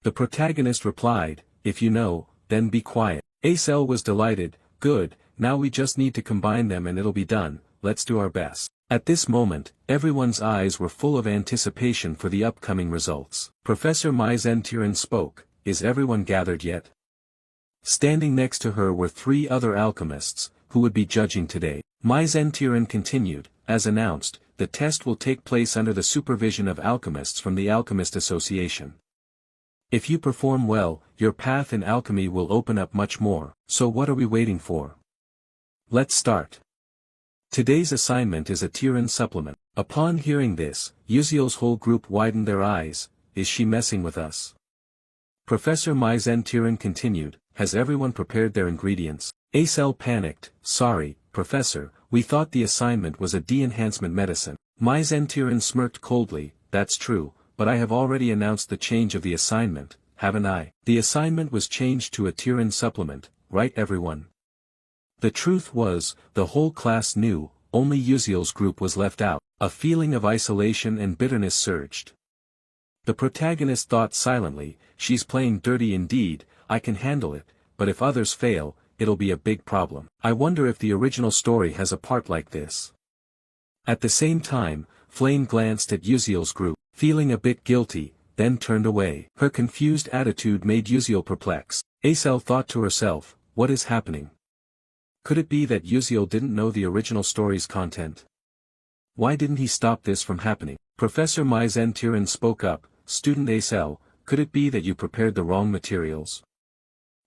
The protagonist replied, if you know, then be quiet. Acel was delighted, good, now we just need to combine them and it'll be done, let's do our best. At this moment, everyone's eyes were full of anticipation for the upcoming results. Professor Maizen spoke, is everyone gathered yet? Standing next to her were 3 other alchemists, who would be judging today. Maizen continued, as announced, the test will take place under the supervision of alchemists from the Alchemist Association. If you perform well, your path in alchemy will open up much more, so what are we waiting for? Let's start. Today's assignment is a Tiran supplement. Upon hearing this, Uziel's whole group widened their eyes, is she messing with us? Professor Maizen continued, has everyone prepared their ingredients? Acel panicked, sorry, Professor, we thought the assignment was a de-enhancement medicine. Maizen smirked coldly, that's true. But I have already announced the change of the assignment, haven't I? The assignment was changed to a Tiran supplement, right everyone? The truth was, the whole class knew, only Uziel's group was left out. A feeling of isolation and bitterness surged. The protagonist thought silently, she's playing dirty indeed, I can handle it, but if others fail, it'll be a big problem. I wonder if the original story has a part like this. At the same time, Flame glanced at Uziel's group. Feeling a bit guilty, then turned away. Her confused attitude made Uziel perplexed. Acel thought to herself, what is happening? Could it be that Uziel didn't know the original story's content? Why didn't he stop this from happening? Professor Maizen spoke up, student Acel, could it be that you prepared the wrong materials?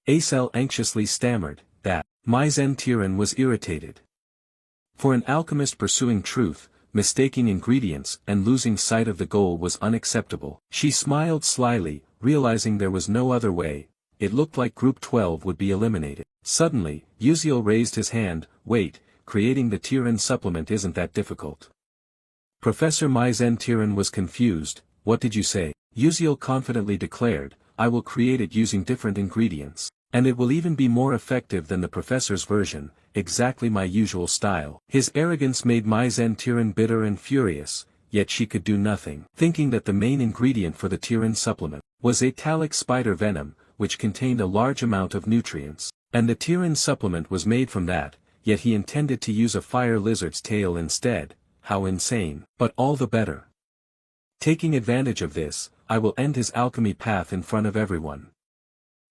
Acel anxiously stammered, that. Maizen was irritated. For an alchemist pursuing truth, mistaking ingredients and losing sight of the goal was unacceptable. She smiled slyly, realizing there was no other way. It looked like Group 12 would be eliminated. Suddenly, Uziel raised his hand, wait, creating the Tiran supplement isn't that difficult. Professor Maizen was confused, what did you say? Uziel confidently declared, I will create it using different ingredients. And it will even be more effective than the professor's version, exactly my usual style. His arrogance made Maizen bitter and furious, yet she could do nothing. Thinking that the main ingredient for the Tiran supplement was Atalic spider venom, which contained a large amount of nutrients. And the Tiran supplement was made from that, yet he intended to use a fire lizard's tail instead, how insane. But all the better. Taking advantage of this, I will end his alchemy path in front of everyone.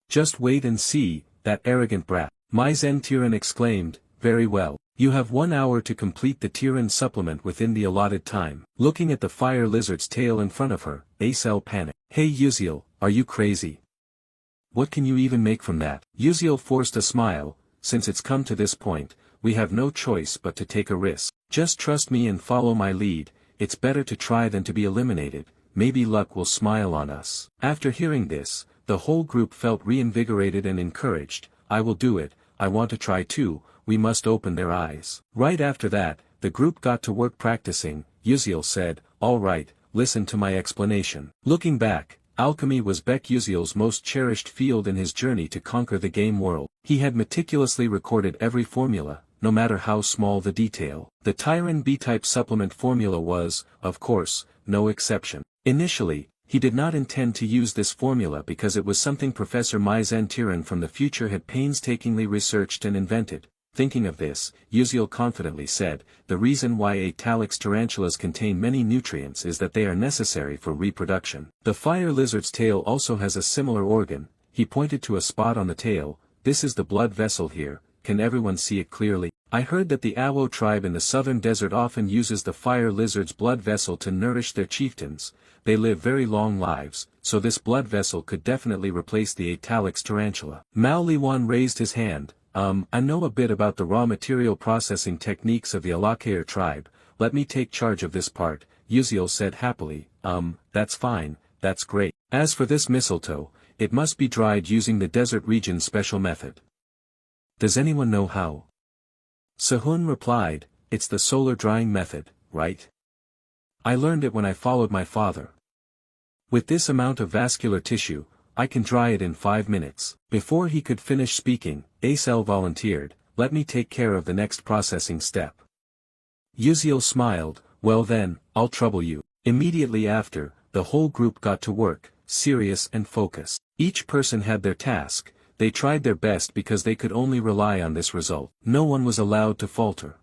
Just wait and see, that arrogant brat. Maizen exclaimed, very well. You have 1 hour to complete the Tiran supplement within the allotted time. Looking at the fire lizard's tail in front of her, Acel panicked. Hey Uziel, are you crazy? what can you even make from that? Uziel forced a smile. Since it's come to this point, we have no choice but to take a risk. Just trust me and follow my lead, it's better to try than to be eliminated, maybe luck will smile on us. After hearing this, the whole group felt reinvigorated and encouraged. I will do it, I want to try too, we must open their eyes. Right after that, the group got to work practicing. Uziel said, all right, listen to my explanation. Looking back, alchemy was Uziel's most cherished field in his journey to conquer the game world. He had meticulously recorded every formula, no matter how small the detail. The Tyran B-type supplement formula was, of course, no exception. Initially, he did not intend to use this formula because it was something Professor Mage from the future had painstakingly researched and invented. Thinking of this, Uziel confidently said, the reason why Atalix tarantulas contain many nutrients is that they are necessary for reproduction. The fire lizard's tail also has a similar organ. He pointed to a spot on the tail. This is the blood vessel here, can everyone see it clearly? I heard that the Awo tribe in the southern desert often uses the fire lizard's blood vessel to nourish their chieftains. They live very long lives, so this blood vessel could definitely replace the Atalix tarantula. Mao Liwan raised his hand. I know a bit about the raw material processing techniques of the Alakair tribe, let me take charge of this part, Uziel said happily. That's fine, that's great. As for this mistletoe, it must be dried using the desert region's special method. Does anyone know how? Sehun replied, it's the solar drying method, right? I learned it when I followed my father. With this amount of vascular tissue, I can dry it in 5 minutes. Before he could finish speaking, Acel volunteered, let me take care of the next processing step. Uziel smiled, well then, I'll trouble you. Immediately after, the whole group got to work, serious and focused. Each person had their task, they tried their best because they could only rely on this result. No one was allowed to falter.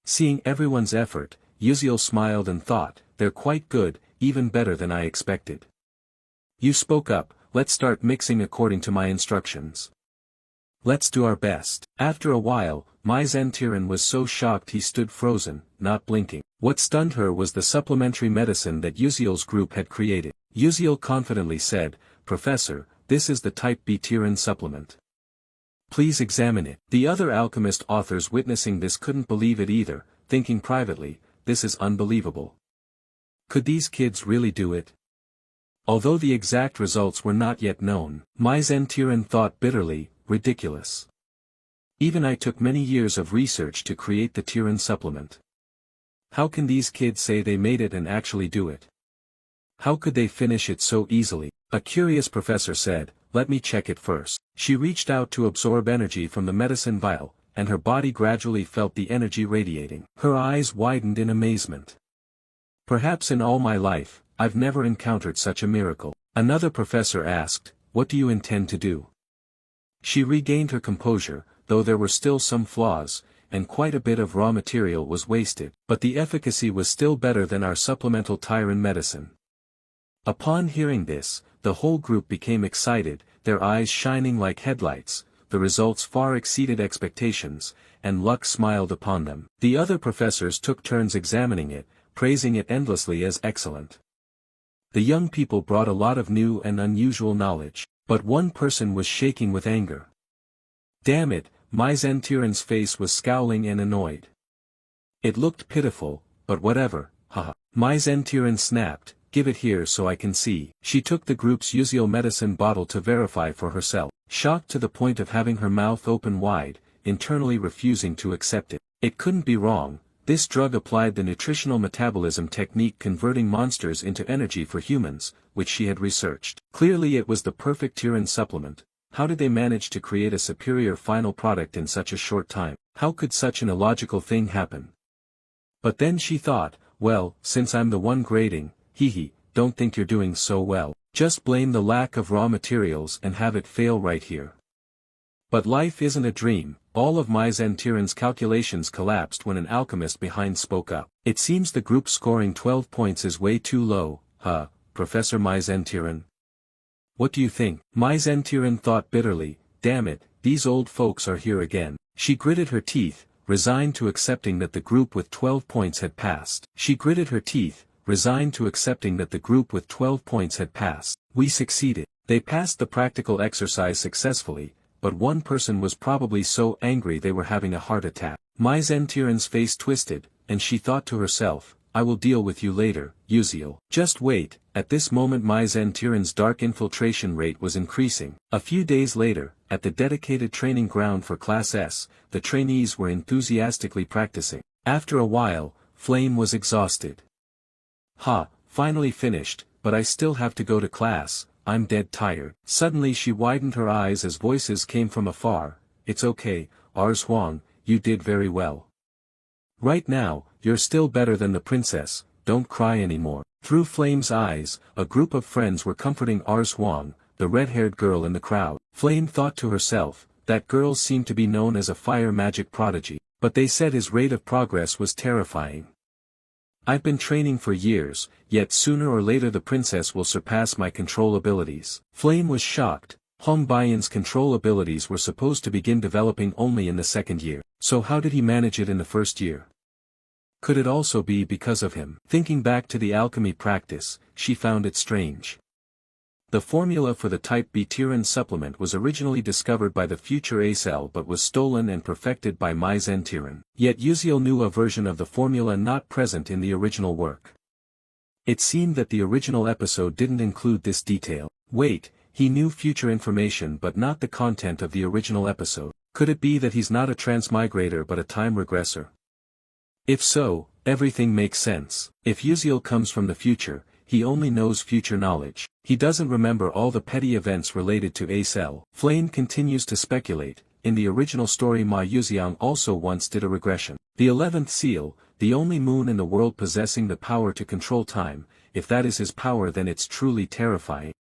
Seeing everyone's effort, Uziel smiled and thought, they're quite good, even better than I expected. You spoke up, let's start mixing according to my instructions. Let's do our best. After a while, Mai Zentiran was so shocked he stood frozen, not blinking. What stunned her was the supplementary medicine that Uziel's group had created. Uziel confidently said, Professor, this is the type B Tiran supplement. Please examine it. The other alchemist authors witnessing this couldn't believe it either, thinking privately, this is unbelievable. Could these kids really do it? Although the exact results were not yet known, Mai Zentiran thought bitterly, ridiculous. Even I took many years of research to create the Tiran supplement. How can these kids say they made it and actually do it? How could they finish it so easily? A curious professor said, let me check it first. She reached out to absorb energy from the medicine vial, and her body gradually felt the energy radiating. Her eyes widened in amazement. Perhaps in all my life, I've never encountered such a miracle. Another professor asked, what do you intend to do? She regained her composure, though there were still some flaws, and quite a bit of raw material was wasted, but the efficacy was still better than our supplemental Tyran medicine. Upon hearing this, the whole group became excited, their eyes shining like headlights. The results far exceeded expectations, and luck smiled upon them. The other professors took turns examining it, praising it endlessly as excellent. The young people brought a lot of new and unusual knowledge, but one person was shaking with anger. Damn it, Mai Zentiran's face was scowling and annoyed. It looked pitiful, but whatever, haha. Mai Zentiran snapped, give it here so I can see. She took the group's Uziel medicine bottle to verify for herself, shocked to the point of having her mouth open wide, internally refusing to accept it. It couldn't be wrong. This drug applied the nutritional metabolism technique converting monsters into energy for humans, which she had researched. Clearly it was the perfect Tiran supplement. How did they manage to create a superior final product in such a short time? How could such an illogical thing happen? But then she thought, well, since I'm the one grading, don't think you're doing so well. Just blame the lack of raw materials and have it fail right here. But life isn't a dream. All of Mai Zentiran's calculations collapsed when an alchemist behind spoke up. It seems the group scoring 12 points is way too low, Professor Mai Zentiran. What do you think? Mai Zentiran thought bitterly, damn it, these old folks are here again. She gritted her teeth, resigned to accepting that the group with 12 points had passed. We succeeded. They passed the practical exercise successfully, but one person was probably so angry they were having a heart attack. Mai Zentiran's face twisted, and she thought to herself, I will deal with you later, Uziel. Just wait. At this moment Mai Zentiran's dark infiltration rate was increasing. A few days later, at the dedicated training ground for Class S, the trainees were enthusiastically practicing. After a while, Flame was exhausted. Finally finished, but I still have to go to class, I'm dead tired. Suddenly she widened her eyes as voices came from afar, it's okay, Ars Huang, you did very well. Right now, you're still better than the princess, don't cry anymore. Through Flame's eyes, a group of friends were comforting Ars Huang, the red-haired girl in the crowd. Flame thought to herself, that girl seemed to be known as a fire magic prodigy, but they said his rate of progress was terrifying. I've been training for years, yet sooner or later the princess will surpass my control abilities. Flame was shocked. Hong Baiyan's control abilities were supposed to begin developing only in the second year. So how did he manage it in the first year? Could it also be because of him? Thinking back to the alchemy practice, she found it strange. The formula for the type B Tiran supplement was originally discovered by the future Acel but was stolen and perfected by Mai Zentiran. Yet Uziel knew a version of the formula not present in the original work. It seemed that the original episode didn't include this detail. Wait, he knew future information but not the content of the original episode. Could it be that he's not a transmigrator but a time regressor? If so, everything makes sense. If Uziel comes from the future, he only knows future knowledge. He doesn't remember all the petty events related to Acel. Flame continues to speculate. In the original story Ma Yuxiang also once did a regression. The 11th seal, the only moon in the world possessing the power to control time, if that is his power then it's truly terrifying.